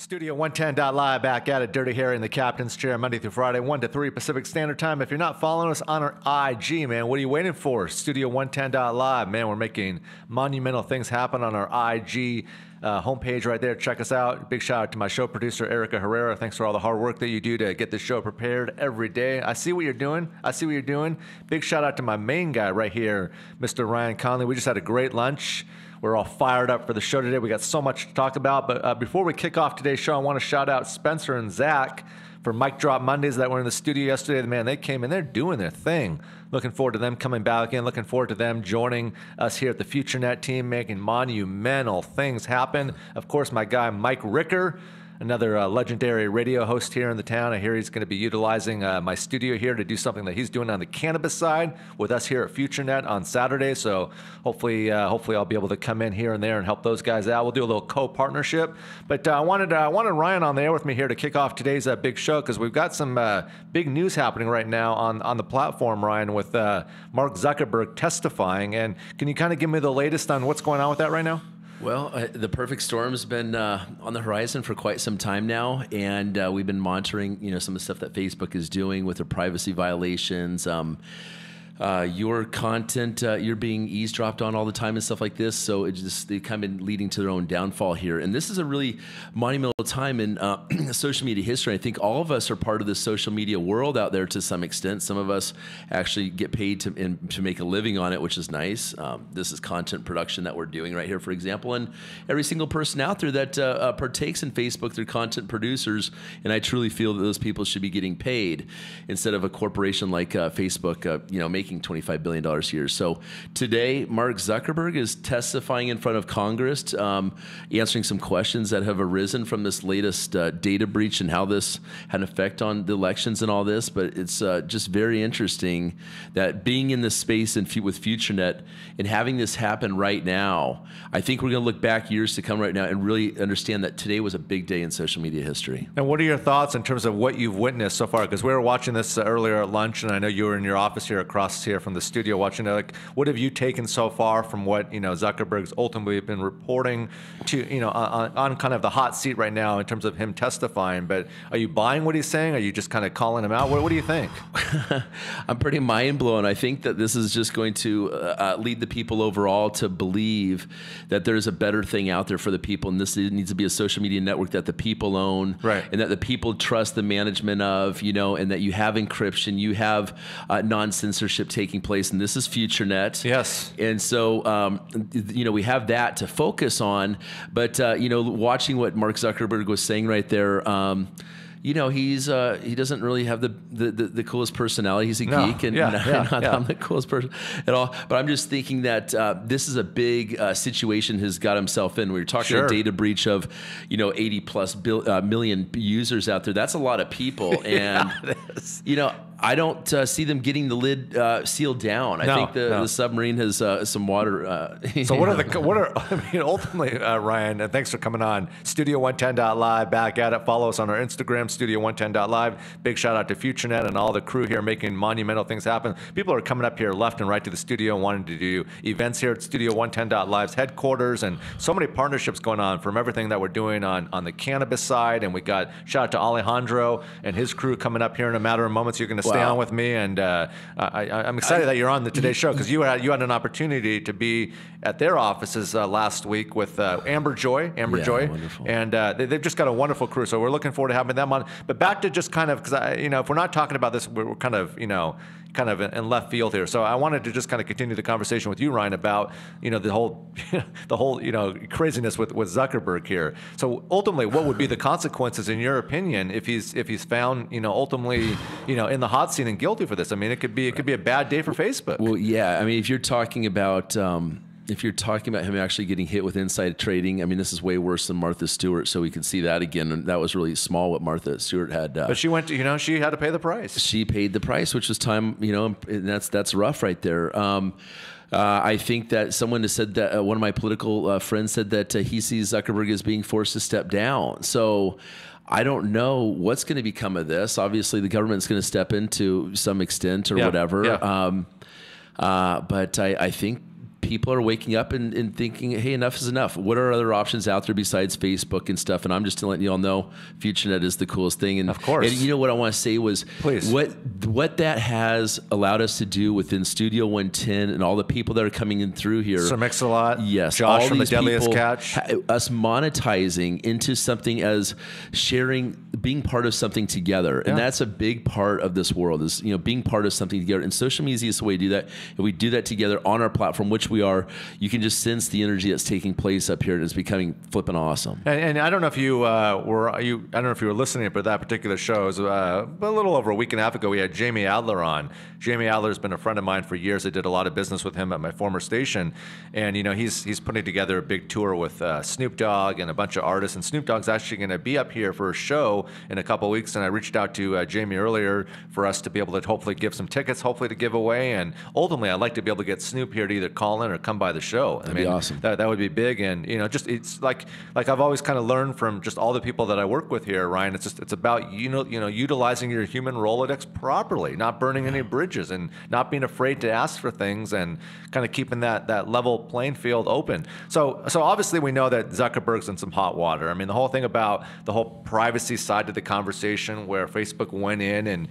Studio 110.live back at it. Dirty Harry in the captain's chair, Monday through Friday, 1 to 3 Pacific Standard Time. If you're not following us on our IG, man, what are you waiting for? Studio 110.live. Man, we're making monumental things happen on our IG homepage right there. Check us out. Big shout out to my show producer, Erica Herrera. Thanks for all the hard work that you do to get this show prepared every day. I see what you're doing. Big shout out to my main guy right here, Mr. Ryan Conley. We just had a great lunch. We're all fired up for the show today. We got so much to talk about. But before we kick off today's show, I want to shout out Spencer and Zach for Mic Drop Mondays that were in the studio yesterday. Man, they came in. They're doing their thing. Looking forward to them coming back in. Looking forward to them joining us here at the FutureNet team, making monumental things happen. Of course, my guy Mike Ricker, another legendary radio host here in the town. I hear he's going to be utilizing my studio here to do something that he's doing on the cannabis side with us here at FutureNet on Saturday. So hopefully I'll be able to come in here and there and help those guys out. We'll do a little co-partnership. But I wanted Ryan on the air with me here to kick off today's big show, because we've got some big news happening right now on the platform, Ryan, with Mark Zuckerberg testifying. And can you kind of give me the latest on what's going on with that right now? Well, the perfect storm's been on the horizon for quite some time now, and we've been monitoring, some of the stuff that Facebook is doing with their privacy violations. Your content, you're being eavesdropped on all the time and stuff like this. So they've kind of been leading to their own downfall here. And this is a really monumental time in social media history. I think all of us are part of the social media world out there to some extent. Some of us actually get paid to make a living on it, which is nice. This is content production that we're doing right here, for example. And every single person out there that partakes in Facebook, they're content producers. And I truly feel that those people should be getting paid instead of a corporation like Facebook, making $25 billion a year. So today, Mark Zuckerberg is testifying in front of Congress, answering some questions that have arisen from this latest data breach and how this had an effect on the elections and all this. But it's just very interesting that being in this space with FutureNet and having this happen right now, I think we're going to look back years to come right now and really understand that today was a big day in social media history. And what are your thoughts in terms of what you've witnessed so far? Because we were watching this earlier at lunch, and I know you were in your office here across here from the studio watching it. Like, what have you taken so far from what Zuckerberg's ultimately been reporting to on kind of the hot seat right now in terms of him testifying? But are you buying what he's saying? Are you just kind of calling him out? What do you think? I'm pretty mind blown. I think that this is just going to lead the people overall to believe that there's a better thing out there for the people, and this needs to be a social media network that the people own, right, and that the people trust the management of, and that you have encryption, you have non-censorship taking place, and this is FutureNet. Yes. And so, we have that to focus on, but, watching what Mark Zuckerberg was saying right there, he doesn't really have the coolest personality. He's a geek, and I'm the coolest person at all. But I'm just thinking that this is a big situation he's got himself in. We were talking about a data breach of 80 plus million users out there. That's a lot of people, and I don't see them getting the lid sealed down. I think the submarine has some water. So ultimately, Ryan, and thanks for coming on Studio110.live, back at it. Follow us on our Instagram, Studio110.live. Big shout out to FutureNet and all the crew here making monumental things happen. People are coming up here left and right to the studio and wanting to do events here at Studio110.live's headquarters, and so many partnerships going on from everything that we're doing on the cannabis side. And we got shout out to Alejandro and his crew coming up here in a matter of moments. You're going to stay on with me, and I'm excited that you're on the Today Show, because you had an opportunity to be at their offices last week with Amber Joy, wonderful. And they've just got a wonderful crew. So we're looking forward to having them on. But back to just kind of, because if we're not talking about this, we're kind of in left field here. So I wanted to just kind of continue the conversation with you, Ryan, about the whole craziness with Zuckerberg here. So ultimately, what would be the consequences, in your opinion, if he's found ultimately in the hot seat and guilty for this? I mean, it could be a bad day for Facebook. Well, yeah. I mean, if you're talking about him actually getting hit with inside trading, I mean, this is way worse than Martha Stewart, so we can see that again. And that was really small what Martha Stewart had. But she went to, she had to pay the price. She paid the price, which was time, and that's rough right there. I think that someone has said that, one of my political friends said that he sees Zuckerberg as being forced to step down. So I don't know what's going to become of this. Obviously, the government's going to step in to some extent or whatever. Yeah. But I think people are waking up and thinking, hey, enough is enough. What are other options out there besides Facebook and stuff? And I'm just letting you all know, FutureNet is the coolest thing. And of course. And you know what I want to say was, please, what that has allowed us to do within Studio 110 and all the people that are coming in through here. Sir Mix-a-Lot, yes, Josh all from the these Deadliest people, Catch, us monetizing into something as sharing, being part of something together, and that's a big part of this world. Is being part of something together. And social media is the easiest way to do that. If we do that together on our platform, which we are, you can just sense the energy that's taking place up here, and it's becoming flipping awesome. And I don't know if you I don't know if you were listening, but that particular show is a little over a week and a half ago. We had Jamie Adler on. Jamie Adler's been a friend of mine for years. I did a lot of business with him at my former station, and he's putting together a big tour with Snoop Dogg and a bunch of artists. And Snoop Dogg's actually going to be up here for a show in a couple of weeks. And I reached out to Jamie earlier for us to be able to hopefully give some tickets, hopefully to give away. And ultimately, I'd like to be able to get Snoop here to either call in or come by the show. That'd be awesome. That would be big. And just it's like I've always kind of learned from just all the people that I work with here, Ryan. It's about utilizing your human Rolodex properly, not burning any bridges, and not being afraid to ask for things, and kind of keeping that level playing field open. So obviously we know that Zuckerberg's in some hot water. I mean, the whole thing about the whole privacy side of the conversation, where Facebook went in and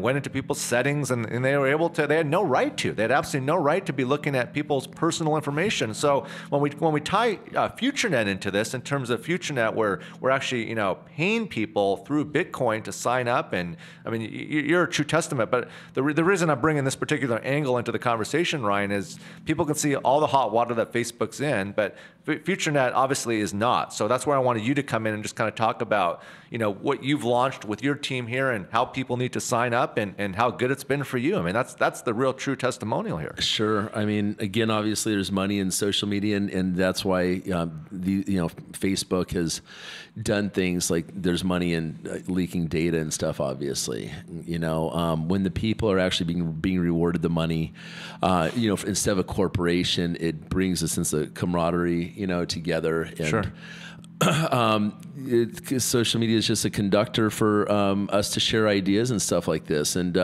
went into people's settings, and they were able to. They had no right to. They had absolutely no right to be looking at people's personal information. So when we tie FutureNet into this, in terms of FutureNet, where we're actually paying people through Bitcoin to sign up, and I mean, you're a true testament. But the reason I'm bringing this particular angle into the conversation, Ryan, is people can see all the hot water that Facebook's in, but FutureNet obviously is not. So that's where I wanted you to come in and just kind of talk about what you've launched with your team here, and how people need to sign up, and how good it's been for you. I mean, that's the real true testimonial here. Sure. I mean, again, obviously there's money in social media, and that's why Facebook has done things like there's money in leaking data and stuff. Obviously, when the people are actually being rewarded the money, instead of a corporation, it brings a sense of camaraderie, together. And, sure. Social media is just a conductor for us to share ideas and stuff like this, and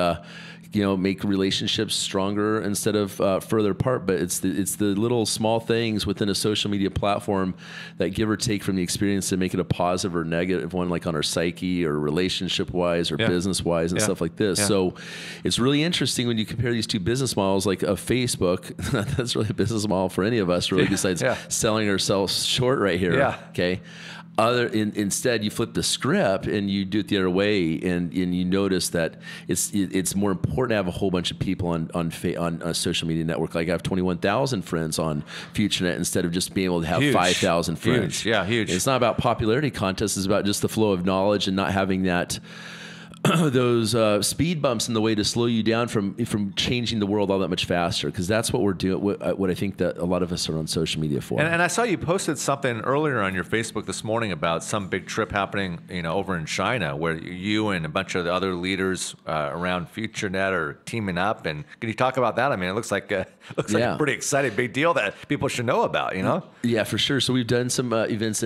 make relationships stronger instead of further apart. But it's the little small things within a social media platform that give or take from the experience to make it a positive or negative one, like on our psyche or relationship wise or business wise and stuff like this. So it's really interesting when you compare these two business models, like a Facebook. That's really a business model for any of us, really, besides selling ourselves short right here. Okay. Instead, you flip the script and you do it the other way, and you notice that it's more important to have a whole bunch of people on a social media network. Like I have 21,000 friends on FutureNet instead of just being able to have 5,000 friends. Huge. Yeah, huge. It's not about popularity contests. It's about just the flow of knowledge and not having that those speed bumps in the way to slow you down from changing the world all that much faster, because that's what we're doing, what I think that a lot of us are on social media for. And I saw you posted something earlier on your Facebook this morning about some big trip happening over in China, where you and a bunch of the other leaders around FutureNet are teaming up. And can you talk about that? I mean, it looks like a pretty exciting big deal that people should know about, Yeah, for sure. So we've done some events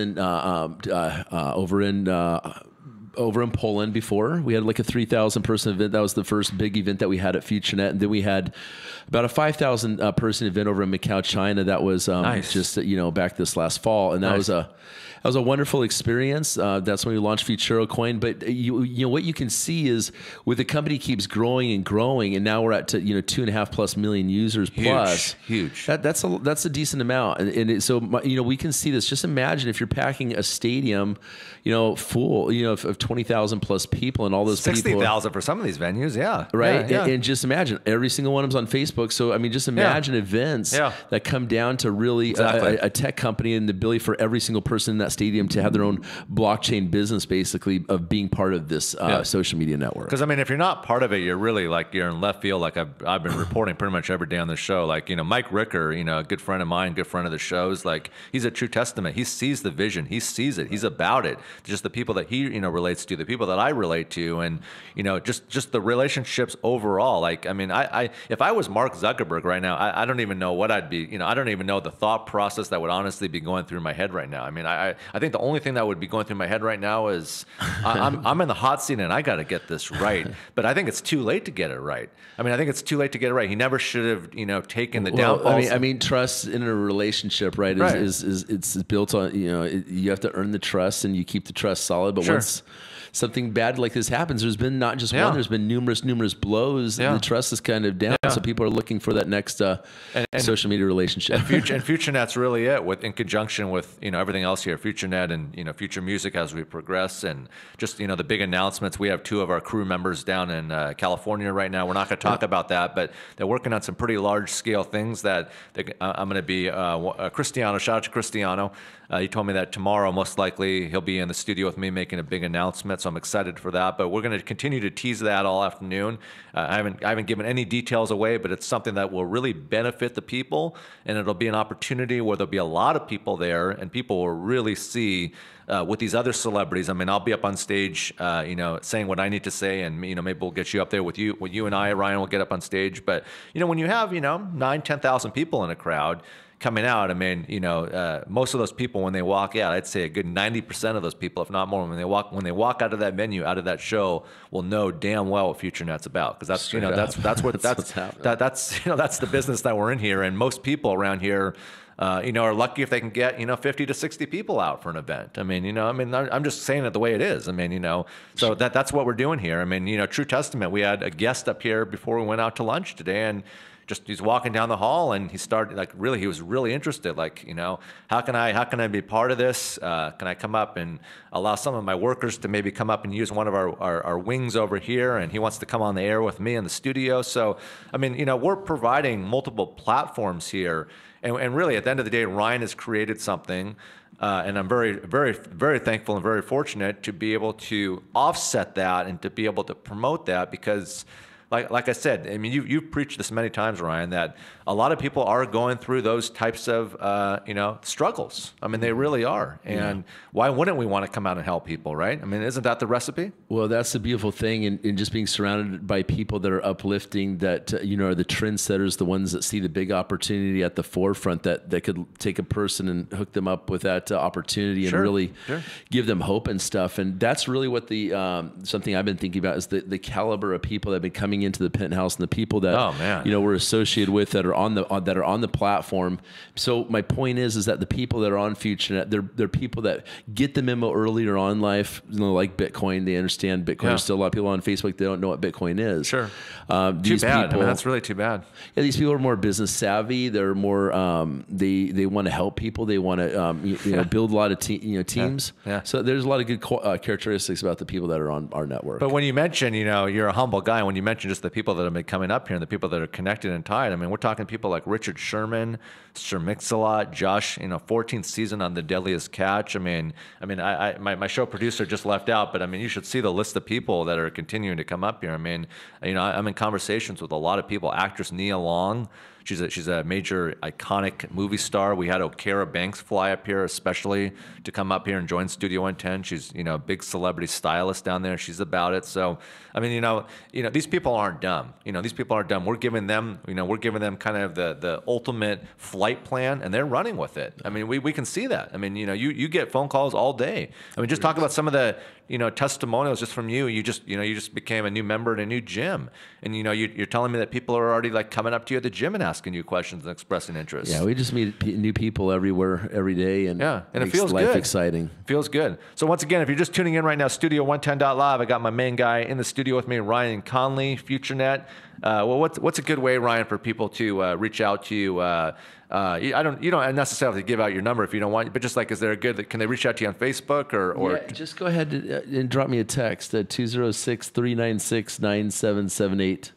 over in Poland before. We had like a 3,000 person event. That was the first big event that we had at FutureNet. And then we had about a 5,000 person event over in Macau, China. That was just back this last fall. And that was a wonderful experience. That's when we launched Futuro Coin. But what you can see is, with the company keeps growing and growing, and now we're at 2.5+ million users plus. Huge. That's a decent amount. So we can see this. Just imagine if you're packing a stadium, full, of 20,000 plus people, and all those 60,000 for some of these venues. Yeah. Right. Yeah. And just imagine every single one of them's on Facebook. So I mean, just imagine events that come down to really a tech company and the ability for every single person in that stadium to have their own blockchain business, basically, of being part of this social media network. Because I mean, if you're not part of it, you're really you're in left field. Like I've been reporting pretty much every day on the show. Like Mike Ricker, a good friend of mine, good friend of the show's. Like, he's a true testament. He sees the vision. He sees it. He's about it. Just the people that he relates relates to, the people that I relate to, and just the relationships overall. Like, I mean, I if I was Mark Zuckerberg right now, I don't even know what I'd be. I don't even know the thought process that would honestly be going through my head right now. I mean, I think the only thing that would be going through my head right now is I'm in the hot seat and I got to get this right. But I think it's too late to get it right. I mean, I think it's too late to get it right. He never should have taken the downfalls. I mean, trust in a relationship, right? Is it's built on you have to earn the trust and you keep the trust solid. But once something bad like this happens, there's been not just one, there's been numerous blows, and the trust is kind of down. So people are looking for that next social media relationship. And FutureNet's really it, in conjunction with everything else here, FutureNet and Future Music as we progress, and just the big announcements. We have 2 of our crew members down in California right now. We're not going to talk about that, but they're working on some pretty large scale things that I'm going to be Cristiano. Shout out to Cristiano. He told me that tomorrow, most likely, he'll be in the studio with me making a big announcement. So I'm excited for that. But we're going to continue to tease that all afternoon. I haven't given any details away, but it's something that will really benefit the people, and it'll be an opportunity where there'll be a lot of people there, and people will really see with these other celebrities. I mean, I'll be up on stage, saying what I need to say, and maybe we'll get you up there with you and I, Ryan, will get up on stage. But when you have 9,000-10,000 people in a crowd coming out, I mean, most of those people, when they walk out, I'd say a good 90% of those people, if not more, when they walk out of that venue, out of that show, will know damn well what FutureNet's about, because that's that's the business that we're in here, and most people around here, are lucky if they can get 50 to 60 people out for an event. I mean, I'm just saying it the way it is. I mean, so that's what we're doing here. I mean, true testament. We had a guest up here before we went out to lunch today, and he's walking down the hall, and he started he was really interested. How can I be part of this? Can I come up and allow some of my workers to maybe come up and use one of our wings over here? And he wants to come on the air with me in the studio. So, I mean, we're providing multiple platforms here. And really, at the end of the day, Ryan has created something, and I'm very, very, very thankful and very fortunate to be able to offset that and to be able to promote that, because like I said, I mean, you've preached this many times, Ryan, that a lot of people are going through those types of struggles. I mean, they really are. And why wouldn't we want to come out and help people, right? I mean, isn't that the recipe? Well, that's the beautiful thing, in just being surrounded by people that are uplifting, that are the trendsetters, the ones that see the big opportunity at the forefront, that could take a person and hook them up with that opportunity and really give them hope and stuff. And that's really what the something I've been thinking about, is the caliber of people that have been coming into the Penthouse, and the people that we're associated with that are on the platform. So my point is that the people that are on FutureNet, they're people that get the memo earlier on in life, like Bitcoin. They understand Bitcoin. There's still a lot of people on Facebook that don't know what Bitcoin is. Sure. These too bad. People, I mean, that's really too bad. Yeah, these people are more business savvy. They're more they want to help people. They want to build a lot of teams. Yeah. So there's a lot of good characteristics about the people that are on our network. But when you mention, you're a humble guy. When you mention just the people that have been coming up here and the people that are connected and tied, I mean, we're talking people like Richard Sherman, Sir Mix-a-Lot, Josh, 14th season on The Deadliest Catch. I mean, my show producer just left out, but I mean, you should see the list of people that are continuing to come up here. I mean, I'm in conversations with a lot of people. Actress Nia Long. She's a major iconic movie star. We had Okara Banks fly up here especially to come up here and join Studio 110. She's a big celebrity stylist down there. She's about it. So I mean, these people aren't dumb. These people aren't dumb. We're giving them kind of the ultimate flight plan, and they're running with it. I mean, we can see that. I mean, you get phone calls all day. I mean, just talk about some of the testimonials just from you. You just became a new member in a new gym, and you're telling me that people are already coming up to you at the gym and asking you questions and expressing interest. Yeah, we just meet new people everywhere, every day, and it feels life good. Exciting. Feels good. So once again, if you're just tuning in right now, Studio110.live, I got my main guy in the studio with me, Ryan Conley, FutureNet. Well, what's a good way, Ryan, for people to reach out to you? You don't necessarily give out your number if you don't want, but just is there can they reach out to you on Facebook or just go ahead and drop me a text at 206-396-9778.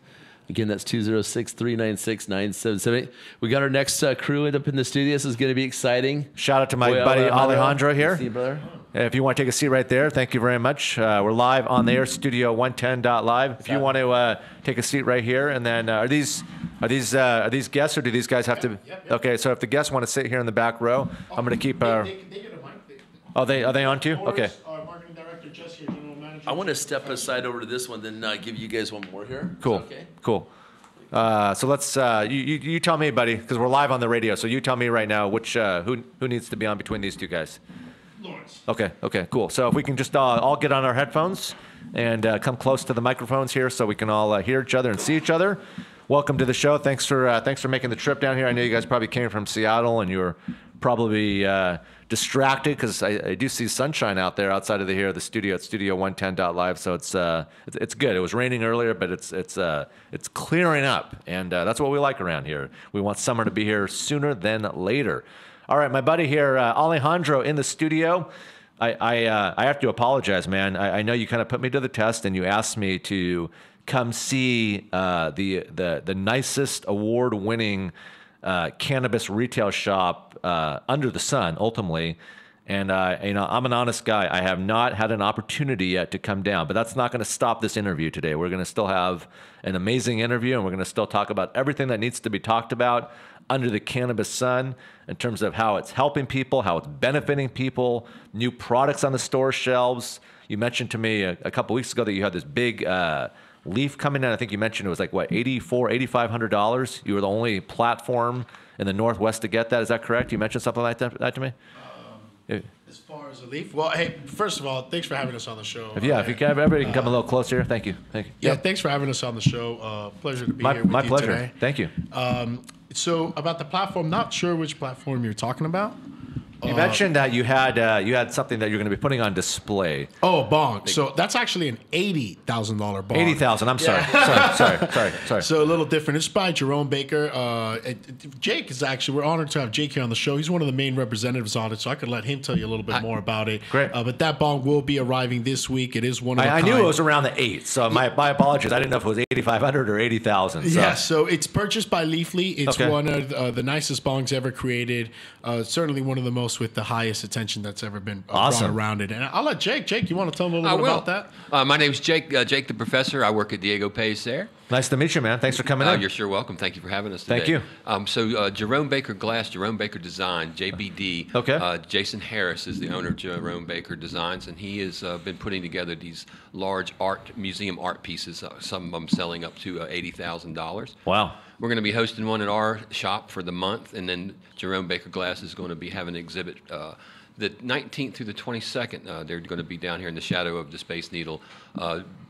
Again, that's 206-396-9778. We got our next crew up in the studio. This is going to be exciting. Shout out to my buddy Alejandro here. See you, brother. If you want to take a seat right there, thank you very much. We're live on the air, Studio110.live. If you want to take a seat right here, and then are these guests, or do these guys have to? Yep. Okay, so if the guests want to sit here in the back row, I'm going to keep. They get a mic. Are they on too? Okay. Our marketing director Jesse, our general manager. I want to step aside over to this one, then give you guys one more here. Cool. Okay. Cool. So let's you tell me, buddy, because we're live on the radio. So you tell me right now which who needs to be on between these two guys. Lawrence. Okay. Cool. So if we can just all get on our headphones and come close to the microphones here, so we can all hear each other and see each other. Welcome to the show. Thanks for making the trip down here. I know you guys probably came from Seattle, and you were probably distracted because I do see sunshine out there outside of the studio at Studio110.live. So it's good. It was raining earlier, but it's clearing up, and that's what we like around here. We want summer to be here sooner than later. All right, my buddy here, Alejandro, in the studio. I have to apologize, man. I know you kind of put me to the test, and you asked me to come see the nicest award-winning cannabis retail shop under the sun, ultimately. And I'm an honest guy. I have not had an opportunity yet to come down, but that's not going to stop this interview today. We're going to still have an amazing interview, and we're going to still talk about everything that needs to be talked about under the cannabis sun in terms of how it's helping people, how it's benefiting people, new products on the store shelves. You mentioned to me a couple weeks ago that you had this big leaf coming in. I think you mentioned it was like, what, $8,500? You were the only platform in the Northwest to get that. Is that correct? You mentioned something like that to me? As far as a leaf, well, hey, first of all, thanks for having us on the show. If everybody can come a little closer. Thank you. Yeah, thanks for having us on the show. Pleasure to be here with my you pleasure. today. Thank you. So about the platform, not sure which platform you're talking about. You mentioned that you had something that you're going to be putting on display. Oh, bong. So that's actually an $80,000 bong. $80,000. I'm sorry. Yeah. Sorry. So a little different. It's by Jerome Baker. Jake is actually, we're honored to have Jake here on the show. He's one of the main representatives on it, so I could let him tell you a little bit more about it. Great. But that bong will be arriving this week. It is one of I knew it was around the 8, so my apologies. I didn't know if it was 8,500 or 80,000. So. Yeah, so it's purchased by Leafly. It's Okay. one of the nicest bongs ever created. Certainly one of the most with the highest attention that's ever been brought around it. And I'll let Jake. Jake, you want to tell them a little bit about that? My name's Jake, Jake the Professor. I work at Diego Pace there. Nice to meet you, man. Thanks for coming in. You're sure welcome. Thank you for having us today. Thank you. So Jerome Baker Glass, Jerome Baker Design, JBD. Okay. Jason Harris is the owner of Jerome Baker Designs, and he has been putting together these large museum art pieces, some of them selling up to $80,000. Wow. We're going to be hosting one at our shop for the month, and then Jerome Baker Glass is going to be having an exhibit the 19th through the 22nd. They're going to be down here in the shadow of the Space Needle,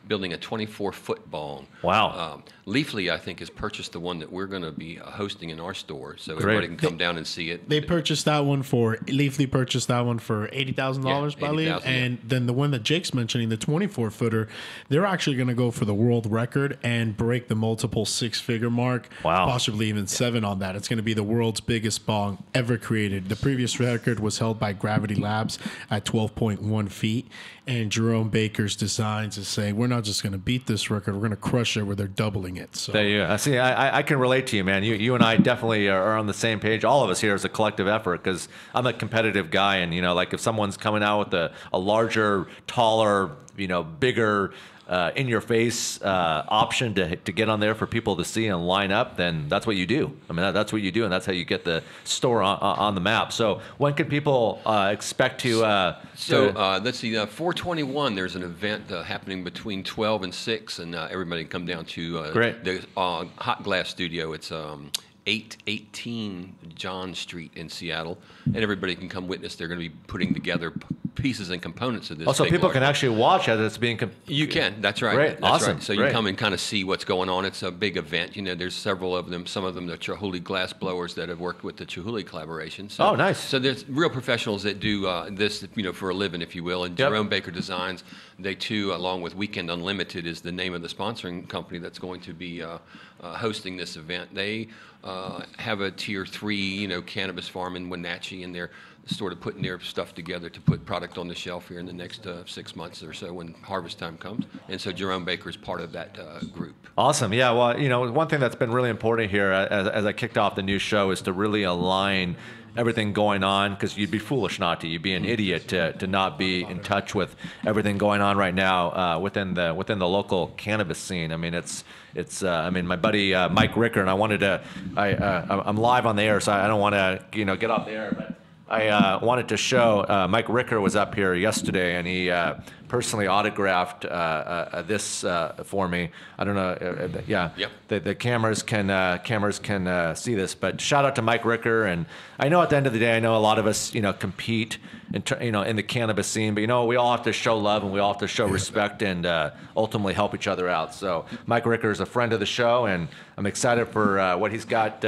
building a 24-foot bong. Wow. Leafly, I think, has purchased the one that we're going to be hosting in our store, so Great. everybody can come down and see it. Leafly purchased that one for $80,000, I believe. $80,000, and then the one that Jake's mentioning, the 24-footer, they're actually going to go for the world record and break the multiple 6-figure mark. Wow. Possibly even 7 on that. It's going to be the world's biggest bong ever created. The previous record was held by Gravity Labs at 12.1 feet. And Jerome Baker's Designs is saying, we're not just going to beat this record, we're going to crush it where they're doubling it. So There you go. See, I can relate to you, man. You and I definitely are on the same page. All of us here as a collective effort, because I'm a competitive guy, and like if someone's coming out with a larger, taller, bigger, in-your-face option to get on there for people to see and line up, then that's what you do. I mean, that's what you do, and that's how you get the store on the map. So when can people expect to? Let's see. 4/21. There's an event happening between 12 and 6, and everybody can come down to the Hot Glass Studio. It's 818 John Street in Seattle, and everybody can come witness. They're going to be putting together pieces and components of this. So people can actually watch as it's being. You can. That's right. Great. That's Awesome. Right. So you come and kind of see what's going on. It's a big event. There's several of them. Some of them are Chihuly glass blowers that have worked with the Chihuly collaboration. So, oh, nice. So there's real professionals that do this, for a living, if you will. And Jerome Baker Designs, they too, along with Weekend Unlimited, is the name of the sponsoring company that's going to be hosting this event. They have a tier 3, cannabis farm in Wenatchee, and they're sort of putting their stuff together to put product on the shelf here in the next 6 months or so when harvest time comes. And so Jerome Baker is part of that group. Awesome. Yeah. Well, one thing that's been really important here as I kicked off the new show is to really align everything going on, because you'd be foolish not to. You'd be an idiot to not be in touch with everything going on right now within the local cannabis scene. I mean, it's my buddy Mike Ricker, and I'm live on the air, so I don't want to get off the air, but I wanted to show Mike Ricker was up here yesterday, and he personally autographed this for me. I don't know. Yeah, Yep. The cameras can see this, but shout out to Mike Ricker. And I know at the end of the day, I know a lot of us, compete in the cannabis scene, but we all have to show love and we all have to show respect and ultimately help each other out. So Mike Ricker is a friend of the show, and I'm excited for what he's got,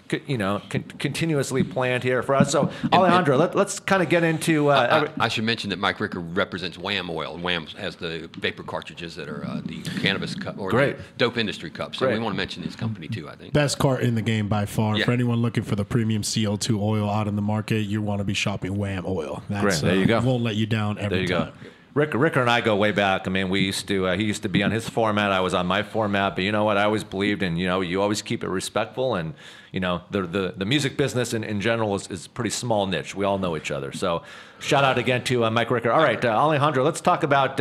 continuously planned here for us. So Alejandro, let's kind of get into. I should mention that Mike Ricker represents Wham Oil. Wham has the vapor cartridges that are the cannabis cup or Great. the dope industry cups. So Great. we want to mention his company too, I think. Best cart in the game by far. Yeah. For anyone looking for the premium CO2 oil out in the market, you want to be shopping Wham Oil. Great. There you go. Won't let you down every There you time. go. Ricker and I go way back. I mean, we used to. He used to be on his format. I was on my format. But you know what? I always believed in. You always keep it respectful, and the music business in general is pretty small niche. We all know each other. So, shout out again to Mike Ricker. All right, Alejandro, let's talk about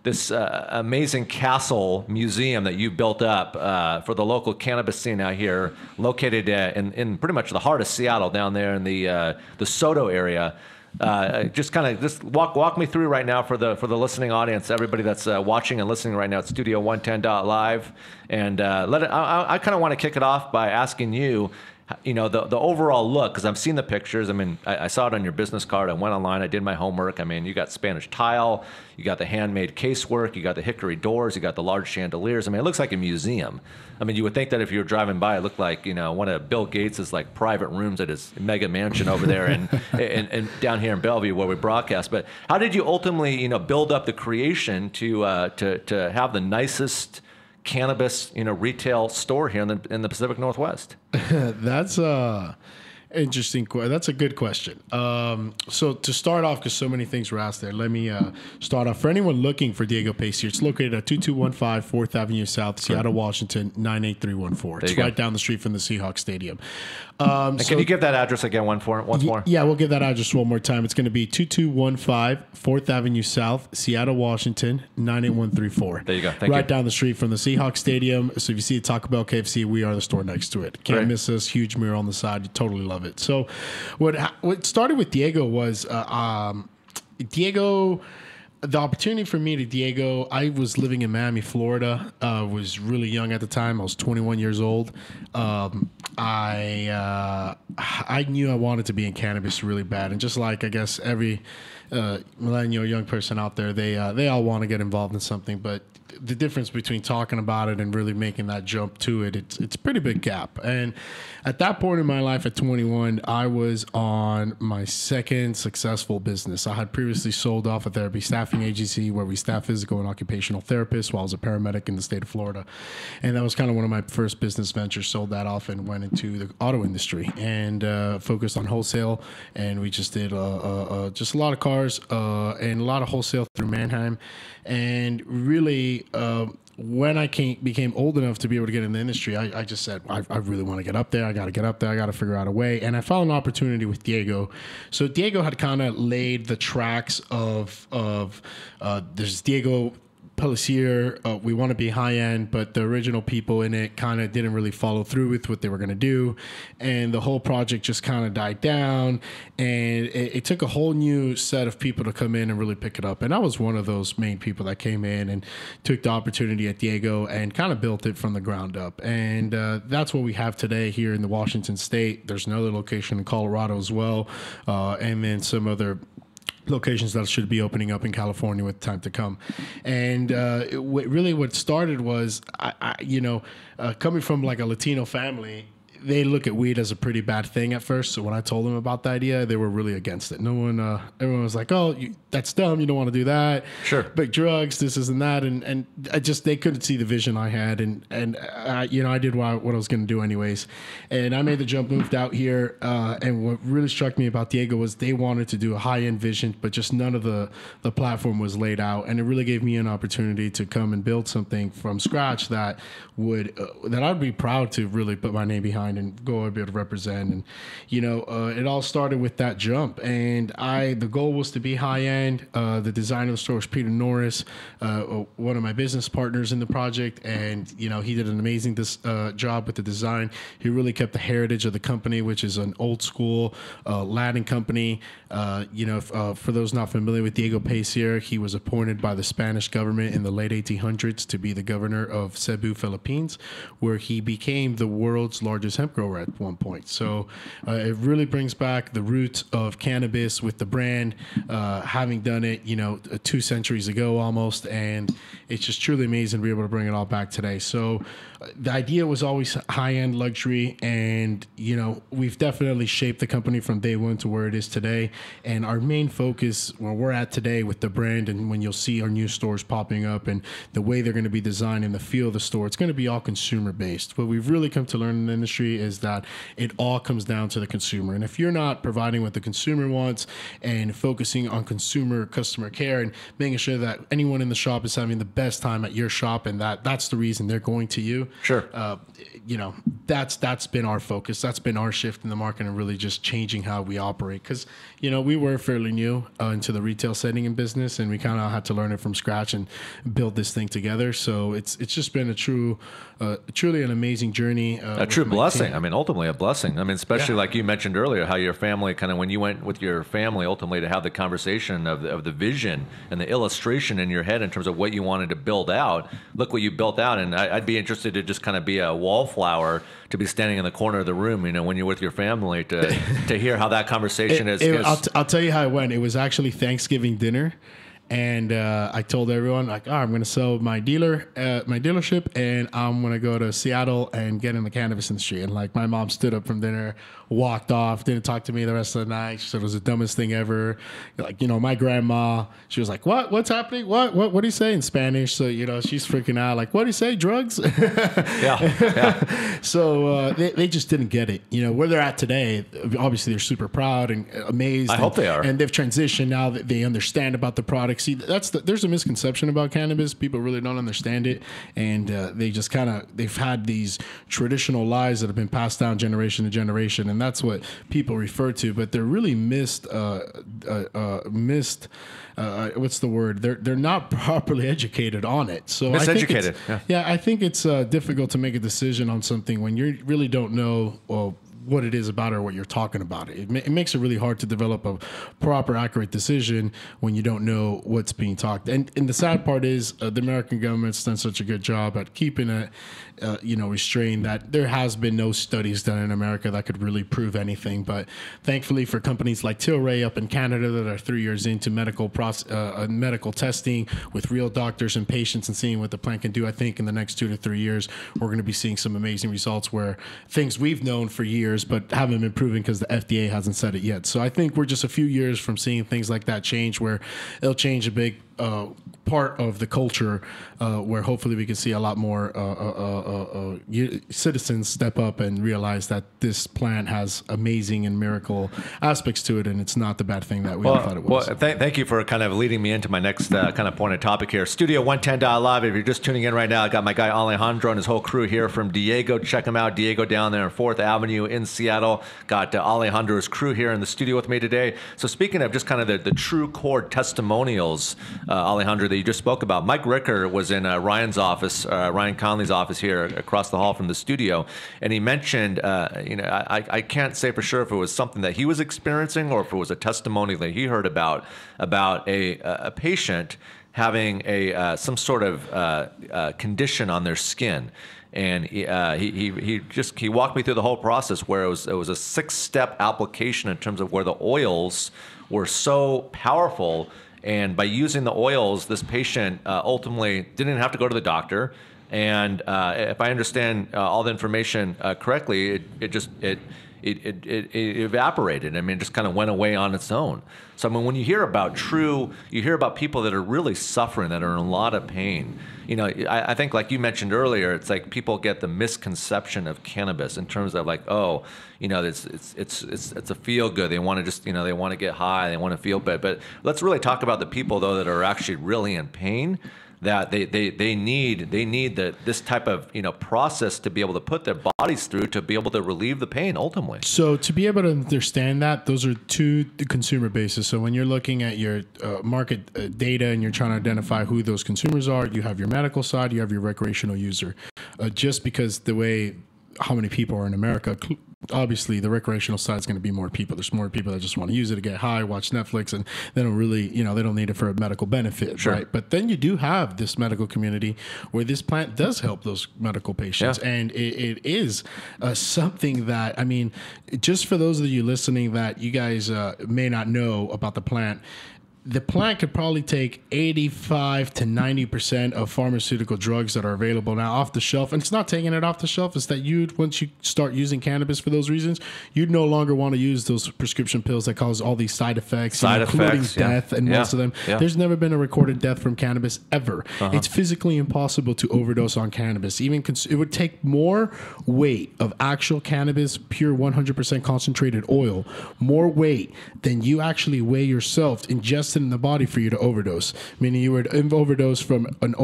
this amazing castle museum that you built up for the local cannabis scene out here, located in pretty much the heart of Seattle, down there in the Soto area. Just walk me through right now for the listening audience, everybody that's watching and listening right now at Studio110.live, and I kind of want to kick it off by asking you, the overall look, because I've seen the pictures. I mean, I saw it on your business card. I went online. I did my homework. I mean, you got Spanish tile, you got the handmade casework, you got the hickory doors, you got the large chandeliers. I mean, it looks like a museum. I mean, you would think that if you were driving by, it looked like one of Bill Gates' private rooms at his mega mansion over there and down here in Bellevue where we broadcast. But how did you ultimately build up the creation to have the nicest cannabis retail store here in the Pacific Northwest? That's interesting. That's a good question. So to start off, because so many things were asked there, let me start off. For anyone looking for Diego Pace here, it's located at 2215 4th Avenue South, Seattle, Washington, 98314. It's right down the street from the Seahawks Stadium. And can you give that address again once more? Yeah, we'll give that address one more time. It's going to be 2215 4th Avenue South, Seattle, Washington, 98134. There you go. Thank you. Right down the street from the Seahawks Stadium. So if you see a Taco Bell, KFC, we are the store next to it. Can't miss us. Huge mural on the side. You totally love it. So what started with Diego was Diego. The opportunity for me to Diego, I was living in Miami, Florida. Was really young at the time. I was 21 years old. I knew I wanted to be in cannabis really bad, and just like I guess every millennial young person out there, they all want to get involved in something, but the difference between talking about it and really making that jump to it, it's a pretty big gap. And at that point in my life at 21, I was on my second successful business. I had previously sold off a therapy staffing agency where we staff physical and occupational therapists while I was a paramedic in the state of Florida. And that was kind of one of my first business ventures. Sold that off and went into the auto industry and focused on wholesale. And we just did just a lot of cars and a lot of wholesale through Manheim. And really, when I became old enough to be able to get in the industry, I just said, I really want to get up there. I got to get up there. I got to figure out a way. And I found an opportunity with Diego. So Diego had kind of laid the tracks of there's Diego Pellissier, we want to be high end, but the original people in it kind of didn't really follow through with what they were going to do. And the whole project just kind of died down. And it took a whole new set of people to come in and really pick it up. And I was one of those main people that came in and took the opportunity at Diego and kind of built it from the ground up. And that's what we have today here in the Washington state. There's another location in Colorado as well. And then some other locations that should be opening up in California with time to come. And what started was, coming from like a Latino family, they look at weed as a pretty bad thing at first. So when I told them about the idea, they were really against it. Everyone was like, "Oh, that's dumb. You don't want to do that. Sure, big drugs, this and that." And they couldn't see the vision I had. And I did what I was going to do anyways. And I made the jump, moved out here. And what really struck me about Diego was they wanted to do a high end vision, but just none of the platform was laid out. And it really gave me an opportunity to come and build something from scratch that I'd be proud to really put my name behind brand and go able to represent. And, it all started with that jump. And the goal was to be high end. The designer of the store was Peter Norris, one of my business partners in the project. And, he did an amazing job with the design. He really kept the heritage of the company, which is an old school Latin company. For those not familiar with Diego Pacier, he was appointed by the Spanish government in the late 1800s to be the governor of Cebu, Philippines, where he became the world's largest hemp grower at one point. So it really brings back the roots of cannabis with the brand, having done it, 2 centuries ago almost. And it's just truly amazing to be able to bring it all back today. So the idea was always high-end luxury, and we've definitely shaped the company from day one to where it is today. And our main focus, where we're at today with the brand, and when you'll see our new stores popping up and the way they're going to be designed and the feel of the store, it's going to be all consumer-based. What we've really come to learn in the industry is that it all comes down to the consumer. And if you're not providing what the consumer wants and focusing on customer care and making sure that anyone in the shop is having the best time at your shop, and that's the reason they're going to you. Sure. That's been our focus. That's been our shift in the market, and really just changing how we operate. Because, we were fairly new into the retail setting and business, and we kind of had to learn it from scratch and build this thing together. So it's just been a truly an amazing journey. A true blessing. I mean, ultimately a blessing. I mean, especially like you mentioned earlier, how your family when you went with your family ultimately to have the conversation of the vision and the illustration in your head in terms of what you wanted to build out. Look what you built out. And I'd be interested to just kind of be a wallflower, to be standing in the corner of the room, when you're with your family, to hear how that conversation is. I'll tell you how it went. It was actually Thanksgiving dinner. And I told everyone, I'm going to sell my dealership, and I'm going to go to Seattle and get in the cannabis industry. And my mom stood up from dinner, walked off, didn't talk to me the rest of the night. She said it was the dumbest thing ever. My grandma, she was like, what's happening? What do you say in Spanish? So, she's freaking out. What do you say? Drugs? Yeah. So they just didn't get it. Where they're at today, obviously they're super proud and amazed. I hope they are. And they've transitioned now that they understand about the product. See, there's a misconception about cannabis. People really don't understand it, and they just they've had these traditional lies that have been passed down generation to generation, and that's what people refer to. But they're really missed. What's the word? They're not properly educated on it. So miseducated. I think it's difficult to make a decision on something when you really don't know what it is about or what you're talking about. It makes it really hard to develop a proper, accurate decision when you don't know what's being talked. And the sad part is the American government's done such a good job at keeping it, restrained, that there has been no studies done in America that could really prove anything. But thankfully for companies like Tilray up in Canada that are 3 years into medical testing with real doctors and patients and seeing what the plant can do, I think in the next 2 to 3 years, we're going to be seeing some amazing results where things we've known for years but haven't been proven because the FDA hasn't said it yet. So I think we're just a few years from seeing things like that change, where it'll change a big part of the culture, where hopefully we can see a lot more citizens step up and realize that this plant has amazing and miracle aspects to it, and it's not the bad thing that we all thought it was. Well, thank you for kind of leading me into my next kind of point of topic here. Studio 110.live. If you're just tuning in right now, I got my guy Alejandro and his whole crew here from Diego. Check him out. Diego down there on 4th Avenue in Seattle. Got Alejandro's crew here in the studio with me today. So speaking of just kind of the true core testimonials, Alejandro, that you just spoke about, Mike Ricker was in Ryan's office, Ryan Conley's office here across the hall from the studio, and he mentioned, I can't say for sure if it was something that he was experiencing or if it was a testimony that he heard about a patient having some sort of condition on their skin. And he walked me through the whole process, where it was a 6-step application in terms of where the oils were so powerful. And by using the oils, this patient ultimately didn't have to go to the doctor. And if I understand all the information correctly, it evaporated. I mean, it just kind of went away on its own. So I mean, when you hear about people that are really suffering, that are in a lot of pain, I think like you mentioned earlier, it's like people get the misconception of cannabis in terms of like, it's a feel good. They want to just, they want to get high, they want to feel bad. But let's really talk about the people though that are actually really in pain. that they need this type of process to be able to put their bodies through to be able to relieve the pain ultimately. So to be able to understand that, those are two consumer bases. So when you're looking at your market data and you're trying to identify who those consumers are, you have your medical side, you have your recreational user. Just because how many people are in America, obviously the recreational side is going to be more people. There's more people that just want to use it to get high, watch Netflix, and they don't really, they don't need it for a medical benefit, sure. right? But then you do have this medical community where this plant does help those medical patients. Yeah. And it is something that, I mean, just for those of you listening that you guys may not know about the plant could probably take 85 to 90% of pharmaceutical drugs that are available now off the shelf. And it's not taking it off the shelf. It's that once you start using cannabis for those reasons, you'd no longer want to use those prescription pills that cause all these side effects, including death. And most of them, there's never been a recorded death from cannabis ever. It's physically impossible to overdose on cannabis. It would take more weight of actual cannabis, pure 100% concentrated oil, more weight than you actually weigh yourself ingested in the body for you to overdose. Meaning you would overdose from an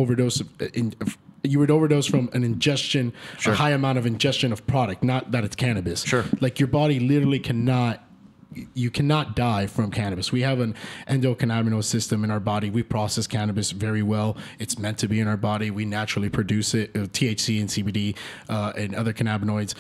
ingestion, sure. a high amount of ingestion of product, not that it's cannabis. Sure. Like your body literally cannot die from cannabis. We have an endocannabinoid system in our body. We process cannabis very well. It's meant to be in our body. We naturally produce it, THC and CBD and other cannabinoids.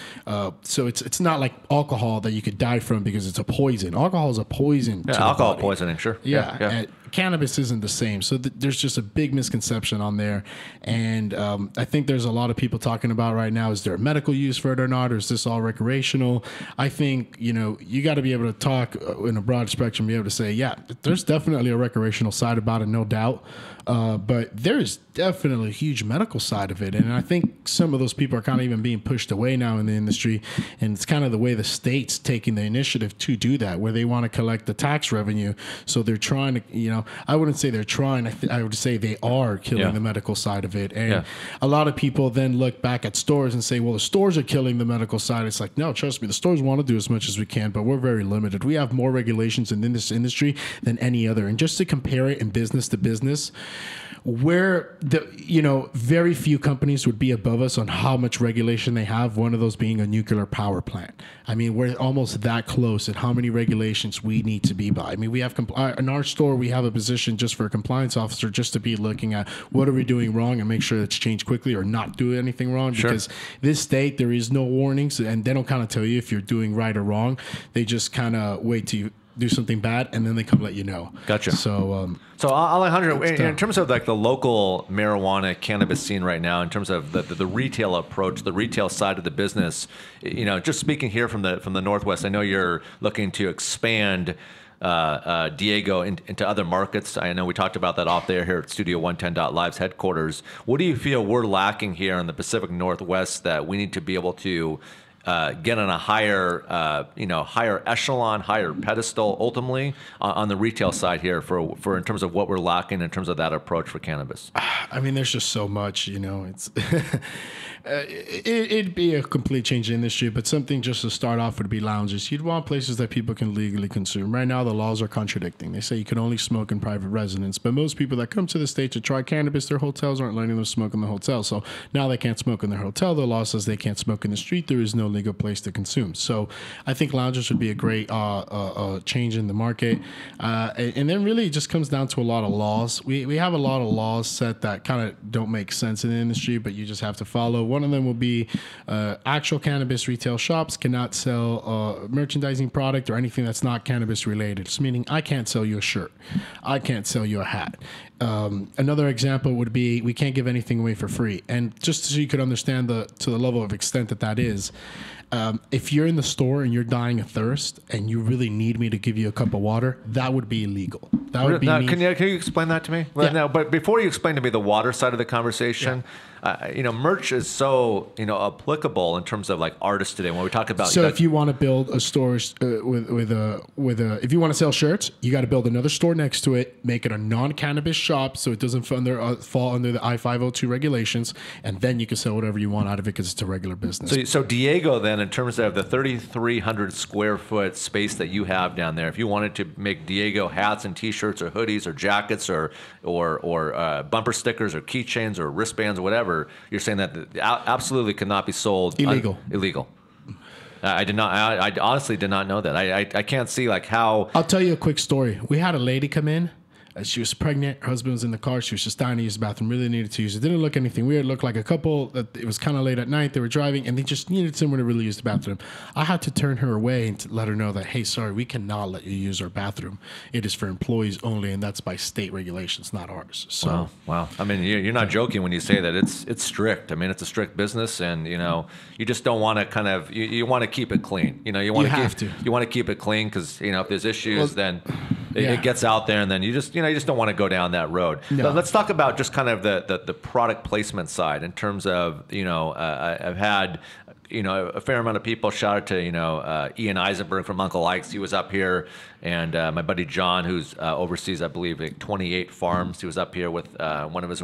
So it's not like alcohol that you could die from because it's a poison. Alcohol is a poison. Yeah, alcohol poisoning, sure. Yeah. Cannabis isn't the same. So there's just a big misconception on there. And I think there's a lot of people talking about right now, is there a medical use for it or not? Or is this all recreational? I think, you got to be able to talk in a broad spectrum, be able to say, yeah, there's definitely a recreational side about it, no doubt. But there's definitely a huge medical side of it. And I think some of those people are kind of even being pushed away now in the industry. And it's kind of the way the state's taking the initiative to do that, where they want to collect the tax revenue. So they're trying to, I wouldn't say they're trying. I would say they are killing the medical side of it. And a lot of people then look back at stores and say, well, the stores are killing the medical side. It's like, no, trust me, the stores want to do as much as we can, but we're very limited. We have more regulations in this industry than any other. And just to compare it in business to business, where very few companies would be above us on how much regulation they have, one of those being a nuclear power plant. I mean, we're almost that close at how many regulations we need to be by. I mean, we have in our store, we have a position just for a compliance officer, just to be looking at what are we doing wrong and make sure it's changed quickly or not do anything wrong. Sure. Because this state, there is no warnings, and they don't kind of tell you if you're doing right or wrong. They just kind of wait till you do something bad, and then they come let you know. Gotcha. So Alejandro, in terms of like the local marijuana cannabis scene right now, in terms of the retail approach, the retail side of the business, just speaking here from the Northwest, I know you're looking to expand Diego into other markets. I know we talked about that off there here at Studio 110.live's headquarters. What do you feel we're lacking here in the Pacific Northwest that we need to be able to get on a higher echelon, higher pedestal, ultimately on the retail side here for in terms of what we're lacking in terms of that approach for cannabis? I mean, there's just so much, it's it'd be a complete change in the industry, but something just to start off would be lounges. You'd want places that people can legally consume. Right now, the laws are contradicting. They say you can only smoke in private residence, but most people that come to the state to try cannabis, their hotels aren't letting them smoke in the hotel. So now they can't smoke in their hotel. The law says they can't smoke in the street. There is no legal place to consume. So I think lounges would be a great change in the market. And then really it just comes down to a lot of laws. We have a lot of laws set that kind of don't make sense in the industry, but you just have to follow. One of them will be actual cannabis retail shops cannot sell merchandising product or anything that's not cannabis related. It's meaning I can't sell you a shirt. I can't sell you a hat. Another example would be we can't give anything away for free. And just so you could understand to the level of extent that is, if you're in the store and you're dying of thirst and you really need me to give you a cup of water, that would be illegal. That would be Can you explain that to me? Yeah. Now, but before you explain to me the water side of the conversation, merch is so applicable in terms of like artists today. When we talk about if you want to build a store if you want to sell shirts, you got to build another store next to it, make it a non-cannabis shop so it doesn't fall under the I-502 regulations, and then you can sell whatever you want out of it because it's a regular business. So Diego, then, in terms of the 3,300 square foot space that you have down there, if you wanted to make Diego hats and T-shirts or hoodies or jackets or bumper stickers or keychains or wristbands or whatever, you're saying that absolutely cannot be sold illegal. Illegal. I did not. I honestly did not know that. I can't see like how. I'll tell you a quick story. We had a lady come in. She was pregnant. Her husband was in the car. She was just dying to use the bathroom. Really needed to use it. Didn't look anything weird. Looked like a couple. That it was kind of late at night. They were driving, and they just needed someone to really use the bathroom. I had to turn her away and to let her know that, hey, sorry, we cannot let you use our bathroom. It is for employees only, and that's by state regulations, not ours. So, wow. I mean, you're not joking when you say that. It's strict. I mean, it's a strict business, and you just don't want to kind of you want to keep it clean. You want to keep it clean because if there's issues, then it gets out there, and then you just don't want to go down that road. No. But let's talk about just kind of the product placement side in terms of I've had a fair amount of people. Shout out to Ian Eisenberg from Uncle Ike's. He was up here, and my buddy John, who's oversees, I believe, 28 farms. He was up here with one of his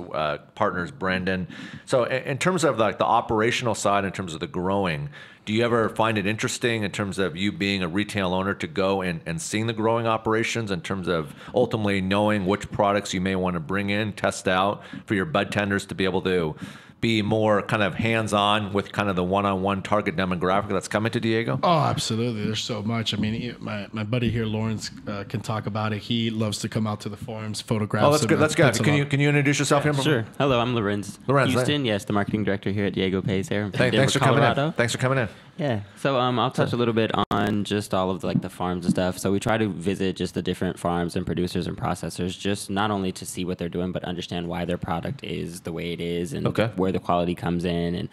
partners, Brendan. So in terms of like the operational side, in terms of the growing, do you ever find it interesting in terms of you being a retail owner to go and seeing the growing operations in terms of ultimately knowing which products you may want to bring in, test out for your bud tenders to be able to be more kind of hands-on with kind of the one-on-one target demographic that's coming to Diego? Oh, absolutely. There's so much. I mean, my buddy here, Lawrence, can talk about it. He loves to come out to the farms, photograph. Oh, that's good. That's good. Can you introduce yourself here? Sure. Hello, I'm Lorenz. Houston, yes, the marketing director here at Diego Pays here. Thanks for coming in. Thanks for coming in. Yeah. So I'll touch a little bit on just all of the farms and stuff. So we try to visit just the different farms and producers and processors, just not only to see what they're doing, but understand why their product is the way it is and where the quality comes in. And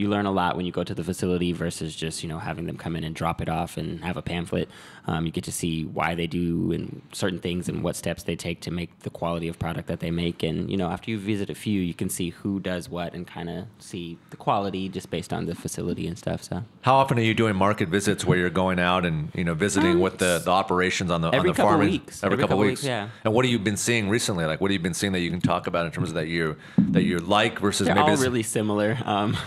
you learn a lot when you go to the facility versus just having them come in and drop it off and have a pamphlet. You get to see why they do and certain things and what steps they take to make the quality of product that they make. And after you visit a few, you can see who does what and kind of see the quality just based on the facility and stuff. So how often are you doing market visits where you're going out and visiting with the operations on the farming? Every couple weeks. Yeah. And what have you been seeing recently? Like what have you been seeing that you can talk about in terms of that you like versus They're maybe all really similar.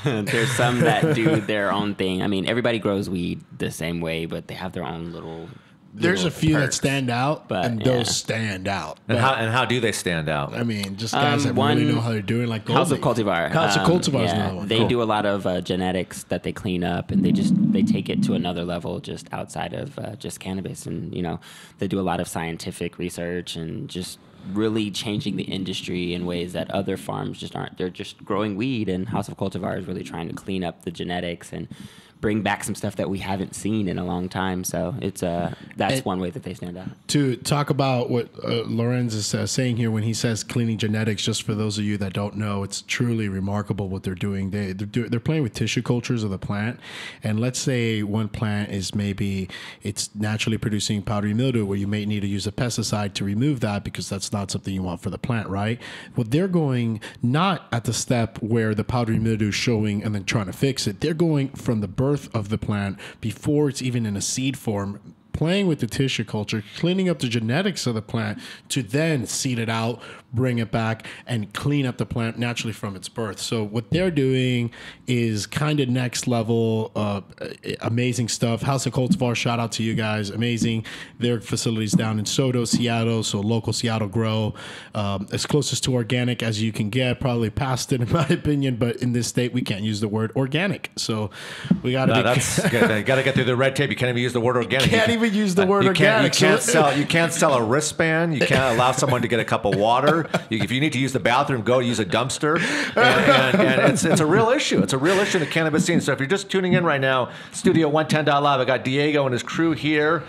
There's some that do their own thing. I mean, everybody grows weed the same way, but they have their own little. There's a few that stand out, but those stand out. And how do they stand out? I mean, just guys that really know how they're doing, like House of Cultivar. House of Cultivar is another one. They do a lot of genetics that they clean up, and they take it to another level just outside of just cannabis. And they do a lot of scientific research and just really changing the industry in ways that other farms just aren't. They're just growing weed, and House of Cultivar is really trying to clean up the genetics and bring back some stuff that we haven't seen in a long time. So it's that's one way that they stand out. To talk about what Lorenz is saying here when he says cleaning genetics, just for those of you that don't know, it's truly remarkable what they're doing. They're playing with tissue cultures of the plant, and let's say one plant is maybe it's naturally producing powdery mildew, where you may need to use a pesticide to remove that because that's not something you want for the plant, right? Well, they're going not at the step where the powdery mildew is showing and then trying to fix it. They're going from the birth of the plant before it's even in a seed form, playing with the tissue culture, cleaning up the genetics of the plant to then seed it out, bring it back, and clean up the plant naturally from its birth. So what they're doing is kind of next level, amazing stuff. House of Cultivar, shout out to you guys, amazing. Their facilities down in Soto, Seattle, so local Seattle grow, as closest to organic as you can get, probably past it in my opinion, but in this state we can't use the word organic. So we got to you got to get through the red tape. You can't even use the word organic. Can't even use the word organic. You can't sell a wristband. You can't allow someone to get a cup of water. If you need to use the bathroom, go use a dumpster. And it's a real issue. It's a real issue in the cannabis scene. So if you're just tuning in right now, Studio 110.live, I got Diego and his crew here.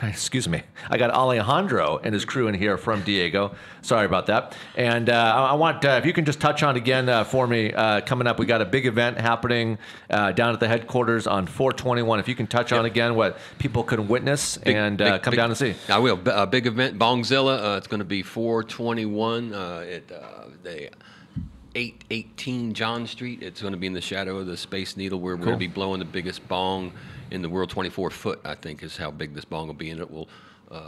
Excuse me. I got Alejandro and his crew in here from Diego. Sorry about that. And I want, if you can just touch on again for me, coming up, we got a big event happening down at the headquarters on 4/21. If you can touch on again what people can witness come down and see. I will. A big event, Bongzilla. It's going to be 4/21. 818 John Street. It's going to be in the shadow of the Space Needle, where we're going to be blowing the biggest bong in the world. 24 foot, I think, is how big this bong will be, and it will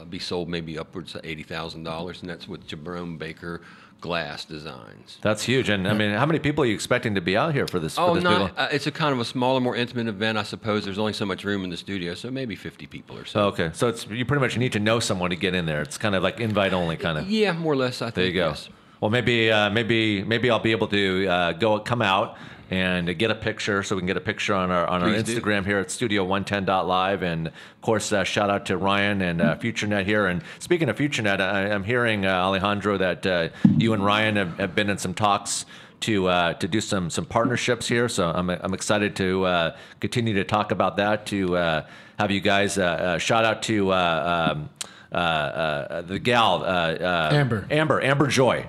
be sold maybe upwards of $80,000, and that's with Jerome Baker Glass Designs. That's huge. And I mean, how many people are you expecting to be out here for this? Oh, for this not, it's a kind of a smaller, more intimate event, I suppose. There's only so much room in the studio, so maybe 50 people or so. Oh, okay, so it's you pretty much need to know someone to get in there. It's kind of like invite only, kind of. Yeah, more or less. I think. There you go. Yes. Well, maybe I'll be able to come out and get a picture, so we can get a picture on our Please Instagram here at Studio110.live. And of course, shout out to Ryan and FutureNet here. And speaking of FutureNet, I'm hearing Alejandro that you and Ryan have been in some talks to do some partnerships here. So I'm excited to continue to talk about that. To have you guys shout out to. The gal, Amber Joy.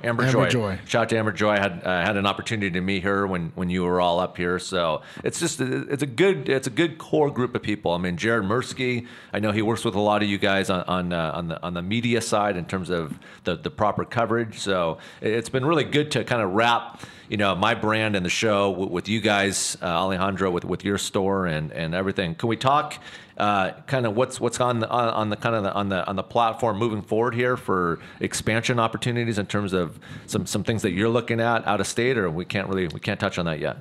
Shout out to Amber Joy. I had an opportunity to meet her when you were all up here. So it's a good core group of people. I mean, Jared Mursky, I know he works with a lot of you guys on the media side in terms of the proper coverage. So it's been really good to kind of wrap, my brand and the show with you guys, Alejandro, with your store and everything. Can we talk kind of what's on the platform moving forward here for expansion opportunities in terms of some things that you're looking at out of state, or we can't touch on that yet?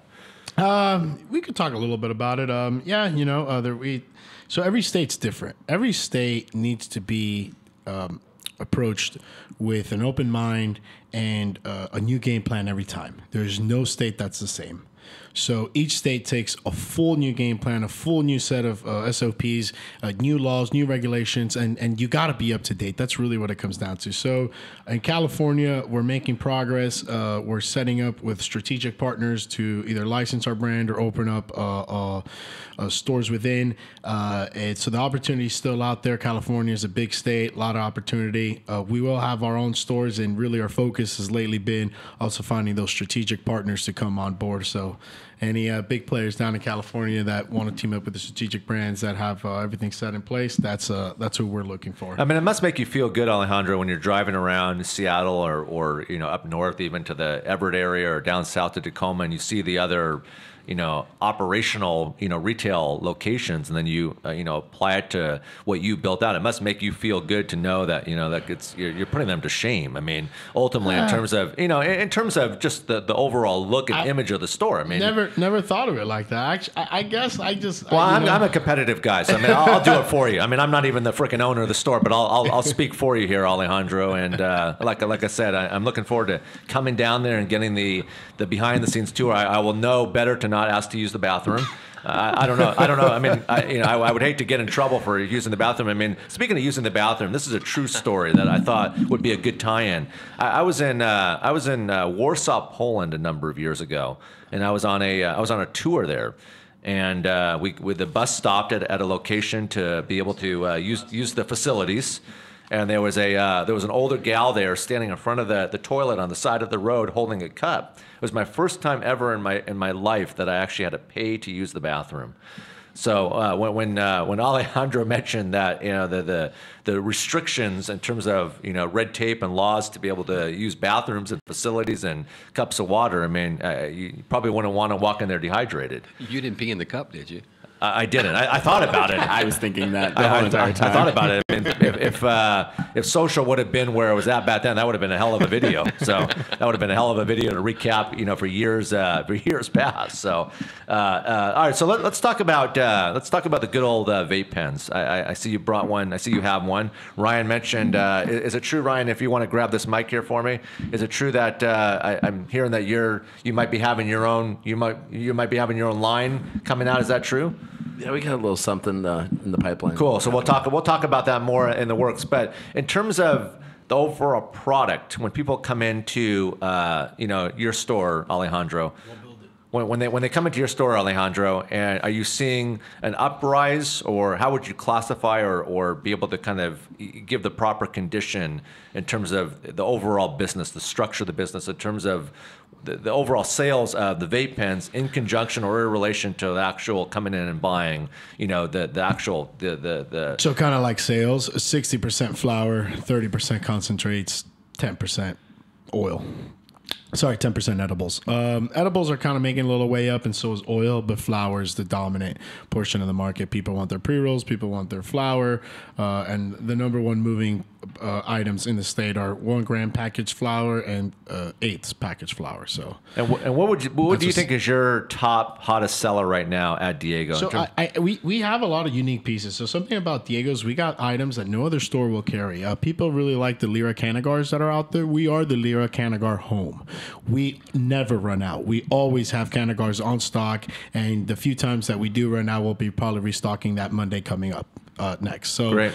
We could talk a little bit about it. So every state's different. Every state needs to be approached with an open mind and a new game plan every time. There's no state that's the same. So each state takes a full new game plan, a full new set of SOPs, new laws, new regulations, and you got to be up to date. That's really what it comes down to. So in California, we're making progress. We're setting up with strategic partners to either license our brand or open up stores within. And so the opportunity is still out there. California is a big state, a lot of opportunity. We will have our own stores, and really our focus has lately been also finding those strategic partners to come on board. So any big players down in California that want to team up with the strategic brands that have everything set in place, that's who we're looking for. I mean, it must make you feel good, Alejandro, when you're driving around Seattle or up north, even to the Everett area or down south to Tacoma, and you see the other operational, retail locations, and then you, apply it to what you built out. It must make you feel good to know that, that you're putting them to shame. I mean, ultimately, in terms of just the overall look and image of the store. I mean, never thought of it like that. I guess I just. Well, I'm a competitive guy, so I mean, I'll do it for you. I mean, I'm not even the freaking owner of the store, but I'll speak for you here, Alejandro. And like I said, I'm looking forward to coming down there and getting the behind the scenes tour. I will know better to not ask to use the bathroom. I don't know. I mean, I would hate to get in trouble for using the bathroom. I mean, speaking of using the bathroom, this is a true story that I thought would be a good tie-in. I was in Warsaw, Poland a number of years ago, and I was on a tour there. And the bus stopped at a location to be able to use the facilities. And there was an older gal there standing in front of the toilet on the side of the road holding a cup. It was my first time ever in my life that I actually had to pay to use the bathroom. So when Alejandro mentioned that the restrictions in terms of red tape and laws to be able to use bathrooms and facilities and cups of water, I mean, you probably wouldn't want to walk in there dehydrated. You didn't pee in the cup, did you? I didn't. I thought about it. I was thinking that the whole entire time. I thought about it. I mean, if social would have been where it was at back then, that would have been a hell of a video. So that would have been a hell of a video to recap, for years past. So, all right. So let's talk about the good old vape pens. I see you brought one. I see you have one. Ryan mentioned. Is it true, Ryan? If you want to grab this mic here for me, is it true that I'm hearing that you might be having your own line coming out? Is that true? Yeah, we got a little something in the pipeline. Cool. So we'll talk about that more in the works. But in terms of the overall product, when people come into your store, Alejandro, when they come into your store, Alejandro, and are you seeing an uprise, or how would you classify or be able to kind of give the proper condition in terms of the overall business, the structure of the business, in terms of the overall sales of the vape pens in conjunction or in relation to the actual coming in and buying, the So kind of like sales, 60% flour, 30% concentrates, 10% oil. Sorry, 10% edibles. Edibles are kind of making a little way up, and so is oil, but flower is the dominant portion of the market. People want their pre-rolls, people want their flower, and the number one moving items in the state are 1 gram packaged flower and eighths packaged flower. So, and what do you think is your top hottest seller right now at Diego? So we have a lot of unique pieces. So something about Diego's, we got items that no other store will carry. People really like the Lyra Canagars that are out there. We are the Lyra Canagar home. We never run out. We always have Canagars on stock, and the few times that we do run out, we'll be probably restocking that Monday coming up. Next. So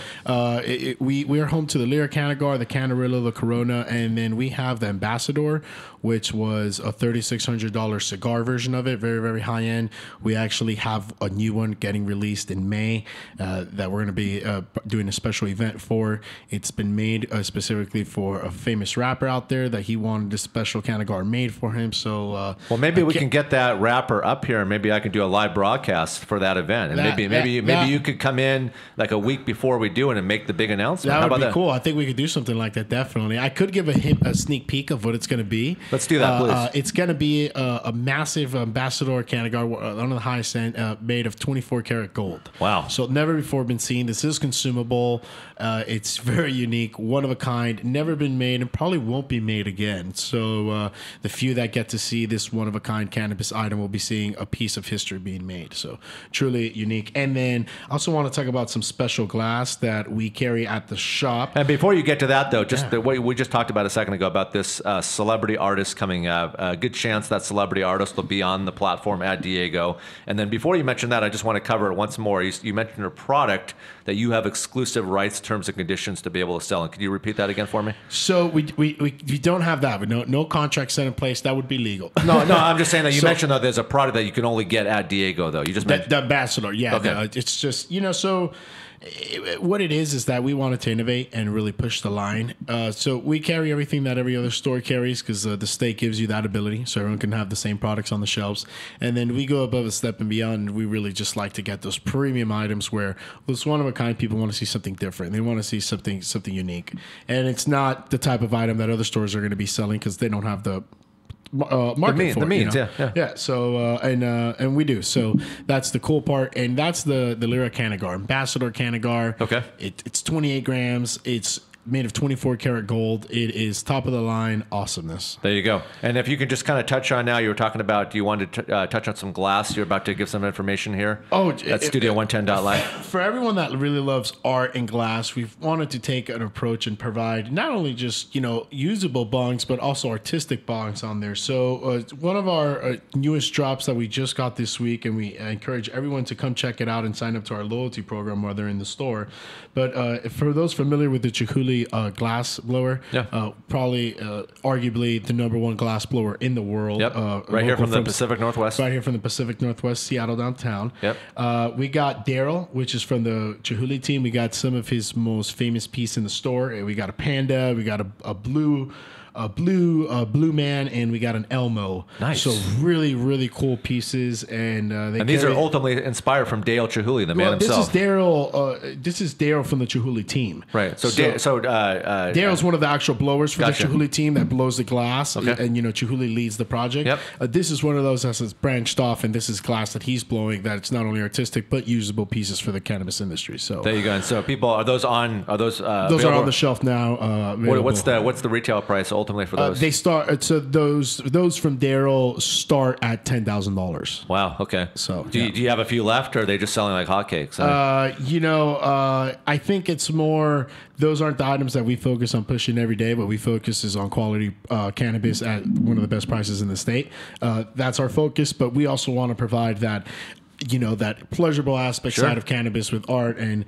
we are home to the Lyra Canagar, the Canarillo, the Corona, and then we have the Ambassador, which was a $3,600 cigar version of it, very, very high end. We actually have a new one getting released in May that we're going to be doing a special event for. It's been made specifically for a famous rapper out there that he wanted a special Canagar made for him. So well, maybe we can get that rapper up here, and maybe I can do a live broadcast for that event, and maybe you could come in like a week before we do it and make the big announcement. That would be cool. I think we could do something like that, definitely. I could give a sneak peek of what it's going to be. Let's do that, please. It's going to be a massive Ambassador Canagar, one of the highest end, made of 24 karat gold. Wow. So never before been seen. This is consumable. It's very unique, one of a kind, never been made, and probably won't be made again. So the few that get to see this one of a kind cannabis item will be seeing a piece of history being made. So truly unique. And then I also want to talk about some special glass that we carry at the shop. And before you get to that, though, just the way we just talked about a second ago about this celebrity artist coming up, a good chance that celebrity artist will be on the platform at Diego. And then before you mention that, I just want to cover it once more. You mentioned a product that you have exclusive rights, terms, and conditions to be able to sell. And could you repeat that again for me? So we don't have that. No contract set in place. That would be legal. No, I'm just saying that you mentioned though there's a product that you can only get at Diego though. You just mentioned the Ambassador. Yeah, okay. It's just so. What it is that we wanted to innovate and really push the line. So we carry everything that every other store carries because the state gives you that ability, so everyone can have the same products on the shelves. And then we go above a step and beyond. We really just like to get those premium items where those one of a kind people want to see something different. They want to see something unique, and it's not the type of item that other stores are going to be selling because they don't have the market for the means, yeah. So and we do. So that's the cool part, and that's the Lyra Canagar, Ambassador Canagar. Okay, it's 28 grams. It's made of 24 karat gold. It is top of the line awesomeness. There you go. And if you could just kind of touch on now, you were talking about, do you want to touch on some glass? You're about to give some information here. Oh, at Studio110.live. For everyone that really loves art and glass, we've wanted to take an approach and provide not only just usable bongs, but also artistic bongs on there. So one of our newest drops that we just got this week, and we encourage everyone to come check it out and sign up to our loyalty program while they're in the store. But for those familiar with the Chihuly glass blower, probably arguably the #1 glass blower in the world. Yep. Right here from the Pacific Northwest. Right here from the Pacific Northwest, Seattle downtown. Yep. We got Daryl, which is from the Chihuly team. We got some of his most famous piece in the store. We got a panda. We got a blue man, and we got an Elmo. Nice. So really, really cool pieces, and these are ultimately inspired from Dale Chihuly, the man himself. This is Daryl from the Chihuly team. Right. So Daryl's one of the actual blowers for gotcha. the Chihuly team that blows the glass, okay. and Chihuly leads the project. Yep. This is one of those that's branched off, and this is glass that he's blowing. That it's not only artistic but usable pieces for the cannabis industry. So there you go. And so people are those those available? are on the shelf now. What's the retail price ultimately for those? They start those from Daryl start at $10,000. Wow. Okay. So do you have a few left, or are they just selling like hotcakes? I think it's more. Those aren't the items that we focus on pushing every day, but we focus is on quality cannabis at one of the best prices in the state. That's our focus, but we also want to provide that. That pleasurable aspect side of cannabis with art, and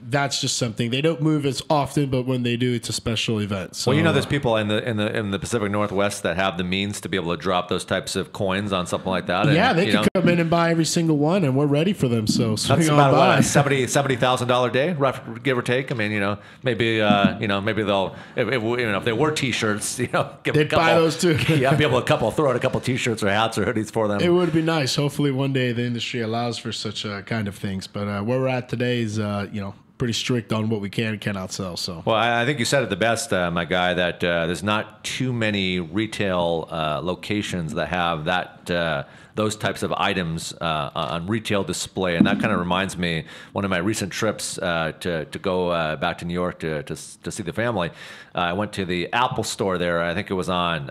that's just something they don't move as often, but when they do, it's a special event. So, well, there's people in the Pacific Northwest that have the means to be able to drop those types of coins on something like that. Yeah, and, they can come in and buy every single one, and we're ready for them. So that's about a $70,000 day, rough, give or take. I mean, maybe they'll if they wore T-shirts, give they'd buy those too. Yeah, be able to throw out a couple T-shirts or hats or hoodies for them. It would be nice. Hopefully, one day the industry allows for such kind of things, but where we're at today is pretty strict on what we can and cannot sell. So, well, I think you said it the best, my guy, that there's not too many retail locations that have that those types of items on retail display. And that kind of reminds me, one of my recent trips to go back to New York to see the family. I went to the Apple store there. I think it was on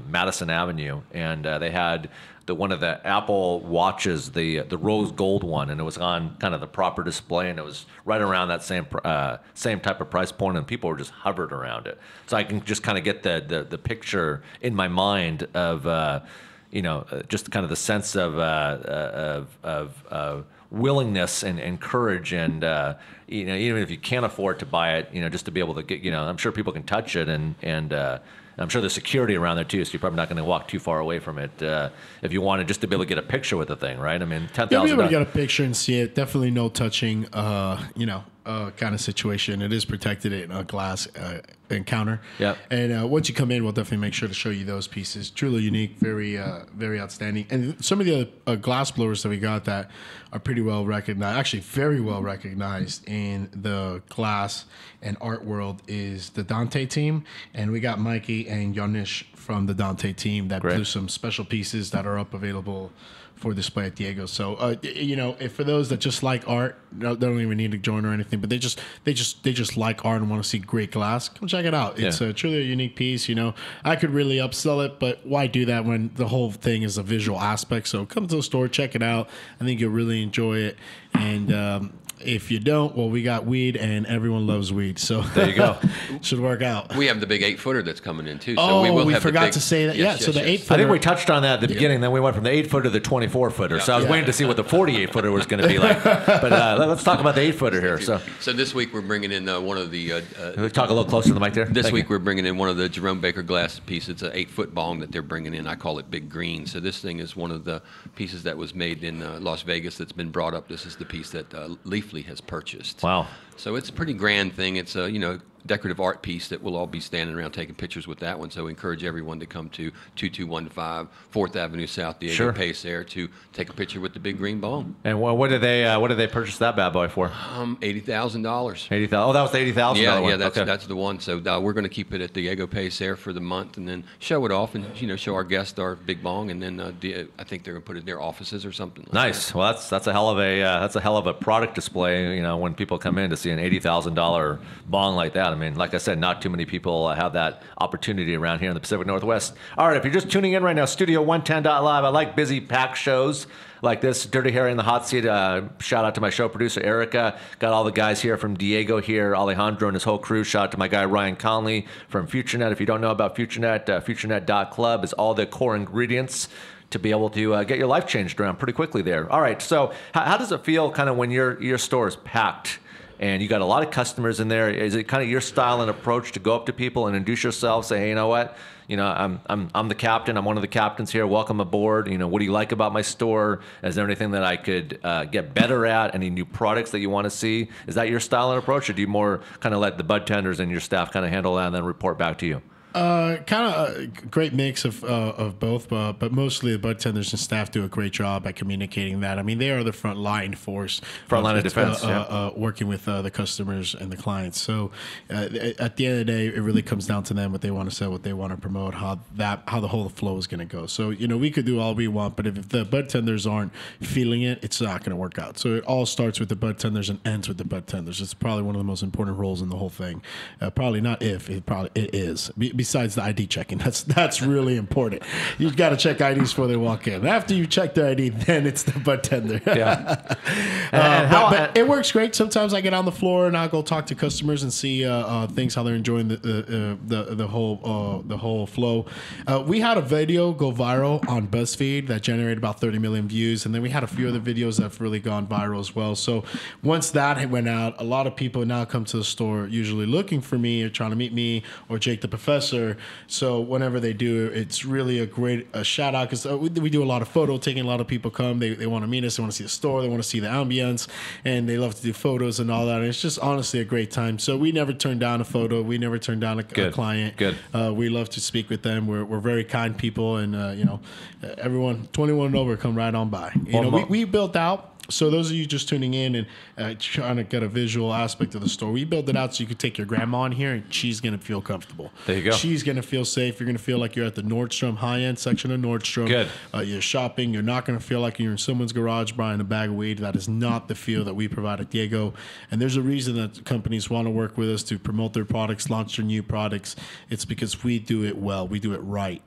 Madison Avenue, and they had one of the Apple watches, the rose gold one, and it was on kind of the proper display, and it was right around that same type of price point, and people were just hovered around it. So I can just kind of get the picture in my mind of just kind of the sense of willingness and courage, and even if you can't afford to buy it, just to be able to get, I'm sure people can touch it, and I'm sure there's security around there too, so you're probably not going to walk too far away from it if you wanted just to be able to get a picture with the thing, right? I mean, $10,000. You'll be able to get a picture and see it. Definitely no touching, kind of situation. It is protected in a glass encounter. Yeah. And once you come in, we'll definitely make sure to show you those pieces. Truly unique, very, very outstanding. And some of the glass blowers that we got that are pretty well recognized, actually very well recognized in the glass and art world, is the Dante team. And we got Mikey and Yonish from the Dante team that Great. do some special pieces that are up available for display at Diego. So if for those that just like art, they don't even need to join or anything, but they just like art and want to see great glass, come check it out. It's truly a unique piece. I could really upsell it, but why do that when the whole thing is a visual aspect? So come to the store, check it out. I think you'll really enjoy it. And if you don't, well, we got weed, and everyone loves weed. So there you go. Should work out. We have the big 8-footer that's coming in too. So we forgot to say that. Yes, so the 8-footer. I think we touched on that at the beginning. Then we went from the 8-footer to the 24-footer. So I was waiting to see what the 48-footer was going to be like. But let's talk about the 8-footer here. So this week we're bringing in one of the. Talk a little closer to the mic there. This week we're bringing in one of the Jerome Baker glass pieces. It's an 8-foot bong that they're bringing in. I call it Big Green. So this thing is one of the pieces that was made in Las Vegas that's been brought up. This is the piece that Leafly has purchased. Wow. So it's a pretty grand thing. It's a decorative art piece that we'll all be standing around taking pictures with that one. So we encourage everyone to come to 2215 4th Avenue South, Diego Pace there, to take a picture with the Big Green Bong. And what did they purchase that bad boy for? $80,000. $80,000. Oh, that was the $80,000. Yeah, that's the one. So we're going to keep it at Diego Pace there for the month, and then show it off, and show our guests our Big Bong, and then I think they're going to put it in their offices or something. Nice. That. Well, that's a hell of a product display. When people come in to see an $80,000 bong like that. I mean, like I said, not too many people have that opportunity around here in the Pacific Northwest. All right, if you're just tuning in right now, Studio110.live. I like busy packed shows like this. Dirty Harry in the hot seat. Shout out to my show producer, Erica. Got all the guys here from Diego here, Alejandro and his whole crew. Shout out to my guy, Ryan Conley from FutureNet. If you don't know about FutureNet, FutureNet.club is all the core ingredients to be able to get your life changed around pretty quickly there. All right, so how does it feel kind of when your store is packed and you got a lot of customers in there? Is it kind of your style and approach to go up to people and introduce yourself, say, hey, you know what? I'm the captain. I'm one of the captains here. Welcome aboard. What do you like about my store? Is there anything that I could get better at? Any new products that you want to see? Is that your style and approach, or do you more kind of let the bud tenders and your staff kind of handle that and then report back to you? Kind of a great mix of both, but mostly the bud tenders and staff do a great job at communicating that. I mean, they are the front line force, front line of defense, working with the customers and the clients. So at the end of the day, it really comes down to them, what they want to sell, what they want to promote, how the whole flow is going to go. So we could do all we want, but if the bud tenders aren't feeling it, it's not going to work out. So it all starts with the bud tenders and ends with the bud tenders. It's probably one of the most important roles in the whole thing. Probably not if, it is. Besides the ID checking, that's really important. You've got to check IDs before they walk in. After you check their ID, then it's the bud tender. Yeah. But it works great. Sometimes I get on the floor and I'll go talk to customers and see things, how they're enjoying the whole flow. We had a video go viral on BuzzFeed that generated about 30 million views, and then we had a few other videos that have really gone viral as well. So once that went out, a lot of people now come to the store usually looking for me or trying to meet me or Jake the Professor. So whenever they do, it's really a shout out, because we do a lot of photo taking. A lot of people come, they want to meet us, they want to see the store, they want to see the ambience, and they love to do photos and all that. And it's just honestly a great time. So we never turn down a photo, we never turn down a client. Good. We love to speak with them. We're very kind people, and everyone 21 and over, come right on by. We built out So those of you just tuning in and trying to get a visual aspect of the store, we build it out so you can take your grandma in here and she's going to feel comfortable. There you go. She's going to feel safe. You're going to feel like you're at the Nordstrom, high-end section of Nordstrom. Good. You're shopping. You're not going to feel like you're in someone's garage buying a bag of weed. That is not the feel that we provide at Diego. And there's a reason that companies want to work with us to promote their products, launch their new products. It's because we do it well. We do it right.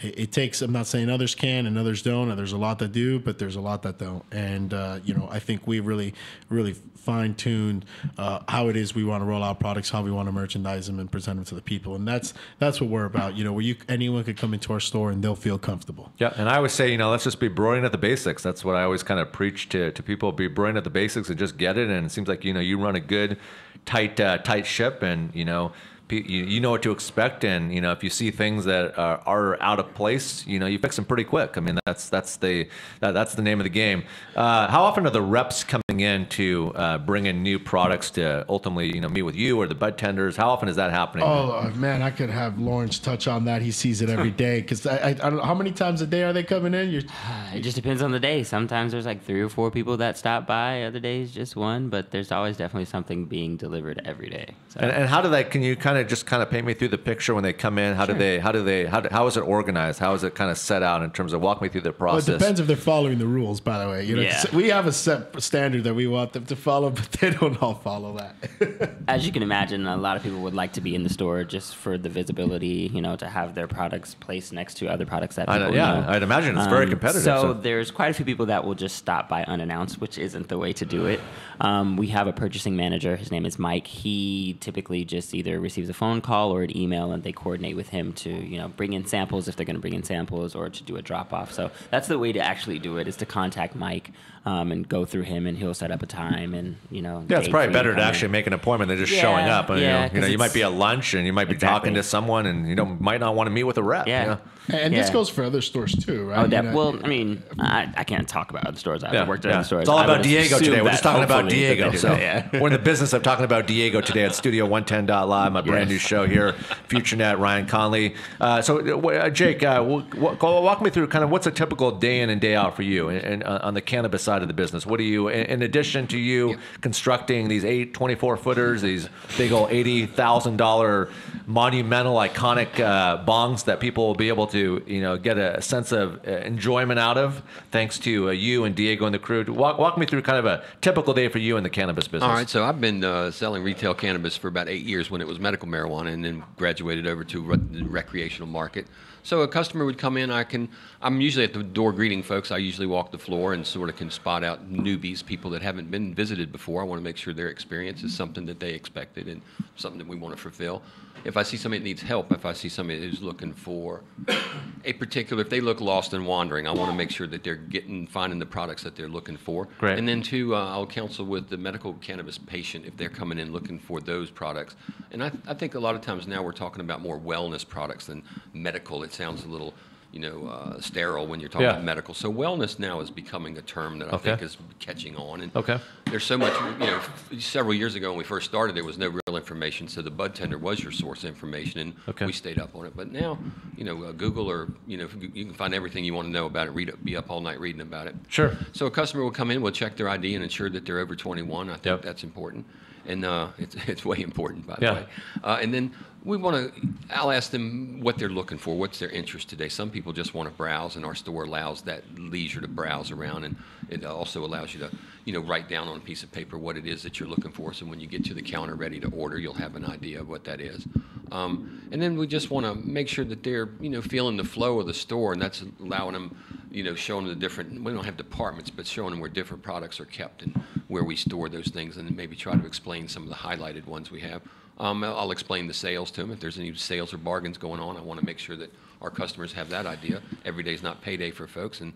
It takes, I'm not saying others can and others don't. And there's a lot that do, but there's a lot that don't. And, I think we really, really fine-tuned how it is we want to roll out products, how we want to merchandise them and present them to the people. And that's what we're about, where anyone could come into our store and they'll feel comfortable. Yeah, and I always say, let's just be brilliant at the basics. That's what I always kind of preach to people, be brilliant at the basics and just get it. And it seems like, you run a good, tight ship and, you know what to expect, and if you see things that are out of place, you fix them pretty quick. I mean, that's the name of the game. How often are the reps coming in to bring in new products to ultimately meet with you or the bud tenders? How often is that happening? Oh man, I could have Lawrence touch on that. He sees it every day because I don't know how many times a day are they coming in. It just depends on the day. Sometimes there's like 3 or 4 people that stop by. Other days just one, but there's always definitely something being delivered every day. So. And how do they? Can you kind of paint me through the picture when they come in? How is it organized? How is it kind of set out in terms of walk me through the process? Well, it depends if they're following the rules, by the way. Yeah. We have a set standard that we want them to follow, but they don't all follow that. As you can imagine, a lot of people would like to be in the store just for the visibility, to have their products placed next to other products that people know. I'd imagine it's very competitive. So there's quite a few people that will just stop by unannounced, which isn't the way to do it. We have a purchasing manager. His name is Mike. He typically just either receives a phone call or an email, and they coordinate with him to bring in samples if they're going to bring in samples, or to do a drop off. So that's the way to actually do it, is to contact Mike and go through him, and he'll set up a time and Yeah, it's probably better to actually make an appointment than just showing up. And, you might be at lunch and you might be talking to someone and might not want to meet with a rep. Yeah. And this goes for other stores too, right? I can't talk about other stores. I've worked at other stores. It's all about Diego today. We're just talking about hopefully Diego. So we're in the business of talking about Diego today at Studio 110.live, my brand new show here, FutureNet, Ryan Conley. Jake, walk me through kind of what's a typical day in and day out for you and on the cannabis side of the business. What do you, in addition to you constructing these 8 24-footers, these big old $80,000 monumental, iconic bongs that people will be able to get a sense of enjoyment out of, thanks to you and Diego and the crew. Walk me through kind of a typical day for you in the cannabis business. All right, so I've been selling retail cannabis for about 8 years when it was medical marijuana, and then graduated over to the recreational market. So a customer would come in, I'm usually at the door greeting folks. I usually walk the floor and sort of can spot out newbies, people that haven't been visited before. I want to make sure their experience is something that they expected and something that we want to fulfill. If I see somebody that needs help, if I see somebody who's looking for if they look lost and wandering, I want to make sure that they're finding the products that they're looking for. Great. And then too, I'll counsel with the medical cannabis patient if they're coming in looking for those products. And I think a lot of times now we're talking about more wellness products than medical. It sounds a little sterile when you're talking about medical. So wellness now is becoming a term that I think is catching on. And there's so much, several years ago when we first started, there was no real information. So the bud tender was your source of information, and we stayed up on it. But now, Google or, you can find everything you want to know about it, be up all night reading about it. Sure. So a customer will come in, we'll check their ID and ensure that they're over 21. I think that's important. And it's way important, by the way. And then I'll ask them what they're looking for, what's their interest today. Some people just want to browse, and our store allows that leisure to browse around, and it also allows you to, write down on a piece of paper what it is that you're looking for. So when you get to the counter ready to order, you'll have an idea of what that is. And then we just want to make sure that they're, feeling the flow of the store, and that's allowing them, showing them the different, we don't have departments, but showing them where different products are kept and where we store those things, and then maybe try to explain some of the highlighted ones we have. I'll explain the sales to them. If there's any sales or bargains going on, I want to make sure that our customers have that idea. Every day's not payday for folks, and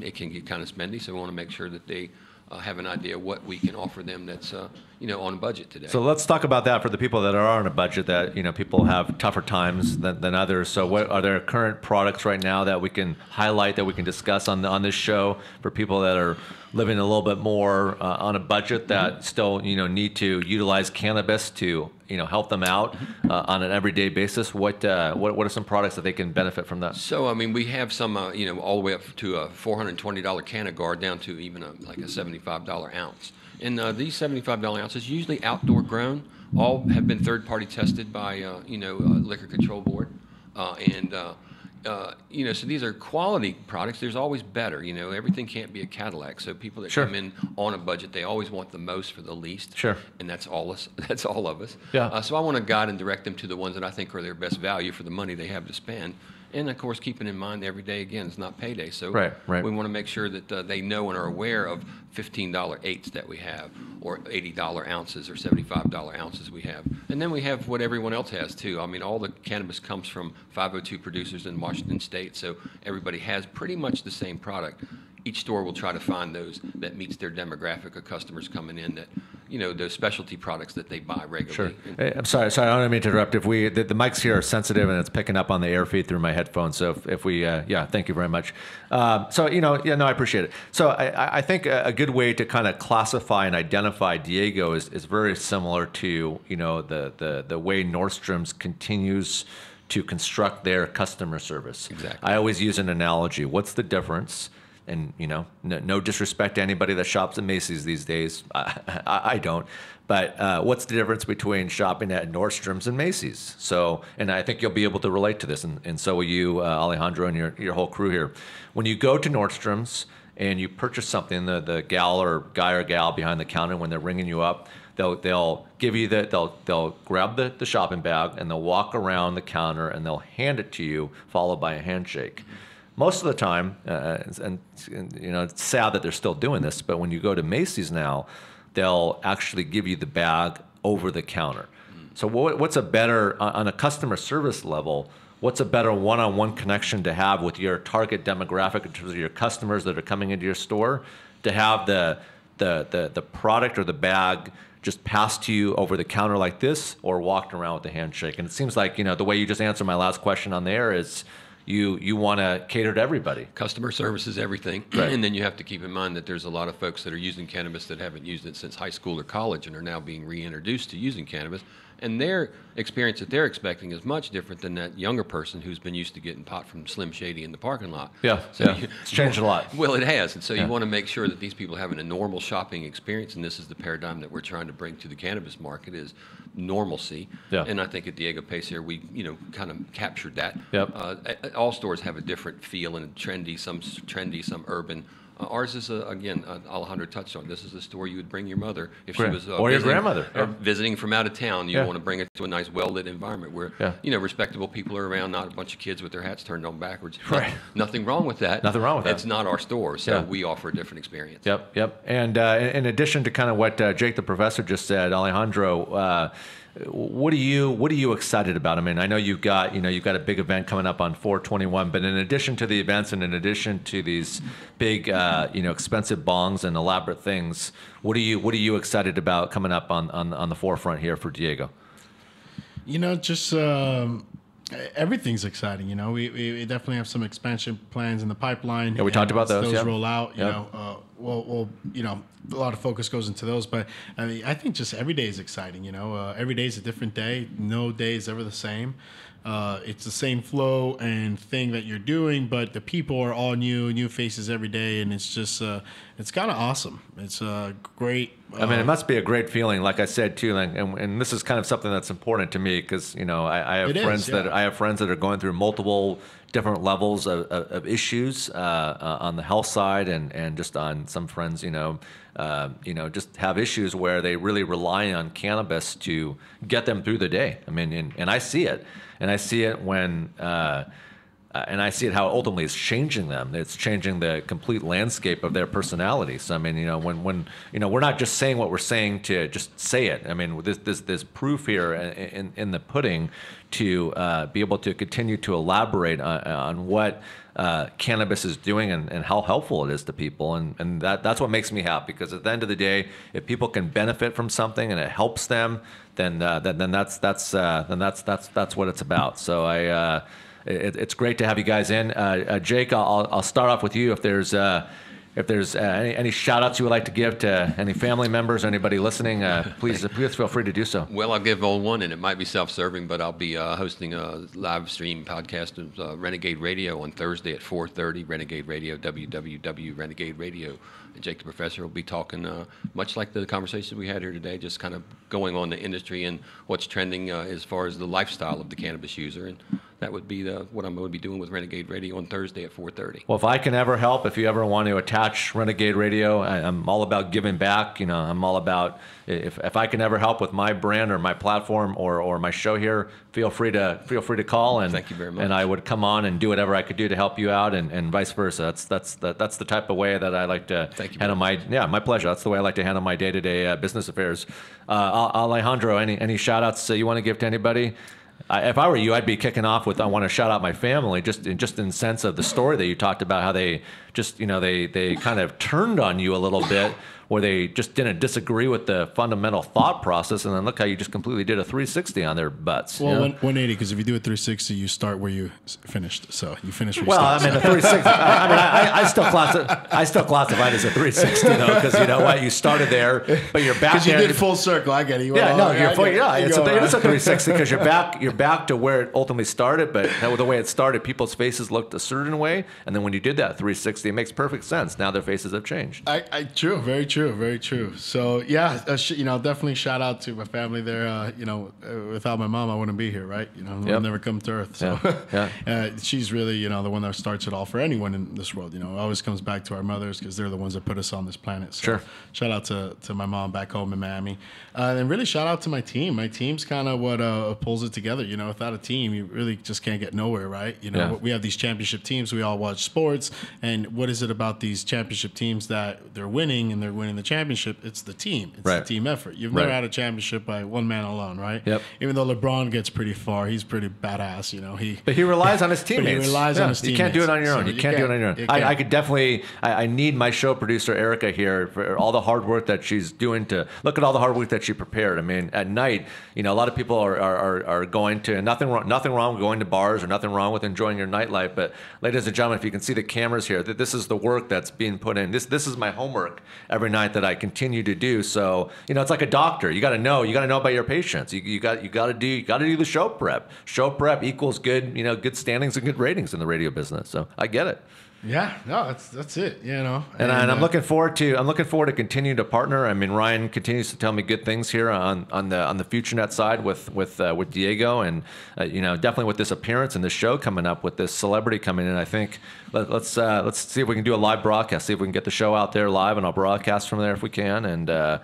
it can get kind of spendy, so we want to make sure that they have an idea what we can offer them that's on a budget today. So let's talk about that for the people that are on a budget, that people have tougher times than others. So what are there current products right now that we can highlight, that we can discuss on this show for people that are living a little bit more on a budget that still, need to utilize cannabis to, help them out on an everyday basis? What are some products that they can benefit from that? So, I mean, we have some, all the way up to a $420 Canagard down to even like a $75 ounce. And these $75 ounces, usually outdoor grown, all have been third-party tested by, Liquor Control Board. So these are quality products. There's always better. Everything can't be a Cadillac. So people that come in on a budget, they always want the most for the least. Sure. And that's all us. That's all of us. Yeah. So I want to guide and direct them to the ones that I think are their best value for the money they have to spend. And of course, keeping in mind every day again is not payday. So right. we want to make sure that they know and are aware of $15 eighths that we have, or $80 ounces, or $75 ounces we have. And then we have what everyone else has too. I mean, all the cannabis comes from 502 producers in Washington State, so everybody has pretty much the same product. Each store will try to find those that meets their demographic of customers coming in, that those specialty products that they buy regularly. Sure. Hey, I'm sorry. I don't mean to interrupt. If the mics here are sensitive and it's picking up on the air feed through my headphones. So if we, thank you very much. I appreciate it. So I think a good way to kind of classify and identify Diego is very similar to, the way Nordstrom's continues to construct their customer service. Exactly. I always use an analogy. What's the difference? And, no disrespect to anybody that shops at Macy's these days. I don't. But what's the difference between shopping at Nordstrom's and Macy's? So, and I think you'll be able to relate to this, and so will you, Alejandro, and your whole crew here. When you go to Nordstrom's and you purchase something, the gal or guy or gal behind the counter, when they're ringing you up, they'll give you they'll grab the shopping bag and they'll walk around the counter and they'll hand it to you, followed by a handshake. Most of the time, and it's sad that they're still doing this, but when you go to Macy's now, they'll actually give you the bag over the counter. So what's a better, on a customer service level, what's a better one-on-one connection to have with your target demographic in terms of your customers that are coming into your store, to have the product or the bag just passed to you over the counter like this, or walked around with a handshake? And it seems like, the way you just answered my last question on there is, you want to cater to everybody. Customer service is everything. Right. And then you have to keep in mind that there's a lot of folks that are using cannabis that haven't used it since high school or college and are now being reintroduced to using cannabis. And their experience that they're expecting is much different than that younger person who's been used to getting pot from Slim Shady in the parking lot. Yeah, So it's changed a lot. Well, it has. And so you want to make sure that these people are having a normal shopping experience, and this is the paradigm that we're trying to bring to the cannabis market, is normalcy. Yeah. And I think at Diego Pace here, we kind of captured that. Yep. All stores have a different feel, and trendy, some urban. Ours is, again, Alejandro touched on, this is a store you would bring your mother if she was or your grandmother. Visiting from out of town. You Yeah. want to bring it to a nice, well-lit environment where respectable people are around, not a bunch of kids with their hats turned on backwards. Right. Nothing wrong with that. Nothing wrong with that. It's not our store, so Yeah. we offer a different experience. Yep. And in addition to kind of what Jake the Professor just said, Alejandro, what are you excited about? I mean, I know you've got a big event coming up on 4/21, but in addition to the events and in addition to these big expensive bongs and elaborate things, what are you excited about coming up on the forefront here for Diego? Just everything's exciting. We definitely have some expansion plans in the pipeline. Yeah, we talked about those. Those Yeah. roll out. Yeah. A lot of focus goes into those. But I mean, I think just every day is exciting. Every day is a different day. No day is ever the same. It's the same flow and thing that you're doing, but the people are all new faces every day, and it's just it's kind of awesome. It's great. I mean, it must be a great feeling, like I said too, and this is kind of something that's important to me because I have friends that are going through multiple different levels of issues on the health side, and just on some friends, just have issues where they really rely on cannabis to get them through the day. I mean, and I see it, and I see it when. And I see it how ultimately it's changing them. It's changing the complete landscape of their personalities. I mean, when we're not just saying what we're saying to just say it. I mean, there's proof here in the pudding to be able to continue to elaborate on what cannabis is doing and how helpful it is to people. And that's what makes me happy, because at the end of the day, if people can benefit from something and it helps them, then that's what it's about. So it's great to have you guys in. Jake, I'll start off with you. If there's if there's any shout outs you would like to give to any family members, anybody listening, please feel free to do so. Well, I'll give all one, and it might be self-serving, but I'll be hosting a live stream podcast of Renegade Radio on Thursday at 4:30. Renegade Radio, www.renegade Radio. And Jake the Professor will be talking much like the conversation we had here today, just kind of going on the industry and what's trending as far as the lifestyle of the cannabis user. And that would be what I'm going to be doing with Renegade Radio on Thursday at 4:30. Well, if I can ever help, if you ever want to attach Renegade Radio, I'm all about giving back. I'm all about if I can ever help with my brand or my platform or my show here, feel free to call, and thank you very much. And I would come on and do whatever I could do to help you out, and vice versa. That's the type of way that I like to handle my pleasure. That's the way I like to handle my day-to-day business affairs. Alejandro, any shout outs you want to give to anybody? If I were you, I'd be kicking off with, I want to shout out my family, just in sense of the story that you talked about, how they just, they kind of turned on you a little bit, where they just didn't disagree with the fundamental thought process, and then look how you just completely did a 360 on their butts. Well, 180, because if you do a 360, you start where you finished. So you finish where you well, started. I mean, the 360. I still classify it as a 360 though, because you know what, you started there, but you're back there. Because you did full circle. I get it. It's a 360 because you're back to where it ultimately started, but the way it started, people's faces looked a certain way, and then when you did that 360, it makes perfect sense. Now their faces have changed. True, very true. Very true. So yeah, definitely shout out to my family there. Without my mom, I wouldn't be here, right? I would never come to Earth. So she's really, the one that starts it all for anyone in this world. It always comes back to our mothers because they're the ones that put us on this planet. So sure. Shout out to my mom back home in Miami, and really shout out to my team. My team's kind of what pulls it together. Without a team, you really just can't get nowhere, right? We have these championship teams. We all watch sports, and what is it about these championship teams that they're winning and they're winning the championship? It's the team. It's the team effort. You've never had a championship by one man alone, right? Yep. Even though LeBron gets pretty far, he's pretty badass. But he relies on his teammates. He relies on his teammates. You can't do it on your own. You can't do it on your own. I could definitely. I need my show producer Erica here for all the hard work that she's doing to look at all the hard work that she prepared. I mean, at night, a lot of people are going to nothing wrong with going to bars or nothing wrong with enjoying your nightlife. But ladies and gentlemen, if you can see the cameras here, this is the work that's being put in. This is my homework every night that I continue to do. So it's like a doctor. You got to know about your patients. You got to do the show prep. Show prep equals good good standings and good ratings in the radio business. So I get it. Yeah, no, that's it. And I'm looking forward to continuing to partner. I mean, Ryan continues to tell me good things here on the FutureNet side with Diego, and definitely with this appearance and this show coming up with this celebrity coming in. I think let's see if we can do a live broadcast. See if we can get the show out there live, and I'll broadcast from there if we can, and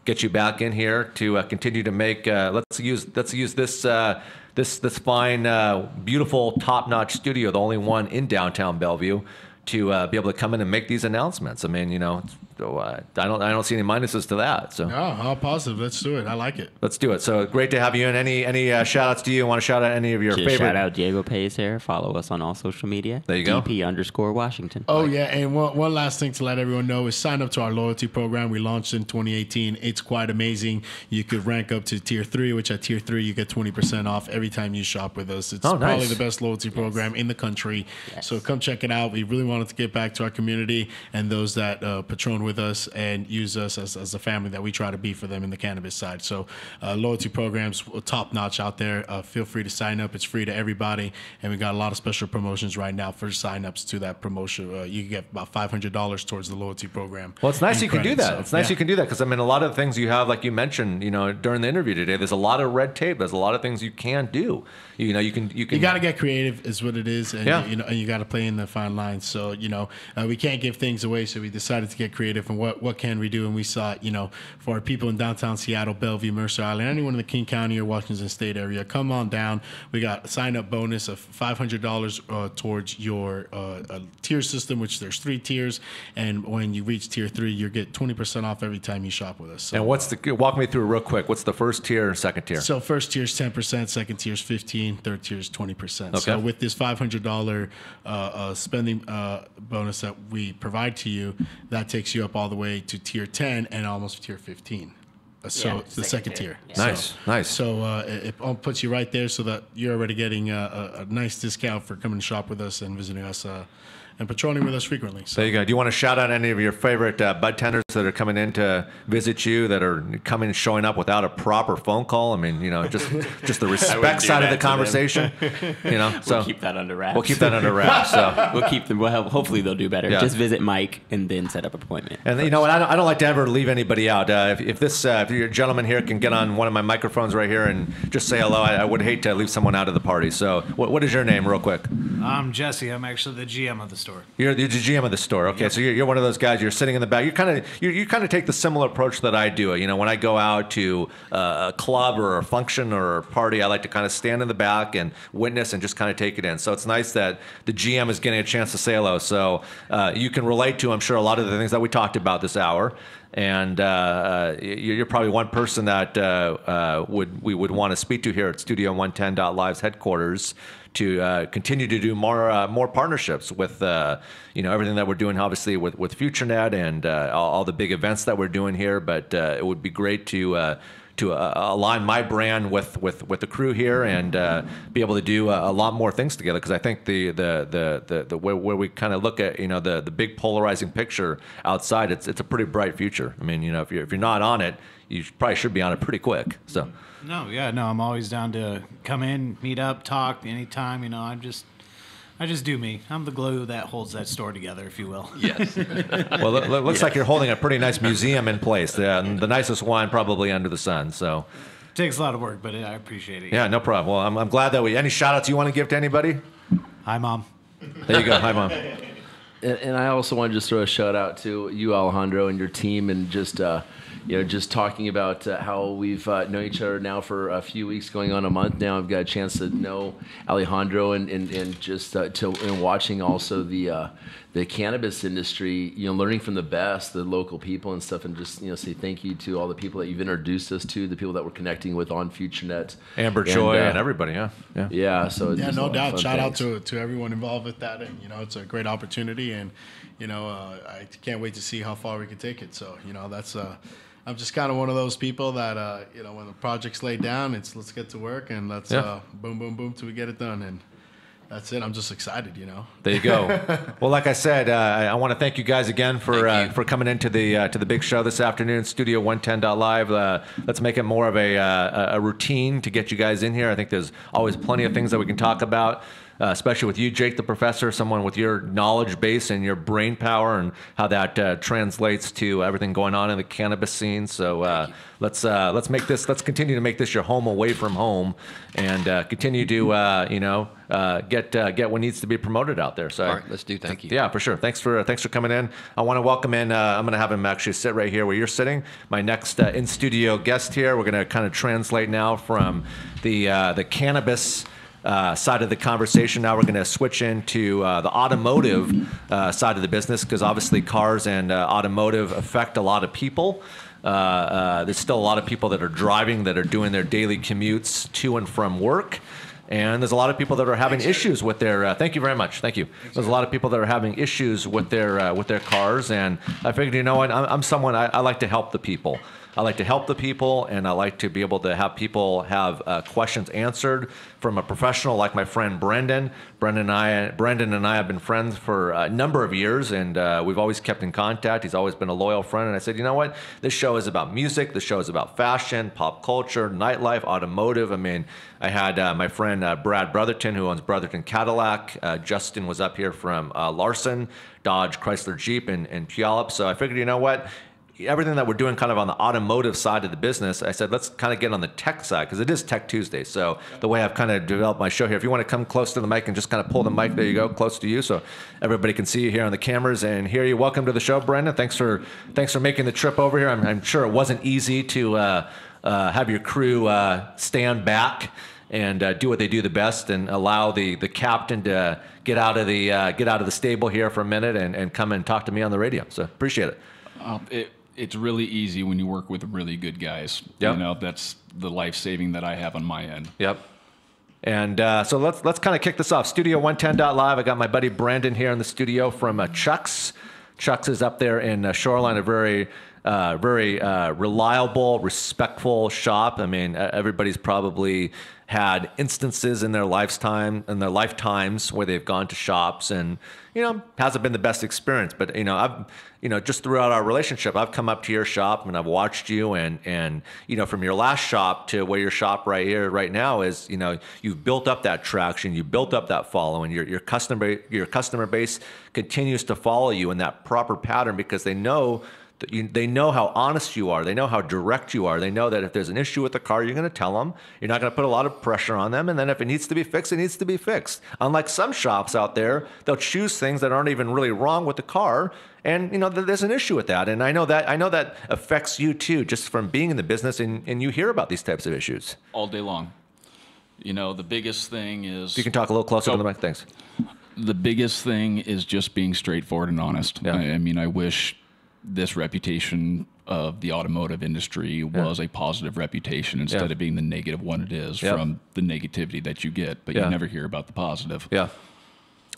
get you back in here to continue to make. Let's use this. This fine, beautiful, top-notch studio, the only one in downtown Bellevue, to be able to come in and make these announcements. I mean, I don't see any minuses to that. So all positive. Let's do it. I like it. Let's do it. So great to have you in. Any shout outs to you? Want to shout out any of your favorite? Shout out Diego Paez here. Follow us on all social media. There you go. DP_Washington. Oh yeah, and one last thing to let everyone know is sign up to our loyalty program. We launched in 2018. It's quite amazing. You could rank up to tier 3, which at tier 3 you get 20% off every time you shop with us. It's probably the best loyalty program in the country. Yes. So come check it out. We really wanted to get back to our community and those that patron with us and use us as a family that we try to be for them in the cannabis side. So loyalty programs top notch out there. Feel free to sign up. It's free to everybody, and we got a lot of special promotions right now for signups to that promotion. You can get about $500 towards the loyalty program. Well, it's nice you can do that. It's nice you can do that, because I mean, a lot of the things you have, like you mentioned, during the interview today, there's a lot of red tape. There's a lot of things you can't do. You got to get creative, is what it is, and and you got to play in the fine lines. So we can't give things away, so we decided to get creative. And what can we do? And we saw, for our people in downtown Seattle, Bellevue, Mercer Island, anyone in the King County or Washington State area, come on down. We got a sign-up bonus of $500 towards your tier system, which there's 3 tiers. And when you reach tier 3, you get 20% off every time you shop with us. So, and walk me through real quick. What's the first tier and second tier? So first tier is 10%, second tier is 15%, third tier is 20%. Okay. So with this $500 spending bonus that we provide to you, that takes you up all the way to tier 10 and almost tier 15. So the second tier. Yeah. Nice. So it puts you right there, so that you're already getting a nice discount for coming to shop with us and visiting us patrolling with us frequently. So There you go. Do you want to shout out any of your favorite bud tenders that are coming in to visit you, that are showing up without a proper phone call? I mean, just the respect side of the conversation. So We'll keep that under wraps. we'll keep that under wraps. So. We'll keep them. Well, hopefully they'll do better. Yeah. Just visit Mike and then set up an appointment. And you know what? I don't like to ever leave anybody out. If your gentleman here can get on one of my microphones right here and just say hello, I would hate to leave someone out of the party. So, what is your name, real quick? I'm Jesse. I'm actually the GM of the store. You're the GM of the store. Okay, so you're one of those guys. You're sitting in the back. You kind of take the similar approach that I do. When I go out to a club or a function or a party, I like to kind of stand in the back and witness and just kind of take it in. So it's nice that the GM is getting a chance to say hello. So you can relate to, I'm sure, a lot of the things that we talked about this hour. And you're probably one person that we would want to speak to here at Studio 110.live's headquarters to continue to do more partnerships with everything that we're doing, obviously with FutureNet and all the big events that we're doing here. But it would be great to align my brand with the crew here and be able to do a lot more things together, because I think the where we kind of look at the big polarizing picture outside, it's a pretty bright future. I mean, if you're not on it, you probably should be on it pretty quick. So No, I'm always down to come in, meet up, talk anytime. I just do me. I'm the glue that holds that store together, if you will. Yes. well, it looks like you're holding a pretty nice museum in place. The nicest wine probably under the sun. So. Takes a lot of work, but I appreciate it. Yeah, no problem. Well, I'm glad that any shout outs you want to give to anybody? Hi, Mom. There you go. Hi, Mom. And I also want to just throw a shout out to you, Alejandro, and your team, and just just talking about how we've known each other now for a few weeks, going on a month now. I've got a chance to know Alejandro and just and watching also the cannabis industry, learning from the best, the local people and stuff, and just say thank you to all the people that you've introduced us to, the people that we're connecting with on FutureNet, Amber Joy and everybody. Yeah. So yeah, just no a lot of doubt. fun Shout out things. to everyone involved with that, and it's a great opportunity, and I can't wait to see how far we can take it. So that's I'm just kind of one of those people that when the project's laid down, it's let's get to work and let's boom boom boom till we get it done, and that's it. I'm just excited, There you go. Well, like I said, I want to thank you guys again for coming into the big show this afternoon, Studio 110.live. Let's make it more of a routine to get you guys in here. I think there's always plenty of things that we can talk about. Especially with you, Jake the Professor, someone with your knowledge base and your brain power, and how that translates to everything going on in the cannabis scene. So let's continue to make this your home away from home, and continue to get what needs to be promoted out there. So All right, let's do. Thank you. Yeah, for sure. Thanks for coming in. I want to welcome in. I'm going to have him actually sit right here where you're sitting. My next in studio guest here. We're going to kind of translate now from the cannabis side of the conversation. Now we're going to switch into the automotive side of the business, because obviously cars and automotive affect a lot of people. There's still a lot of people that are driving, that are doing their daily commutes to and from work. And there's a lot of people that are having issues with their. Thank you very much. Thank you. There's a lot of people that are having issues with their cars, and I figured, I'm someone I like to help the people. I like to help the people, and I like to be able to have people have questions answered from a professional like my friend Brendan. Brendan and I have been friends for a number of years, and we've always kept in contact. He's always been a loyal friend, and I said, you know what? This show is about music. This show is about fashion, pop culture, nightlife, automotive. I mean, I had my friend Brad Brotherton, who owns Brotherton Cadillac. Justin was up here from Larson, Dodge, Chrysler, Jeep, and Puyallup. So I figured, you know what? Everything that we're doing kind of on the automotive side of the business, I said, let's kind of get on the tech side, because it is Tech Tuesday. So the way I've kind of developed my show here, if you want to come close to the mic and just kind of pull the mic, there you go, close to you, so everybody can see you here on the cameras and hear you. Welcome to the show, Brendan. Thanks for making the trip over here. I'm sure it wasn't easy to have your crew stand back and do what they do the best, and allow the captain to get out of the stable here for a minute and come and talk to me on the radio. So appreciate it. It's really easy when you work with really good guys. Yep. That's the life saving that I have on my end. Yep. And so let's kind of kick this off. Studio 110.live. I got my buddy Brandon here in the studio from Chuck's. Chuck's is up there in Shoreline, a very very reliable, respectful shop. I mean, everybody's probably had instances in their lifetimes where they've gone to shops and, hasn't been the best experience. But, I've, just throughout our relationship, I've come up to your shop and I've watched you and, from your last shop to where your shop right now is, you've built up that traction, you built up that following, your customer base continues to follow you in that proper pattern because they know they know how honest you are. They know how direct you are. They know that if there's an issue with the car, you're going to tell them. You're not going to put a lot of pressure on them. And then if it needs to be fixed, it needs to be fixed. Unlike some shops out there, they'll choose things that aren't even really wrong with the car. And, there's an issue with that. And I know that affects you too, just from being in the business and you hear about these types of issues. All day long. The biggest thing is... If you can talk a little closer to the mic, thanks. The biggest thing is just being straightforward and honest. Yeah. I wish this reputation of the automotive industry was a positive reputation instead of being the negative one it is from the negativity that you get, but you never hear about the positive. Yeah.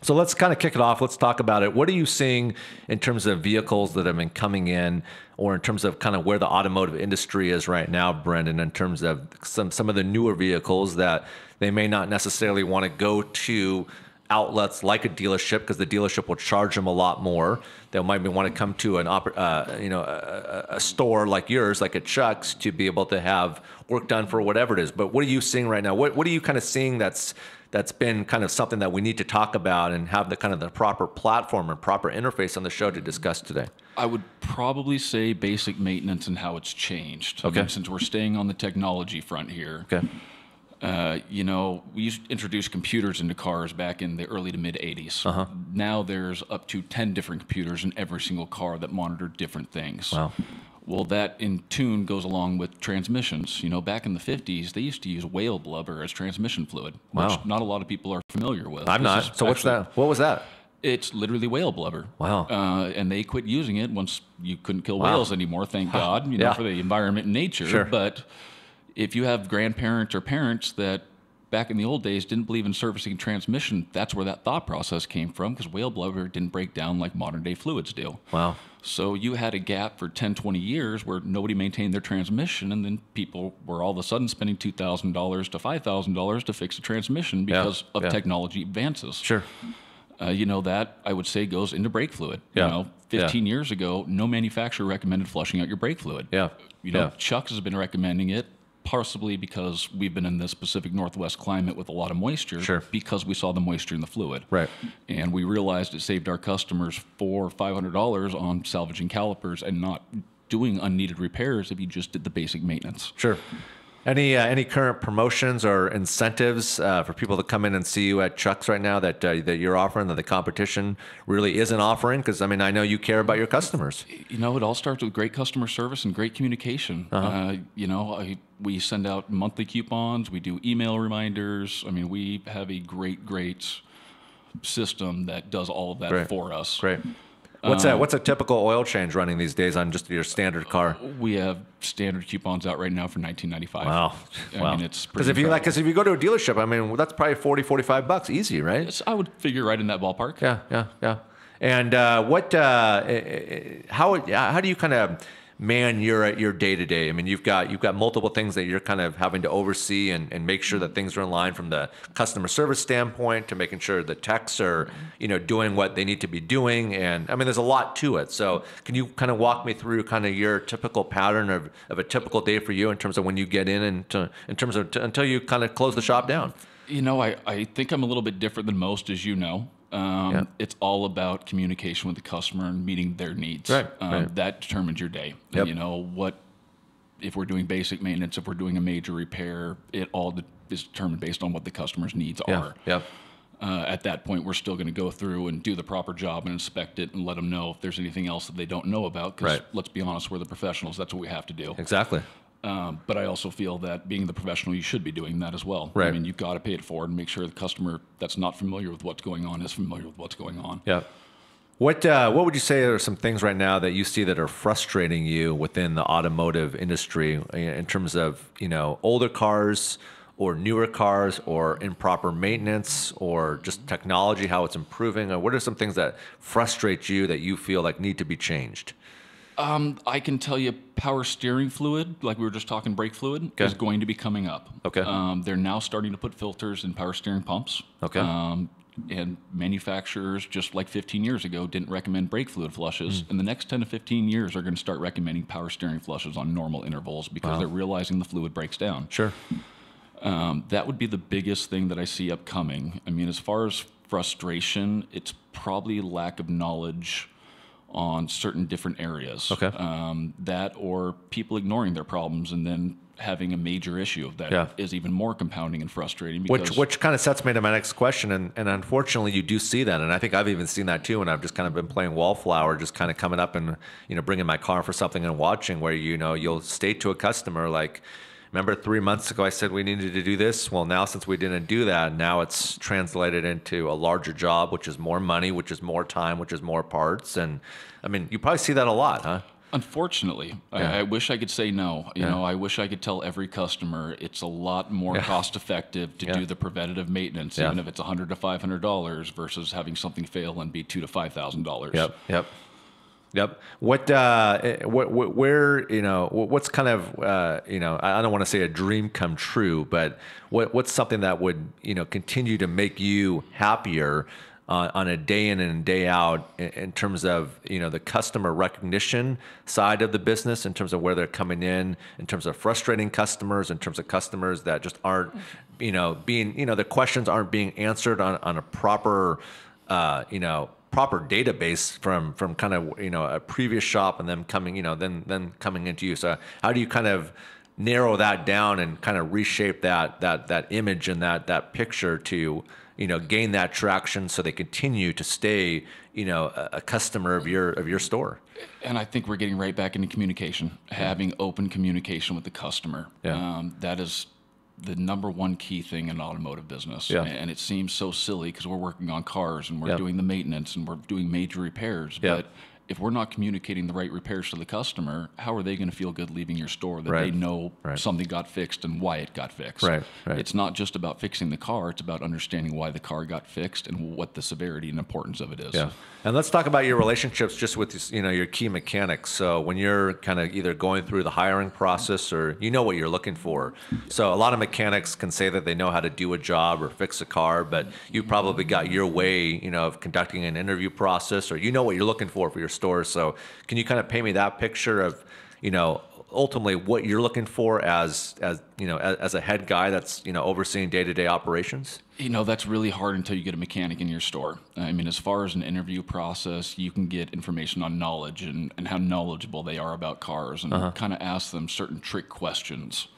So let's kind of kick it off. Let's talk about it. What are you seeing in terms of vehicles that have been coming in, or in terms of kind of where the automotive industry is right now, Brendan, in terms of some of the newer vehicles that they may not necessarily want to go to outlets like a dealership because the dealership will charge them a lot more. They might want to come to a store like yours, like a Chuck's, to be able to have work done for whatever it is. But what are you seeing right now? What are you kind of seeing that's been kind of something that we need to talk about and have the kind of the proper platform and proper interface on the show to discuss today? I would probably say basic maintenance and how it's changed. Okay. Since we're staying on the technology front here. Okay. We used to introduce computers into cars back in the early to mid 80s. Uh-huh. Now there's up to 10 different computers in every single car that monitor different things. Wow. Well, that in tune goes along with transmissions. Back in the 50s, they used to use whale blubber as transmission fluid, which Wow. not a lot of people are familiar with. I'm not. So what's that? What was that? It's literally whale blubber. Wow. And they quit using it once you couldn't kill Wow. whales anymore, thank God, Yeah. for the environment and nature. Sure. But if you have grandparents or parents that back in the old days didn't believe in servicing transmission, that's where that thought process came from, because whale blubber didn't break down like modern day fluids do. Wow. So you had a gap for 10, 20 years where nobody maintained their transmission, and then people were all of a sudden spending $2,000 to $5,000 to fix a transmission because of technology advances. Sure. That I would say goes into brake fluid. Yeah. 15 years ago, no manufacturer recommended flushing out your brake fluid. Yeah. Chuck's has been recommending it, possibly because we've been in this Pacific Northwest climate with a lot of moisture. Sure. Because we saw the moisture in the fluid. Right. And we realized it saved our customers $400 or $500 on salvaging calipers and not doing unneeded repairs if you just did the basic maintenance. Sure. Any current promotions or incentives for people to come in and see you at Chuck's right now that you're offering that the competition really isn't offering? Because I know you care about your customers. It all starts with great customer service and great communication. Uh-huh. We send out monthly coupons. We do email reminders. We have a great system that does all of that for us. Great. What's a typical oil change running these days on just your standard car? We have standard coupons out right now for $19.95. Wow. It's because if you go to a dealership, that's probably $40-$45 easy, right? I would figure right in that ballpark. Yeah. And how do you kind of man your day to day? You've got multiple things that you're kind of having to oversee and make sure that things are in line from the customer service standpoint to making sure the techs are doing what they need to be doing. And there's a lot to it. So can you kind of walk me through kind of your typical pattern of a typical day for you in terms of when you get in and in terms of until you kind of close the shop down? I think I'm a little bit different than most, as you know. It's all about communication with the customer and meeting their needs. Right. That determines your day. Yep. And if we're doing basic maintenance, if we're doing a major repair, it all is determined based on what the customer's needs are. Yep. At that point, we're still going to go through and do the proper job and inspect it and let them know if there's anything else that they don't know about. Because let's be honest, we're the professionals. That's what we have to do. Exactly. But I also feel that being the professional, you should be doing that as well. Right. You've got to pay it forward and make sure the customer that's not familiar with what's going on is familiar with what's going on. Yeah. What would you say are some things right now that you see that are frustrating you within the automotive industry in terms of, older cars or newer cars or improper maintenance or just technology, how it's improving? Or what are some things that frustrate you that you feel like need to be changed? I can tell you power steering fluid, like we were just talking brake fluid, is going to be coming up. Okay. They're now starting to put filters in power steering pumps. Okay. And manufacturers, just like 15 years ago, didn't recommend brake fluid flushes. In the next 10 to 15 years, are going to start recommending power steering flushes on normal intervals because they're realizing the fluid breaks down. Sure. That would be the biggest thing that I see upcoming. I mean, as far as frustration, it's probably lack of knowledge on certain different areas. Okay. That or people ignoring their problems and then having a major issue of that is even more compounding and frustrating. Because Which kind of sets me to my next question, and unfortunately you do see that, and I think I've even seen that too, and I've just kind of been playing wallflower, just kind of coming up and bringing my car for something and watching where you'll state to a customer like, remember 3 months ago I said we needed to do this? Well, now since we didn't do that, now it's translated into a larger job, which is more money, which is more time, which is more parts, and I mean you probably see that a lot, huh? Unfortunately, I wish I could say no. You know, I wish I could tell every customer it's a lot more cost effective to do the preventative maintenance, even if it's $100 to $500 versus having something fail and be $2,000 to $5,000. Yep. What's kind of, I don't want to say a dream come true, but what's something that would, continue to make you happier on a day in and day out in terms of, the customer recognition side of the business, in terms of where they're coming in terms of frustrating customers, in terms of customers that just aren't, the questions aren't being answered on a proper, proper database from kind of, a previous shop and then coming, then coming into you. So how do you kind of narrow that down and kind of reshape that image and that picture to, gain that traction so they continue to stay, a customer of your store? And I think we're getting right back into communication, having open communication with the customer. That is the number one key thing in automotive business. And it seems so silly because we're working on cars and we're doing the maintenance and we're doing major repairs. But if we're not communicating the right repairs to the customer, how are they going to feel good leaving your store that they know something got fixed and why it got fixed? It's not just about fixing the car. It's about understanding why the car got fixed and what the severity and importance of it is. And let's talk about your relationships just with, your key mechanics. So when you're kind of either going through the hiring process or what you're looking for. So a lot of mechanics can say that they know how to do a job or fix a car, but you probably got your way, of conducting an interview process, or what you're looking for your store. So can you kind of paint me that picture of, ultimately what you're looking for as a head guy that's, overseeing day-to-day operations? That's really hard until you get a mechanic in your store. I mean, as far as an interview process, you can get information on knowledge and how knowledgeable they are about cars and kind of ask them certain trick questions.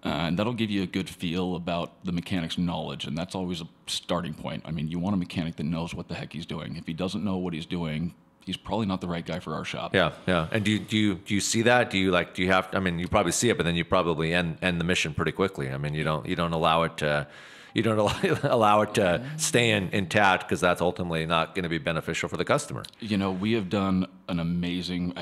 And that'll give you a good feel about the mechanic's knowledge, and that's always a starting point. I mean, you want a mechanic that knows what the heck he's doing. If he doesn't know what he's doing, he's probably not the right guy for our shop. Yeah. And do you see that? Do you have? I mean, you probably see it, but then you probably end the mission pretty quickly. I mean, you don't allow it to. You don't allow it to stay intact because that's ultimately not going to be beneficial for the customer. We have done an amazing,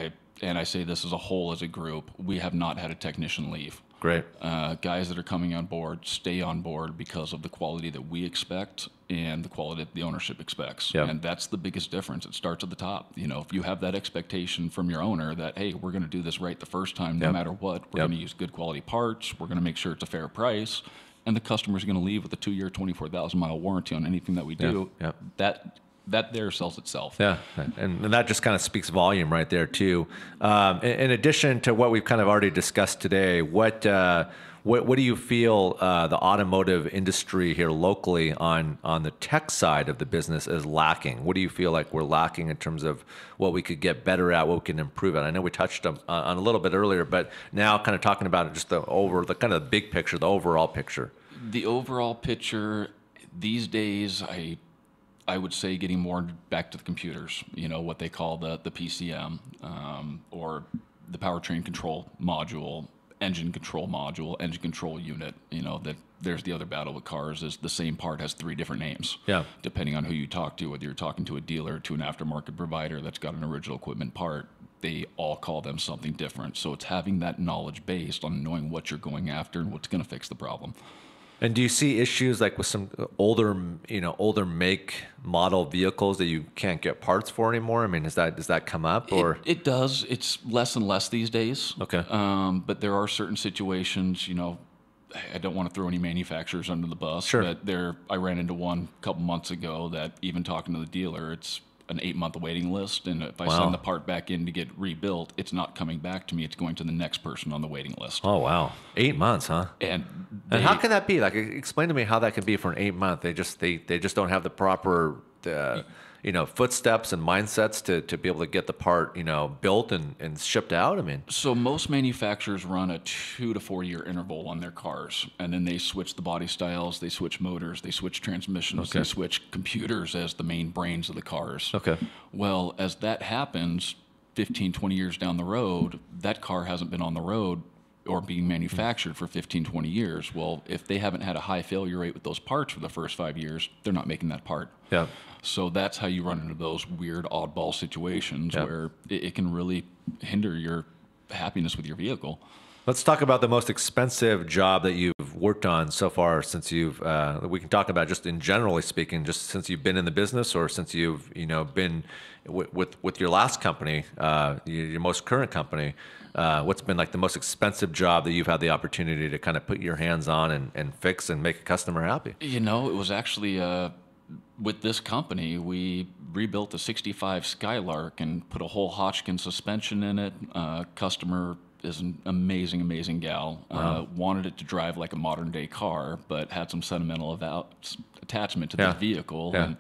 and I say this as a whole, as a group, we have not had a technician leave. Great. Guys that are coming on board stay on board because of the quality that we expect and the quality that the ownership expects. And that's the biggest difference. It starts at the top. If you have that expectation from your owner that, hey, we're going to do this right the first time, no matter what, we're going to use good quality parts, we're going to make sure it's a fair price, and the customer's going to leave with a 2-year, 24,000-mile warranty on anything that we do, that there sells itself. And that just kind of speaks volume right there too. In addition to what we've kind of already discussed today, what do you feel the automotive industry here locally on the tech side of the business is lacking? What do you feel like we're lacking in terms of what we could get better at, what we can improve at? I know we touched on a little bit earlier, but now kind of talking about it, just the kind of the big picture, the overall picture. The overall picture these days, I would say getting more back to the computers, what they call the PCM, or the powertrain control module, engine control module, engine control unit. That there's the other battle with cars is the same part has 3 different names. Depending on who you talk to, whether you're talking to a dealer or to an aftermarket provider that's got an original equipment part, they all call them something different. So it's having that knowledge based on knowing what you're going after and what's going to fix the problem. And do you see issues like with some older make model vehicles that you can't get parts for anymore? I mean, does that come up or? It does. It's less and less these days. Okay. But there are certain situations, I don't want to throw any manufacturers under the bus. Sure. But I ran into one a couple months ago that even talking to the dealer, it's an 8-month waiting list, and if I Wow. send the part back in to get rebuilt, it's not coming back to me. It's going to the next person on the waiting list. Oh wow, 8 months, huh? And How can that be? Like, explain to me how that can be for an 8 month. They just don't have the proper footsteps and mindsets to be able to get the part built and shipped out. I mean, So most manufacturers run a 2 to 4 year interval on their cars, and then they switch the body styles, they switch motors, they switch transmissions, Okay. they switch computers as the main brains of the cars. Okay. Well, as that happens, 15, 20 years down the road, that car hasn't been on the road or being manufactured for 15, 20 years. Well, if they haven't had a high failure rate with those parts for the first 5 years, they're not making that part. yeah. So that's how you run into those weird oddball situations Yeah. where it can really hinder your happiness with your vehicle. Let's talk about the most expensive job that you've worked on so far since you've. We can talk about just in generally speaking, just since you've been in the business or since you've been with your last company, your most current company. What's been like the most expensive job that you've had the opportunity to kind of put your hands on and fix and make a customer happy? It was actually with this company, we rebuilt a 65 Skylark and put a whole Hotchkiss suspension in it. Customer is an amazing, amazing gal. Wanted it to drive like a modern day car, but had some sentimental attachment to the vehicle. Yeah. And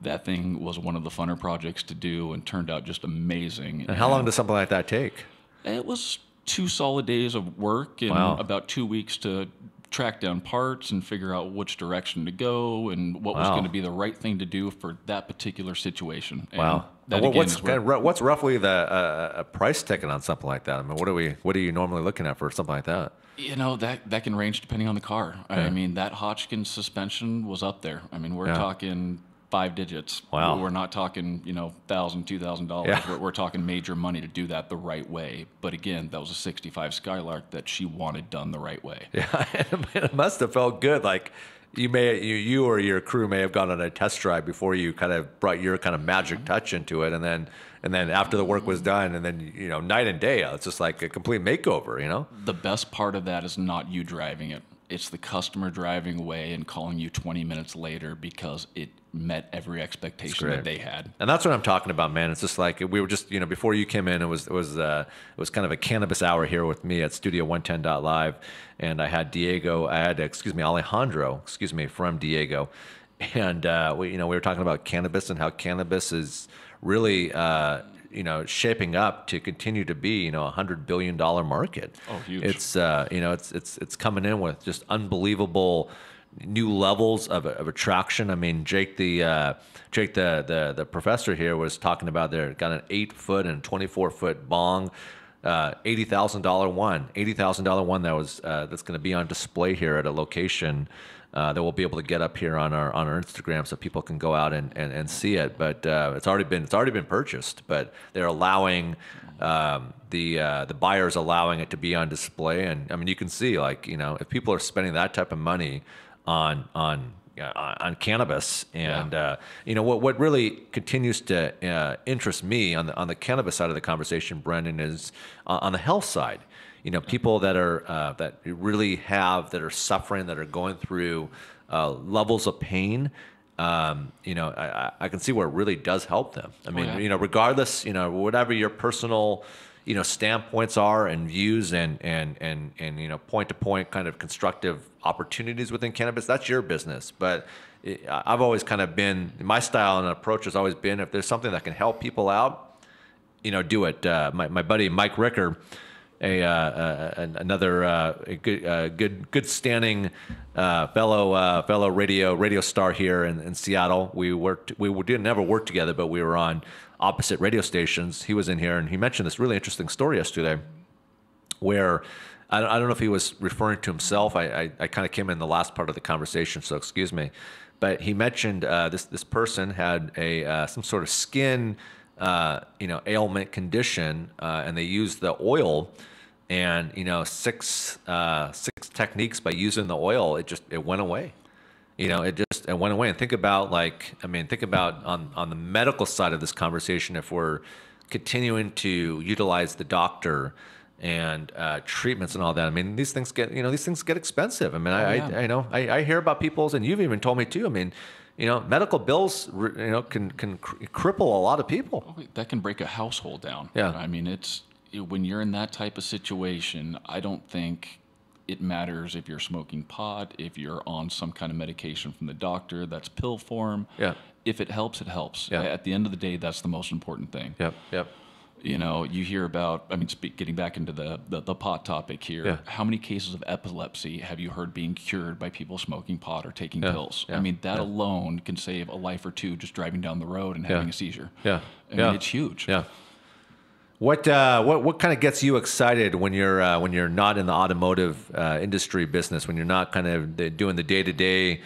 that thing was one of the funner projects to do and turned out just amazing. And how long does something like that take? It was 2 solid days of work and Wow. about 2 weeks to track down parts and figure out which direction to go and what was Wow. going to be the right thing to do for that particular situation. And Wow. that Well, again what's is where- what's roughly the price ticket on something like that? I mean, what are you normally looking at for something like that? that can range depending on the car. I mean, that Hotchkiss suspension was up there. I mean, we're Yeah. talking 5 digits. Wow. We're not talking, $1,000, $2,000. Yeah. We're talking major money to do that the right way. But again, that was a 65 Skylark that she wanted done the right way. Yeah, it must have felt good. Like you or your crew may have gone on a test drive before you kind of brought your kind of magic touch into it, and then after the work was done, and then night and day, it's just like a complete makeover. The best part of that is not you driving it. It's the customer driving away and calling you 20 minutes later because it met every expectation that they had. And that's what I'm talking about, man. It's just like we were just, before you came in, it was kind of a cannabis hour here with me at Studio 110.live, and I had Alejandro from Diego, and we were talking about cannabis and how cannabis is really shaping up to continue to be a $100 billion market. Oh, huge. It's it's coming in with just unbelievable new levels of attraction. I mean, Jake the professor here was talking about they're got an 8-foot and 24-foot bong, $80,000 one that was that's going to be on display here at a location that we'll be able to get up here on our Instagram so people can go out and see it. But it's already been purchased, but they're allowing the buyers allowing it to be on display. And I mean, you can see if people are spending that type of money on cannabis, and what really continues to interest me on the cannabis side of the conversation, Brendan, is on the health side. People that are that are suffering, that are going through levels of pain. I can see where it really does help them. I mean, regardless, whatever your personal standpoints are and views and point to point kind of constructive opportunities within cannabis, that's your business. But I've always kind of been, my style and approach has always been, if there's something that can help people out, do it. My buddy Mike Ricker, another good standing fellow radio star here in Seattle. We didn't never work together, but we were on opposite radio stations. He was in here and he mentioned this really interesting story yesterday, where I don't know if he was referring to himself. I kind of came in the last part of the conversation, so excuse me. But he mentioned this person had some sort of skin ailment condition, and they used the oil and six techniques by using the oil, it went away. It went away. And think about on the medical side of this conversation, if we're continuing to utilize the doctor and treatments and all that. I mean, these things get expensive. I mean, I hear about people's, and you've even told me too. I mean, medical bills, can cripple a lot of people. That can break a household down. Yeah. I mean, when you're in that type of situation, I don't think it matters if you're smoking pot, if you're on some kind of medication from the doctor that's pill form. Yeah. If it helps, it helps. Yeah. At the end of the day, that's the most important thing. Yep. You hear about, getting back into the pot topic here, Yeah. how many cases of epilepsy have you heard being cured by people smoking pot or taking pills? Yeah. I mean, that alone can save a life or two just driving down the road and having a seizure. Yeah. I mean, it's huge. Yeah. What kind of gets you excited when you're not in the automotive industry business, when you're not kind of doing the day-to-day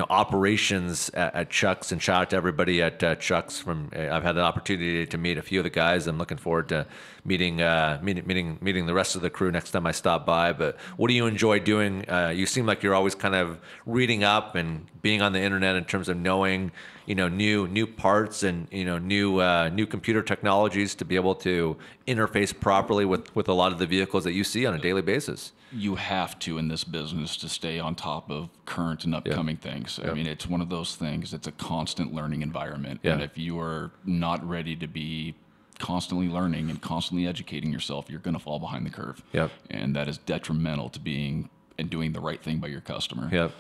operations at Chuck's? And shout out to everybody at Chuck's. I've had an opportunity to meet a few of the guys. I'm looking forward to meeting the rest of the crew next time I stop by. But what do you enjoy doing? You seem like you're always kind of reading up and being on the internet in terms of knowing new parts and new computer technologies to be able to interface properly with a lot of the vehicles that you see on a daily basis. You have to in this business to stay on top of current and upcoming things. I mean, it's one of those things. It's a constant learning environment, and if you are not ready to be constantly learning and constantly educating yourself, you're going to fall behind the curve. Yep. And that is detrimental to being and doing the right thing by your customer. Yep.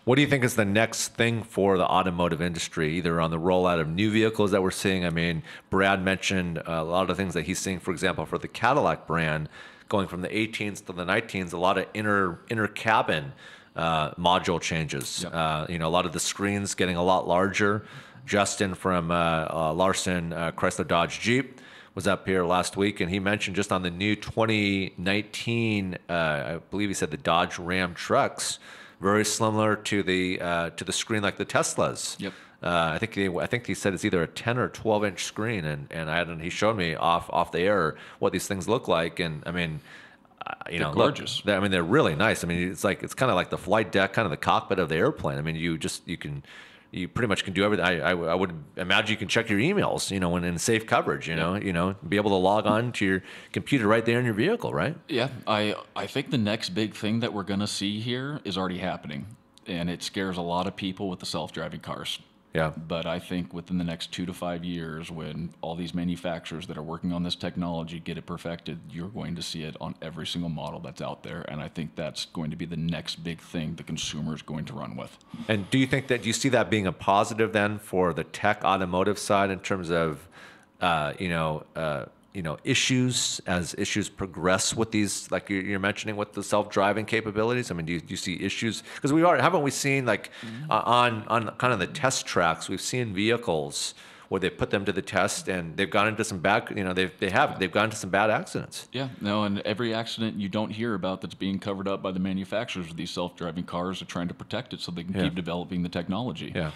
What do you think is the next thing for the automotive industry, either on the rollout of new vehicles that we're seeing? I mean, Brad mentioned a lot of the things that he's seeing, for example, for the Cadillac brand, going from the 18s to the 19s, a lot of inner cabin module changes. Yep. A lot of the screens getting a lot larger. Justin from Larson Chrysler Dodge Jeep was up here last week, and he mentioned just on the new 2019, I believe he said the Dodge Ram trucks, very similar to the screen like the Teslas. Yep. I think he said it's either a 10 or 12-inch screen, and he showed me off the air what these things look like, and I mean, they're gorgeous. Look, they're really nice. I mean, it's kind of like the flight deck, kind of the cockpit of the airplane. I mean, you pretty much can do everything. I would imagine you can check your emails, when in safe coverage, be able to log on to your computer right there in your vehicle, right? Yeah, I think the next big thing that we're going to see here is already happening, and it scares a lot of people with the self-driving cars. Yeah. But I think within the next 2 to 5 years, when all these manufacturers that are working on this technology get it perfected, you're going to see it on every single model that's out there. And I think that's going to be the next big thing the consumer is going to run with. And do you see that being a positive then for the tech automotive side in terms of, issues as issues progress with these, like you're mentioning with the self-driving capabilities? I mean, do you see issues? Because haven't we seen on kind of the test tracks, we've seen vehicles where they put them to the test and they've gone into some bad, they've gone into some bad accidents. Yeah, no, and every accident you don't hear about that's being covered up by the manufacturers of these self-driving cars are trying to protect it so they can keep developing the technology. Yeah.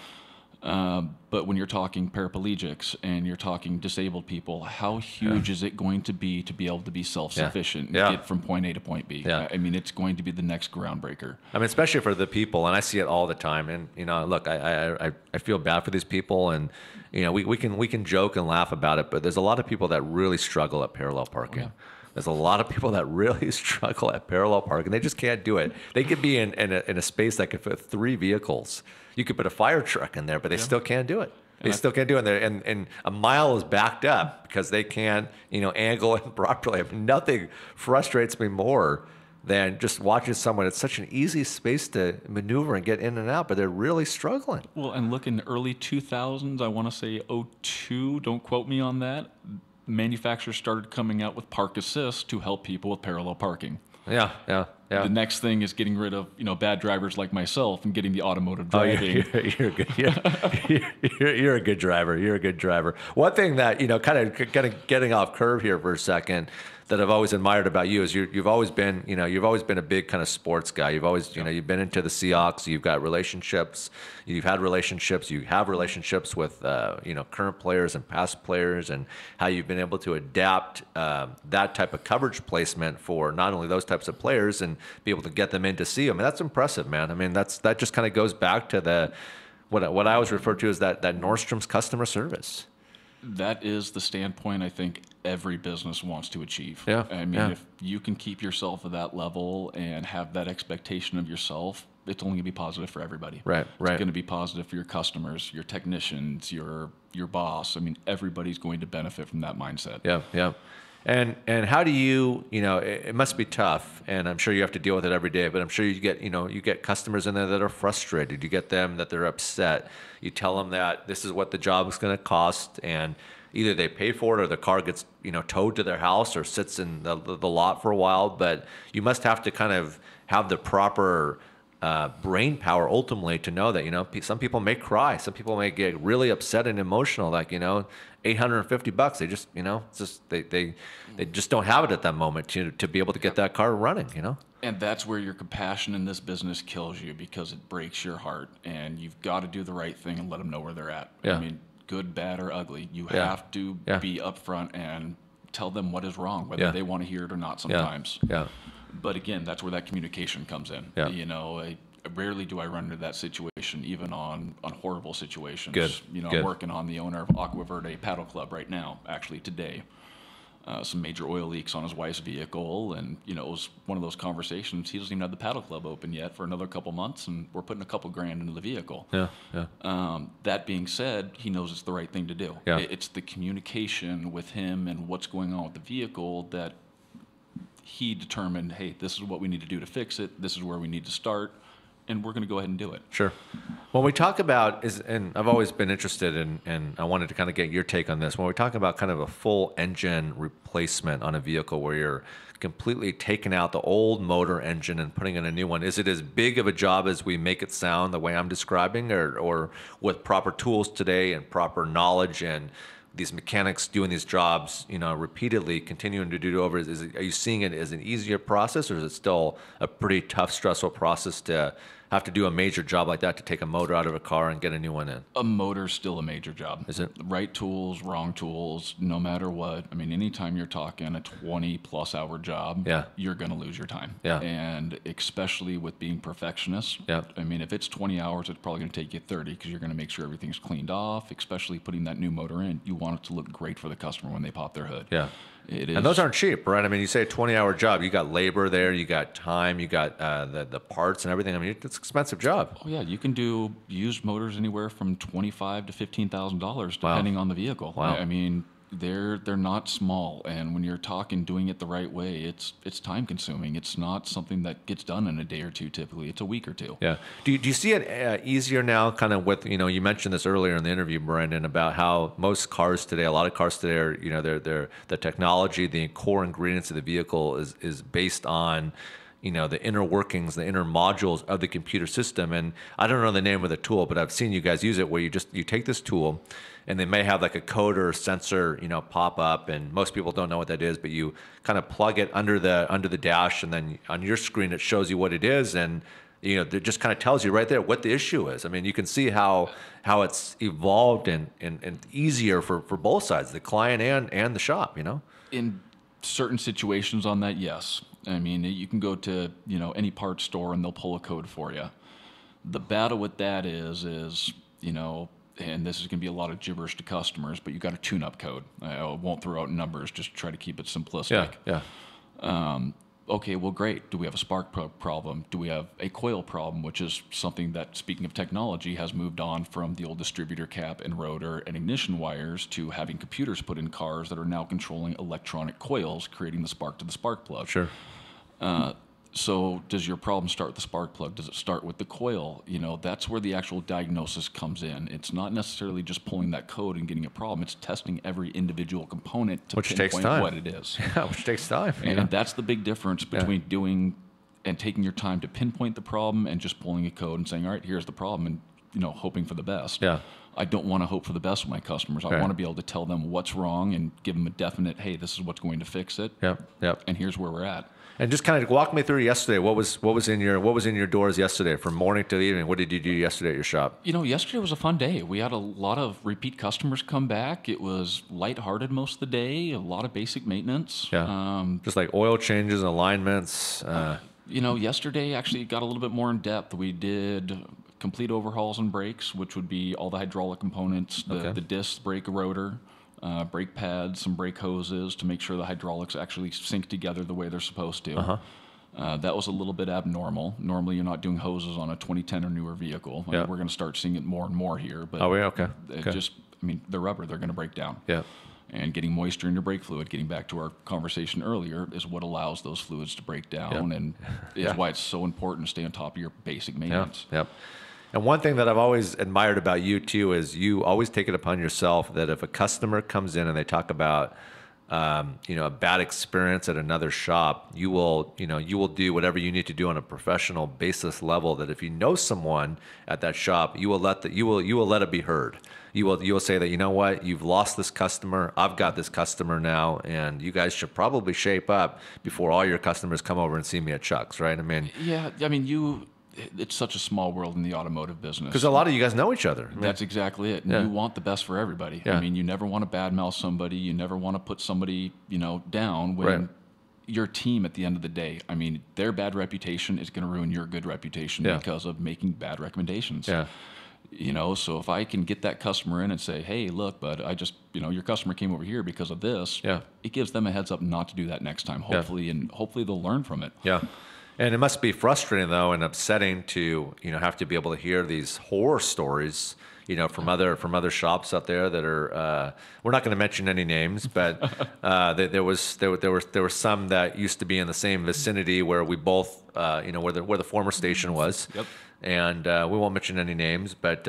But when you're talking paraplegics and you're talking disabled people, how huge is it going to be able to be self-sufficient and get from point A to point B? Yeah. I mean, it's going to be the next groundbreaker. I mean, especially for the people, and I see it all the time. And look, I feel bad for these people, and we can joke and laugh about it, but there's a lot of people that really struggle at parallel parking. Yeah. There's a lot of people that really struggle at parallel parking. They just can't do it. They could be in a space that could fit 3 vehicles. You could put a fire truck in there, but they still can't do it. They still can't do it. And a mile is backed up because they can't, angle it properly. I mean, nothing frustrates me more than just watching someone. It's such an easy space to maneuver and get in and out, but they're really struggling. Well, and look, in the early 2000s, I want to say 2002, don't quote me on that, manufacturers started coming out with park assist to help people with parallel parking. Yeah. Yeah. The next thing is getting rid of bad drivers like myself and getting the automotive Oh, driving. you're good. You're a good driver. You're a good driver. One thing that kind of getting off curve here for a second, that I've always admired about you is you've always been a big kind of sports guy. You've always you've been into the Seahawks. You've got relationships. You have relationships with current players and past players, and how you've been able to adapt that type of coverage placement for not only those types of players and be able to get them in to see them. And that's impressive, man. I mean, that just kind of goes back to what I always refer to as that Nordstrom's customer service. That is the standpoint I think every business wants to achieve. Yeah. I mean, if you can keep yourself at that level and have that expectation of yourself, it's only going to be positive for everybody. Right. It's going to be positive for your customers, your technicians, your boss. I mean, everybody's going to benefit from that mindset. Yeah. And how do you it must be tough, and I'm sure you have to deal with it every day, but I'm sure you get customers in there that are frustrated. You get them that they're upset. You tell them that this is what the job is going to cost, and either they pay for it or the car gets towed to their house or sits in the lot for a while. But you must have to kind of have the proper brain power ultimately to know that some people may cry, some people may get really upset and emotional, like $850. They just it's just they just don't have it at that moment to be able to get that car running. And that's where your compassion in this business kills you, because it breaks your heart, and you've got to do the right thing and let them know where they're at. Yeah. I mean, good, bad, or ugly, you have to be upfront and tell them what is wrong, whether they want to hear it or not sometimes. Yeah. But again, that's where that communication comes in. Yeah. Rarely do I run into that situation, even on horrible situations. Good. I'm working on the owner of Aqua Verde Paddle Club right now, actually today. Some major oil leaks on his wife's vehicle, and it was one of those conversations. He doesn't even have the paddle club open yet for another couple months, and we're putting a couple grand into the vehicle. That being said, he knows it's the right thing to do. It's the communication with him and what's going on with the vehicle that he determined, hey, this is what we need to do to fix it. This is where we need to start, and we're going to go ahead and do it. Sure. When we talk about and I've always been interested in, and I wanted to kind of get your take on this. When we talk about kind of a full engine replacement on a vehicle where you're completely taking out the old motor engine and putting in a new one, is it as big of a job as we make it sound the way I'm describing, or with proper tools today and proper knowledge and these mechanics doing these jobs, repeatedly continuing to do it over, are you seeing it as an easier process, or is it still a pretty tough, stressful process to have to do a major job like that, to take a motor out of a car and get a new one in? A motor's still a major job. Is it? Right tools, wrong tools, no matter what. I mean, anytime you're talking a 20-plus hour job, you're going to lose your time. And especially with being perfectionists. I mean, if it's 20 hours, it's probably going to take you 30, because you're going to make sure everything's cleaned off, especially putting that new motor in. You want it to look great for the customer when they pop their hood. It is. And those aren't cheap, right? I mean, you say a 20-hour job, you got labor there, you got time, you got the parts and everything. I mean, it's an expensive job. Oh yeah, you can do used motors anywhere from $25,000 to $15,000 depending on the vehicle. Wow. I mean, they're not small, and when you're talking doing it the right way, it's time consuming. It's not something that gets done in a day or two. Typically, it's a week or two. Yeah. Do you see it easier now? Kind of with you mentioned this earlier in the interview, Brandon, about how most cars today, a lot of cars today are they're the technology, the core ingredients of the vehicle is based on the inner workings, the inner modules of the computer system. And I don't know the name of the tool, but I've seen you guys use it where you take this tool, and they may have like a code or a sensor, pop up, and most people don't know what that is, but you kind of plug it under the dash, and then on your screen it shows you what it is, and it just kind of tells you right there what the issue is. I mean, you can see how it's evolved and easier for both sides, the client and the shop. In certain situations on that, yes. I mean, you can go to any parts store and they'll pull a code for you. The battle with that is and this is going to be a lot of gibberish to customers, but you got a tune-up code. I won't throw out numbers, just try to keep it simplistic. Okay, well, great. Do we have a spark problem? Do we have a coil problem, which is something that, speaking of technology, has moved on from the old distributor cap and rotor and ignition wires to having computers put in cars that are now controlling electronic coils, creating the spark to the spark plug. Sure. So does your problem start with the spark plug? Does it start with the coil? That's where the actual diagnosis comes in. It's not necessarily just pulling that code and getting a problem. It's testing every individual component to pinpoint what it is. Yeah, which takes time. And that's the big difference between doing and taking your time to pinpoint the problem and just pulling a code and saying, all right, here's the problem, and hoping for the best. Yeah. I don't want to hope for the best with my customers. I want to be able to tell them what's wrong and give them a definite, hey, this is what's going to fix it. Yep. And here's where we're at. And just kind of walk me through yesterday. What was in your doors yesterday, from morning to the evening? What did you do yesterday at your shop? Yesterday was a fun day. We had a lot of repeat customers come back. It was lighthearted most of the day. A lot of basic maintenance. Yeah. Just like oil changes, alignments. Yesterday actually got a little bit more in depth. We did complete overhauls and brakes, which would be all the hydraulic components, the disc, brake rotor, brake pads, some brake hoses to make sure the hydraulics actually sync together the way they're supposed to. That was a little bit abnormal. Normally, you're not doing hoses on a 2010 or newer vehicle. We're going to start seeing it more and more here. But they're rubber. They're going to break down. Yeah. And getting moisture in your brake fluid, getting back to our conversation earlier, is what allows those fluids to break down, and is why it's so important to stay on top of your basic maintenance. Yep. And one thing that I've always admired about you too is you always take it upon yourself that if a customer comes in and they talk about a bad experience at another shop, you will do whatever you need to do on a professional basis level. That if you know someone at that shop, you will let it be heard. You will say that, you know what, you've lost this customer. I've got this customer now, and you guys should probably shape up before all your customers come over and see me at Chuck's, right? It's such a small world in the automotive business. Because a lot of you guys know each other. That's exactly it. And you want the best for everybody. Yeah. You never want to badmouth somebody. You never want to put somebody, down when your team at the end of the day, their bad reputation is going to ruin your good reputation because of making bad recommendations. Yeah. So if I can get that customer in and say, hey, look, bud, I just, your customer came over here because of this. Yeah. It gives them a heads up not to do that next time, hopefully, and hopefully they'll learn from it. Yeah. And it must be frustrating, though, and upsetting to have to be able to hear these horror stories, from other shops out there that are. We're not going to mention any names, but there were some that used to be in the same vicinity where we both, where the former station was. Yep. And we won't mention any names, but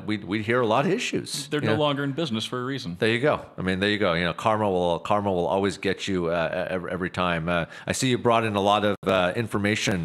we hear a lot of issues. They're no longer in business for a reason. There you go. There you go. Karma will always get you every time. I see you brought in a lot of information.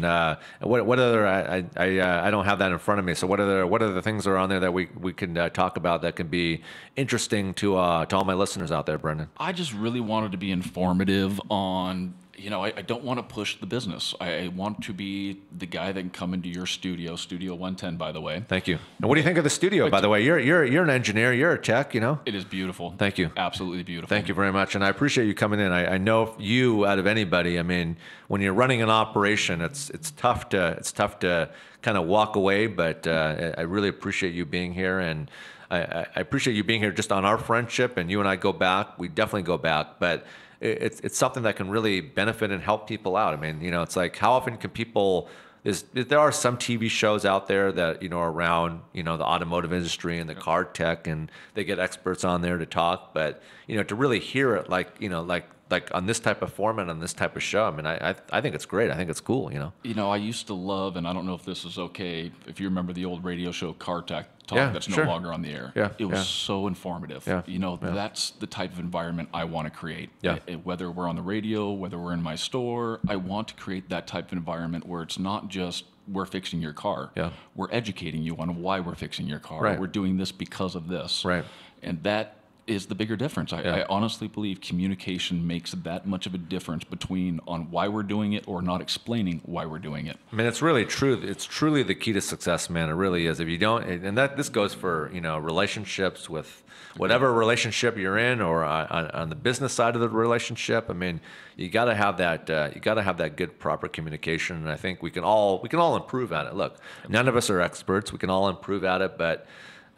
What other? I don't have that in front of me. So what other things are on there that we can talk about that can be interesting to all my listeners out there, Brendan? I just really wanted to be informative on. I don't want to push the business. I want to be the guy that can come into your Studio 110, by the way. Thank you. And what do you think of the studio, by the way? You're an engineer. You're a tech, It is beautiful. Thank you. Absolutely beautiful. Thank you very much. And I appreciate you coming in. I know you, out of anybody, when you're running an operation, it's tough to kind of walk away, but I really appreciate you being here. And I appreciate you being here just on our friendship. And you and I go back. We definitely go back. But it's something that can really benefit and help people out. It's like, how often can people? There are some TV shows out there that are around the automotive industry and the car tech, and they get experts on there to talk. But to really hear it like on this type of format, on this type of show, I think it's great. I think it's cool. I used to love, and I don't know if this is okay, if you remember the old radio show Car Tech Talk that's no longer on the air. Yeah, it was so informative. Yeah, that's the type of environment I want to create. Yeah. Whether we're on the radio, whether we're in my store, I want to create that type of environment where it's not just we're fixing your car. Yeah. We're educating you on why we're fixing your car. Right. We're doing this because of this. Right. And that is the bigger difference. I honestly believe communication makes that much of a difference between on why we're doing it or not explaining why we're doing it. It's really true. It's truly the key to success, man. It really is. If you don't, and this goes for relationships with whatever relationship you're in, or on the business side of the relationship. You got to have that. You got to have that good, proper communication. And I think we can all improve at it. Look, none of us are experts. We can all improve at it, but.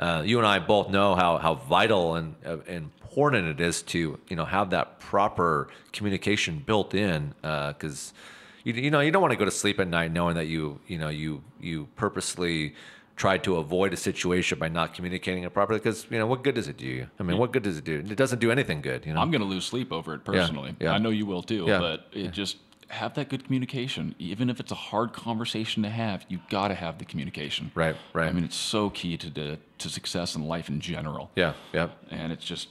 You and I both know how vital and important it is to have that proper communication built in, because you don't want to go to sleep at night knowing that you purposely tried to avoid a situation by not communicating it properly. Because what good does it do you? What good does it do? It doesn't do anything good. I'm going to lose sleep over it personally. Yeah. I know you will too. Yeah. But it just. Have that good communication. Even if it's a hard conversation to have, you got to have the communication. Right. It's so key to success in life in general. Yeah. And it's just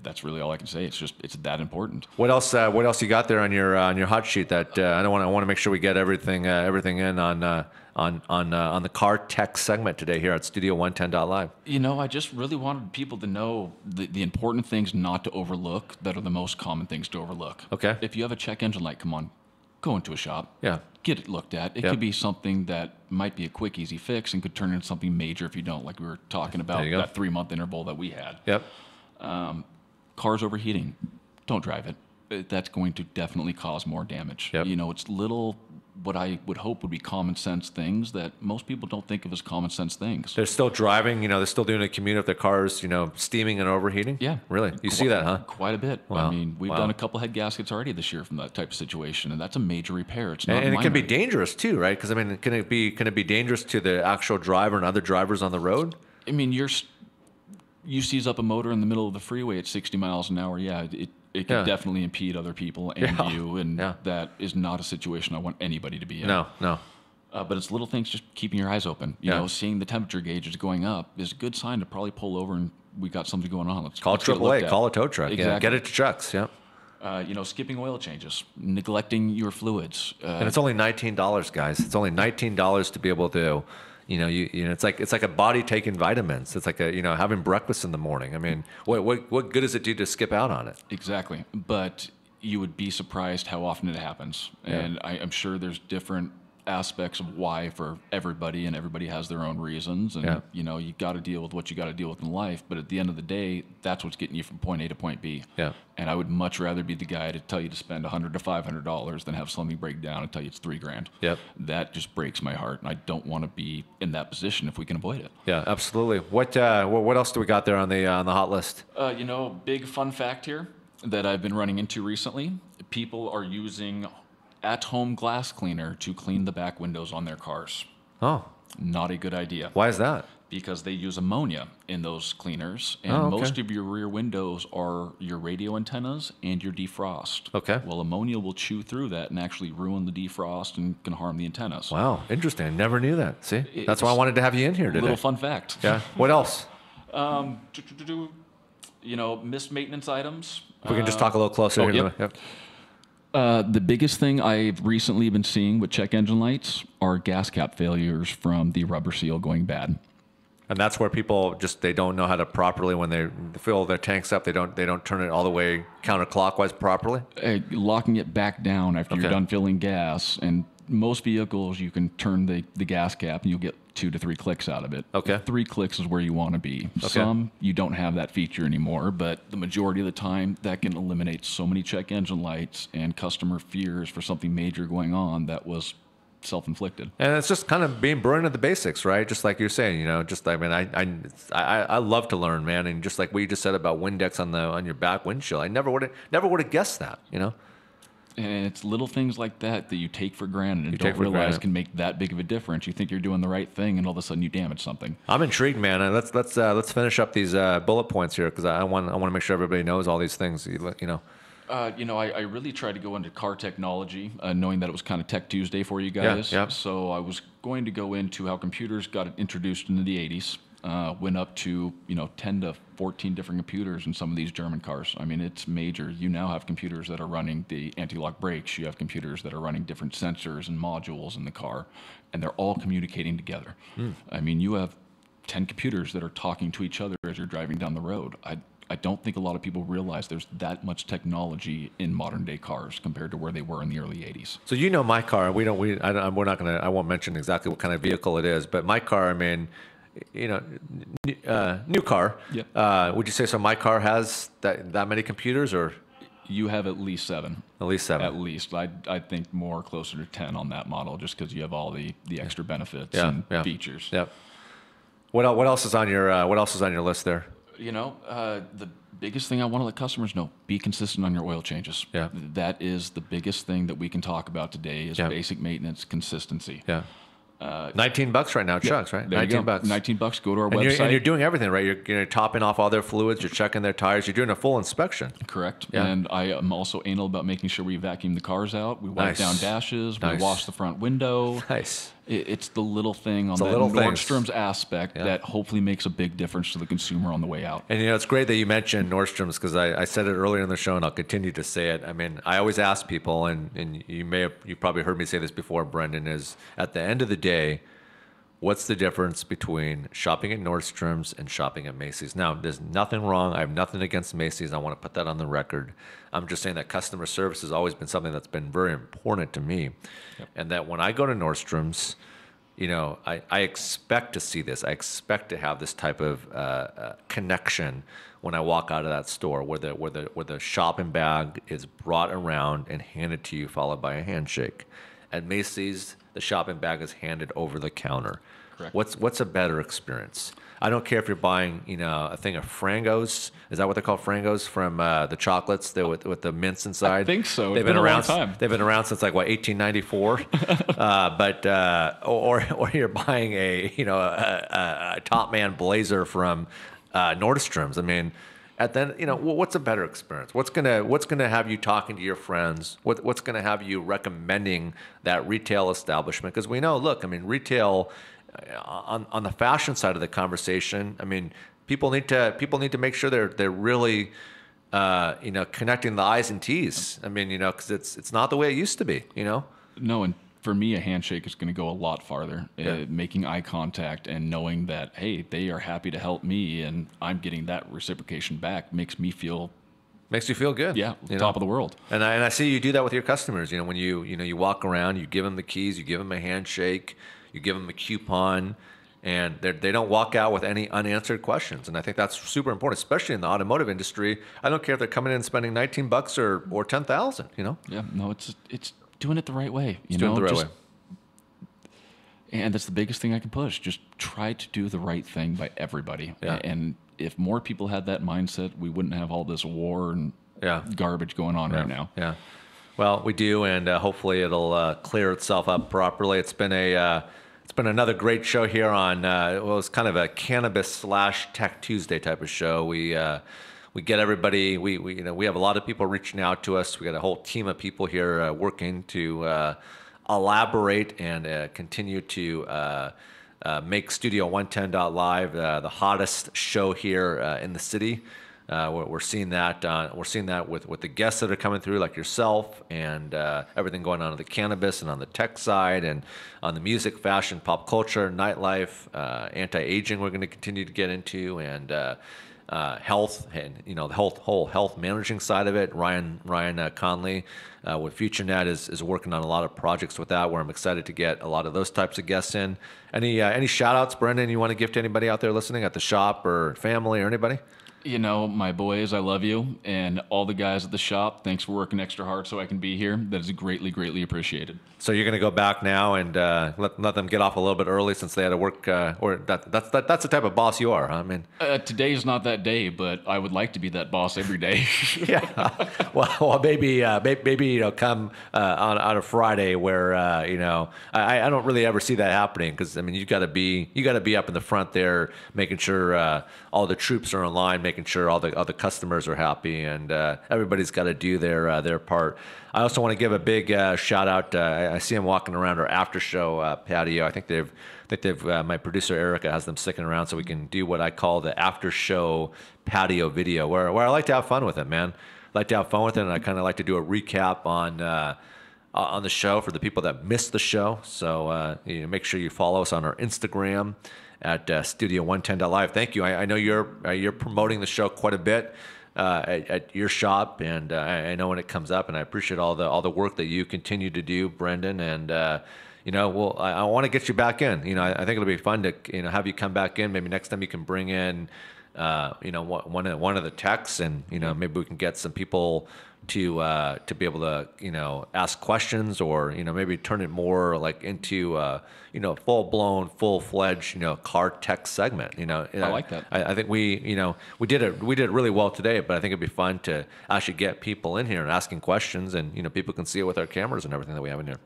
That's really all I can say. It's that important. What else? What else you got there on your hot sheet? That I want to make sure we get everything in on the car tech segment today here at Studio 110.live. I just really wanted people to know the important things not to overlook that are the most common things to overlook. Okay. If you have a check engine light, come on, go into a shop. Yeah. Get it looked at. It could be something that might be a quick, easy fix and could turn into something major if you don't, like we were talking about that 3-month interval that we had. Yep. Cars overheating, don't drive it. That's going to definitely cause more damage. Yep. It's little, what I would hope would be common sense things that most people don't think of as common sense things. They're still driving, they're still doing a commute if their car's, steaming and overheating? Yeah. Really? You see that, huh? Quite a bit. Wow. I mean, we've done a couple head gaskets already this year from that type of situation, and that's a major repair. It's not And it can be minor. dangerous too, right? Because can it be dangerous to the actual driver and other drivers on the road? I mean, you seize up a motor in the middle of the freeway at 60 miles an hour. Yeah, it can definitely impede other people and you, and that is not a situation I want anybody to be in. No. But it's little things, just keeping your eyes open. Seeing the temperature gauges going up is a good sign to probably pull over and we got something going on. Let's Call get it AAA, looked at. call a tow truck. Exactly. Yeah, get it to trucks. Yeah. Skipping oil changes, neglecting your fluids. And it's only $19, guys. It's only $19 to be able to, it's like a body taking vitamins. It's like having breakfast in the morning. I mean, what good does it do to skip out on it? Exactly. But you would be surprised how often it happens. Yeah. And I'm sure there's different aspects of why for everybody, and everybody has their own reasons. And, you got to deal with what you got to deal with in life. But at the end of the day, that's what's getting you from point A to point B. Yeah. And I would much rather be the guy to tell you to spend $100 to $500 than have something break down and tell you it's $3,000. Yep. That just breaks my heart. And I don't want to be in that position if we can avoid it. Yeah, absolutely. What else do we got there on the hot list? Big fun fact here that I've been running into recently. People are using at-home glass cleaner to clean the back windows on their cars. Oh, Not a good idea. why is that? Because they use ammonia in those cleaners, and Oh, okay. most of your rear windows are your radio antennas and your defrost. Okay. Well, ammonia will chew through that and actually ruin the defrost and can harm the antennas. Wow, interesting. I never knew that. See, that's why I wanted to have you in here today. Little fun fact. Yeah. What else? Missed maintenance items. If we can just talk a little closer. here. yep. Yep. The biggest thing I've recently been seeing with check engine lights are gas cap failures from the rubber seal going bad. And that's where people they don't know how to properly, when they fill their tanks up, they don't turn it all the way counterclockwise properly. Locking it back down after Okay. you're done filling gas, and most vehicles you can turn the gas cap and you'll get 2 to 3 clicks out of it. Okay. 3 clicks is where you want to be. Some you don't have that feature anymore, but the majority of the time that can eliminate so many check engine lights and customer fears for something major going on that was self-inflicted. And it's just kind of being brilliant at the basics, right? Just like you're saying, I love to learn, man. And just like what you just said about Windex on your back windshield, I never would have guessed that, And it's little things like that you take for granted and take don't for realize granted. can make that big of a difference. You think you're doing the right thing, and all of a sudden you damage something. I'm intrigued, man. And let's finish up these bullet points here, because I want to make sure everybody knows all these things. I really tried to go into car technology, knowing that it was kind of Tech Tuesday for you guys. Yeah. So I was going to go into how computers got introduced into the 80s. Went up to 10 to 14 different computers in some of these German cars. I mean, it's major. You now have computers that are running the anti-lock brakes. You have computers that are running different sensors and modules in the car, and they're all communicating together. I mean, you have 10 computers that are talking to each other as you're driving down the road. I don't think a lot of people realize there's that much technology in modern day cars compared to where they were in the early 80s. So my car, I won't mention exactly what kind of vehicle it is, but my car, I mean, new car. Yep. Would you say so? My car has that many computers, or You have at least 7. at least 7? At least. I think more closer to 10 on that model, just because you have all the extra benefits Yeah, and yeah. features. Yep. What else is on your list there? The biggest thing I want to let customers know, be consistent on your oil changes. Yeah. That is the biggest thing that we can talk about today is Yeah. basic maintenance consistency. Yeah. $19 right now, Chucks, right? There you go. $19. $19. Go to our And website. you're doing everything, right? You're topping off all their fluids. You're checking their tires. You're doing a full inspection. Correct. Yeah. And I am also anal about making sure we vacuum the cars out. We wipe Nice. down dashes. We Nice. wash the front window. Nice. It's the little thing on the that little Nordstrom's things. aspect that hopefully makes a big difference to the consumer on the way out. And it's great that you mentioned Nordstrom's, because I said it earlier in the show, and I'll continue to say it. I mean, I always ask people, and you probably heard me say this before, Brendan, is at the end of the day, what's the difference between shopping at Nordstrom's and shopping at Macy's? Now, there's nothing wrong. I have nothing against Macy's. I want to put that on the record. I'm just saying that customer service has always been something that's been very important to me. Yep. And that when I go to Nordstrom's, I expect to see this. I expect to have this type of connection when I walk out of that store, where the shopping bag is brought around and handed to you, followed by a handshake. At Macy's, the shopping bag is handed over the counter. Correct. What's a better experience? I don't care if you're buying, a thing of Frangos. Is that what they're called, Frangos, from the chocolates with the mints inside? I think so. They've It's been a long around. time. They've been around since 1894. Or you're buying a Top Man blazer from Nordstrom's. I mean, at then, what's a better experience? What's gonna have you talking to your friends? What's gonna have you recommending that retail establishment? Because we know, look, I mean, retail on the fashion side of the conversation. I mean, people need to make sure they're really connecting the I's and T's. I mean, because it's not the way it used to be. No, and for me, a handshake is going to go a lot farther. Making eye contact and knowing that, hey, they are happy to help me, and I'm getting that reciprocation back makes me feel. Makes you feel good. Yeah, top of the world. And I see you do that with your customers. When you walk around, you give them the keys, you give them a handshake, you give them a coupon, and they don't walk out with any unanswered questions. And I think that's super important, especially in the automotive industry. I don't care if they're coming in and spending $19 or $10,000. Yeah, no, it's doing it the right way. Doing it the right way. And that's the biggest thing I can push. Just try to do the right thing by everybody. Yeah. And if more people had that mindset, we wouldn't have all this war and garbage going on right now. Yeah. Well, we do, and hopefully it'll clear itself up properly. It's been another great show here on it's kind of a cannabis/Tech Tuesday type of show. We get everybody. We have a lot of people reaching out to us. We got a whole team of people here working to elaborate and continue to make Studio 110.live the hottest show here in the city. We're seeing that. We're seeing that with the guests that are coming through, like yourself, and everything going on the cannabis and on the tech side, and on the music, fashion, pop culture, nightlife, anti-aging. We're going to continue to get into, and health, and the whole health managing side of it. Ryan Conley with FutureNet is working on a lot of projects with that, where I'm excited to get a lot of those types of guests in. Any shout outs, Brendan, you want to give to anybody out there listening at the shop, or family, or anybody? My boys, I love you. And all the guys at the shop, thanks for working extra hard so I can be here. That is greatly, greatly appreciated. So you're going to go back now and let them get off a little bit early since they had to work, or that's the type of boss you are, huh? I mean, today's not that day, but I would like to be that boss every day. Yeah. Well, maybe come on a Friday where I don't really ever see that happening, because I mean you got to be up in the front there, making sure all the troops are in line, making sure all the customers are happy, and everybody's got to do their part. I also want to give a big shout out. I see them walking around our after show patio. I think they've my producer Erica has them sticking around so we can do what I call the after show patio video, where I like to have fun with it, man. I like to have fun with it, and I kind of like to do a recap on the show for the people that missed the show. So make sure you follow us on our Instagram at Studio 110.live. Thank you. I know you're promoting the show quite a bit at your shop, and I know when it comes up, and I appreciate all the work that you continue to do, Brendan. And I want to get you back in. I think it'll be fun to have you come back in. Maybe next time you can bring in one of the techs, and maybe we can get some people to be able to ask questions, or maybe turn it more like into full-fledged car tech segment. I like that. I think we did it really well today, but I think it'd be fun to actually get people in here and asking questions, and people can see it with our cameras and everything that we have in here.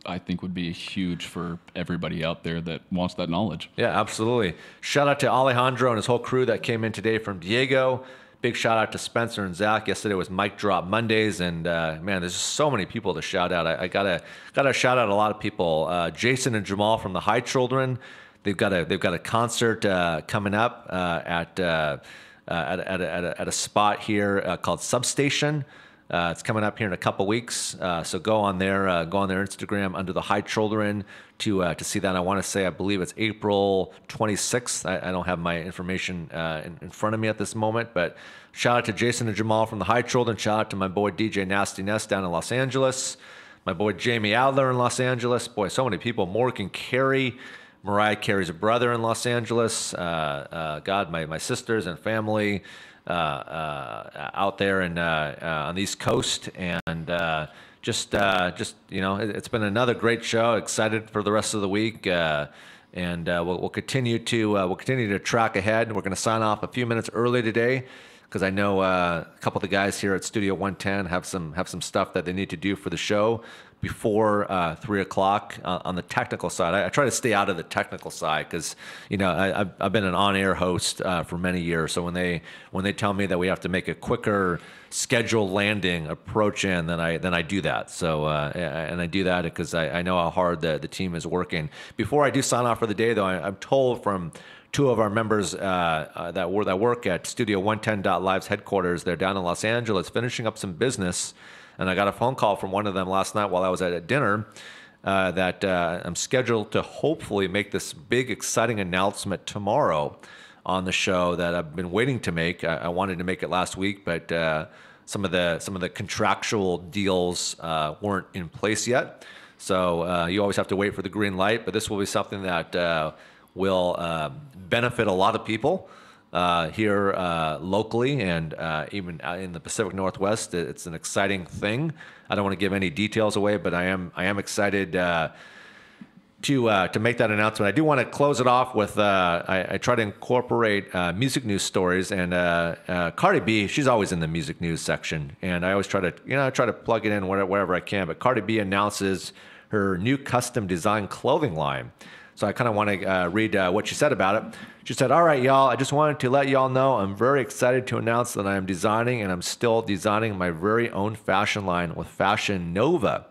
I think would be huge for everybody out there that wants that knowledge. Yeah, absolutely. Shout out to Alejandro and his whole crew that came in today from Diego, Big shout out to Spencer and Zach. Yesterday was Mic Drop Mondays, and man, there's just so many people to shout out. I gotta shout out a lot of people. Jason and Jamal from the High Children. They've got a concert coming up at a spot here called Substation. It's coming up here in a couple weeks, so go on their Instagram under the High Children to see that. I believe it's April 26th. I don't have my information in front of me at this moment, but shout out to Jason and Jamal from the High Children. Shout out to my boy DJ Nasty Nest down in Los Angeles. My boy Jamie Adler in Los Angeles. Boy, so many people. Morgan Carey, Mariah Carey's brother in Los Angeles. God, my sisters and family. Out there and on the East Coast, and just it's been another great show. Excited for the rest of the week, and we'll continue to track ahead. We're going to sign off a few minutes early today because I know a couple of the guys here at Studio 110 have some stuff that they need to do for the show before 3 o'clock on the technical side. I try to stay out of the technical side because I've been an on-air host for many years. So when they tell me that we have to make a quicker scheduled landing approach in, then I do that. So and I do that because I know how hard the team is working. Before I do sign off for the day, though, I'm told from two of our members that work at Studio 110.live's headquarters. They're down in Los Angeles finishing up some business. And I got a phone call from one of them last night while I was at dinner that I'm scheduled to hopefully make this big, exciting announcement tomorrow on the show that I've been waiting to make. I wanted to make it last week, but some of the contractual deals weren't in place yet. So you always have to wait for the green light. But this will be something that will benefit a lot of people. Here locally and even in the Pacific Northwest. It's an exciting thing. I don't want to give any details away, but I am excited to make that announcement. I do want to close it off with I try to incorporate music news stories, and Cardi B, she's always in the music news section, and I always try to plug it in wherever I can. But Cardi B announces her new custom design clothing line. So I kind of want to read what she said about it. She said, "All right, y'all, I just wanted to let y'all know I'm very excited to announce that I am designing, and I'm still designing, my very own fashion line with Fashion Nova.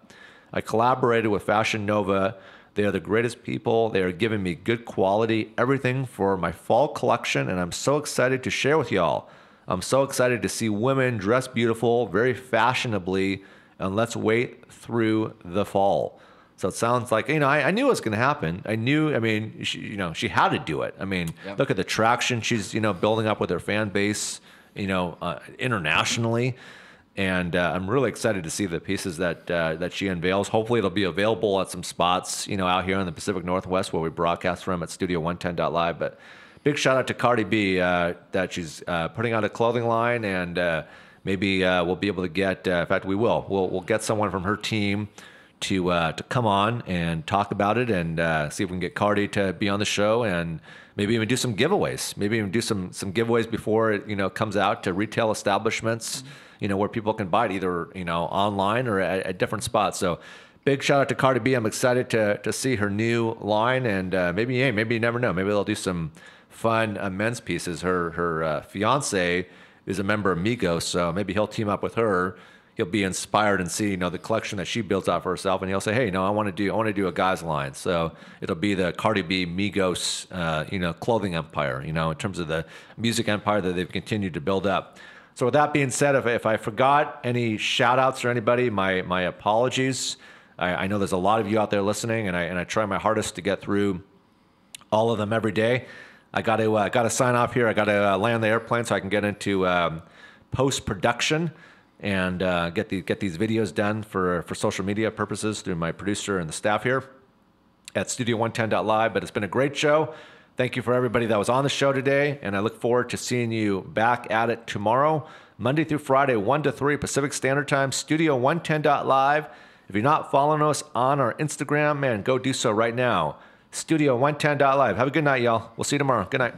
I collaborated with Fashion Nova. They are the greatest people. They are giving me good quality, everything for my fall collection, and I'm so excited to share with y'all. I'm so excited to see women dress beautiful, very fashionably, and let's wait through the fall." So it sounds like, I knew it was going to happen. She had to do it. Look at the traction she's, building up with her fan base, internationally. And I'm really excited to see the pieces that she unveils. Hopefully it'll be available at some spots, out here in the Pacific Northwest where we broadcast from at Studio110.live. But big shout out to Cardi B that she's putting out a clothing line, and maybe we'll be able to get, in fact, we will. We'll get someone from her team to come on and talk about it, and see if we can get Cardi to be on the show, and maybe even do some giveaways. Maybe even do some giveaways before it comes out to retail establishments, where people can buy it either online or at different spots. So big shout out to Cardi B. I'm excited to see her new line, and maybe you never know. Maybe they'll do some fun men's pieces. Her fiance is a member of Migos, so maybe he'll team up with her. He'll be inspired and see, the collection that she builds out for herself, and he'll say, "Hey, I want to do a guy's line." So it'll be the Cardi B Migos, clothing empire, in terms of the music empire that they've continued to build up. So with that being said, if I forgot any shout outs or anybody, my apologies. I know there's a lot of you out there listening, and I try my hardest to get through all of them every day. I got to sign off here. I got to land the airplane so I can get into post production and get these videos done for social media purposes through my producer and the staff here at Studio110.live. But it's been a great show. Thank you for everybody that was on the show today, and I look forward to seeing you back at it tomorrow, Monday through Friday, 1 to 3 Pacific Standard Time, Studio110.live. If you're not following us on our Instagram, man, go do so right now. Studio110.live. Have a good night, y'all. We'll see you tomorrow. Good night.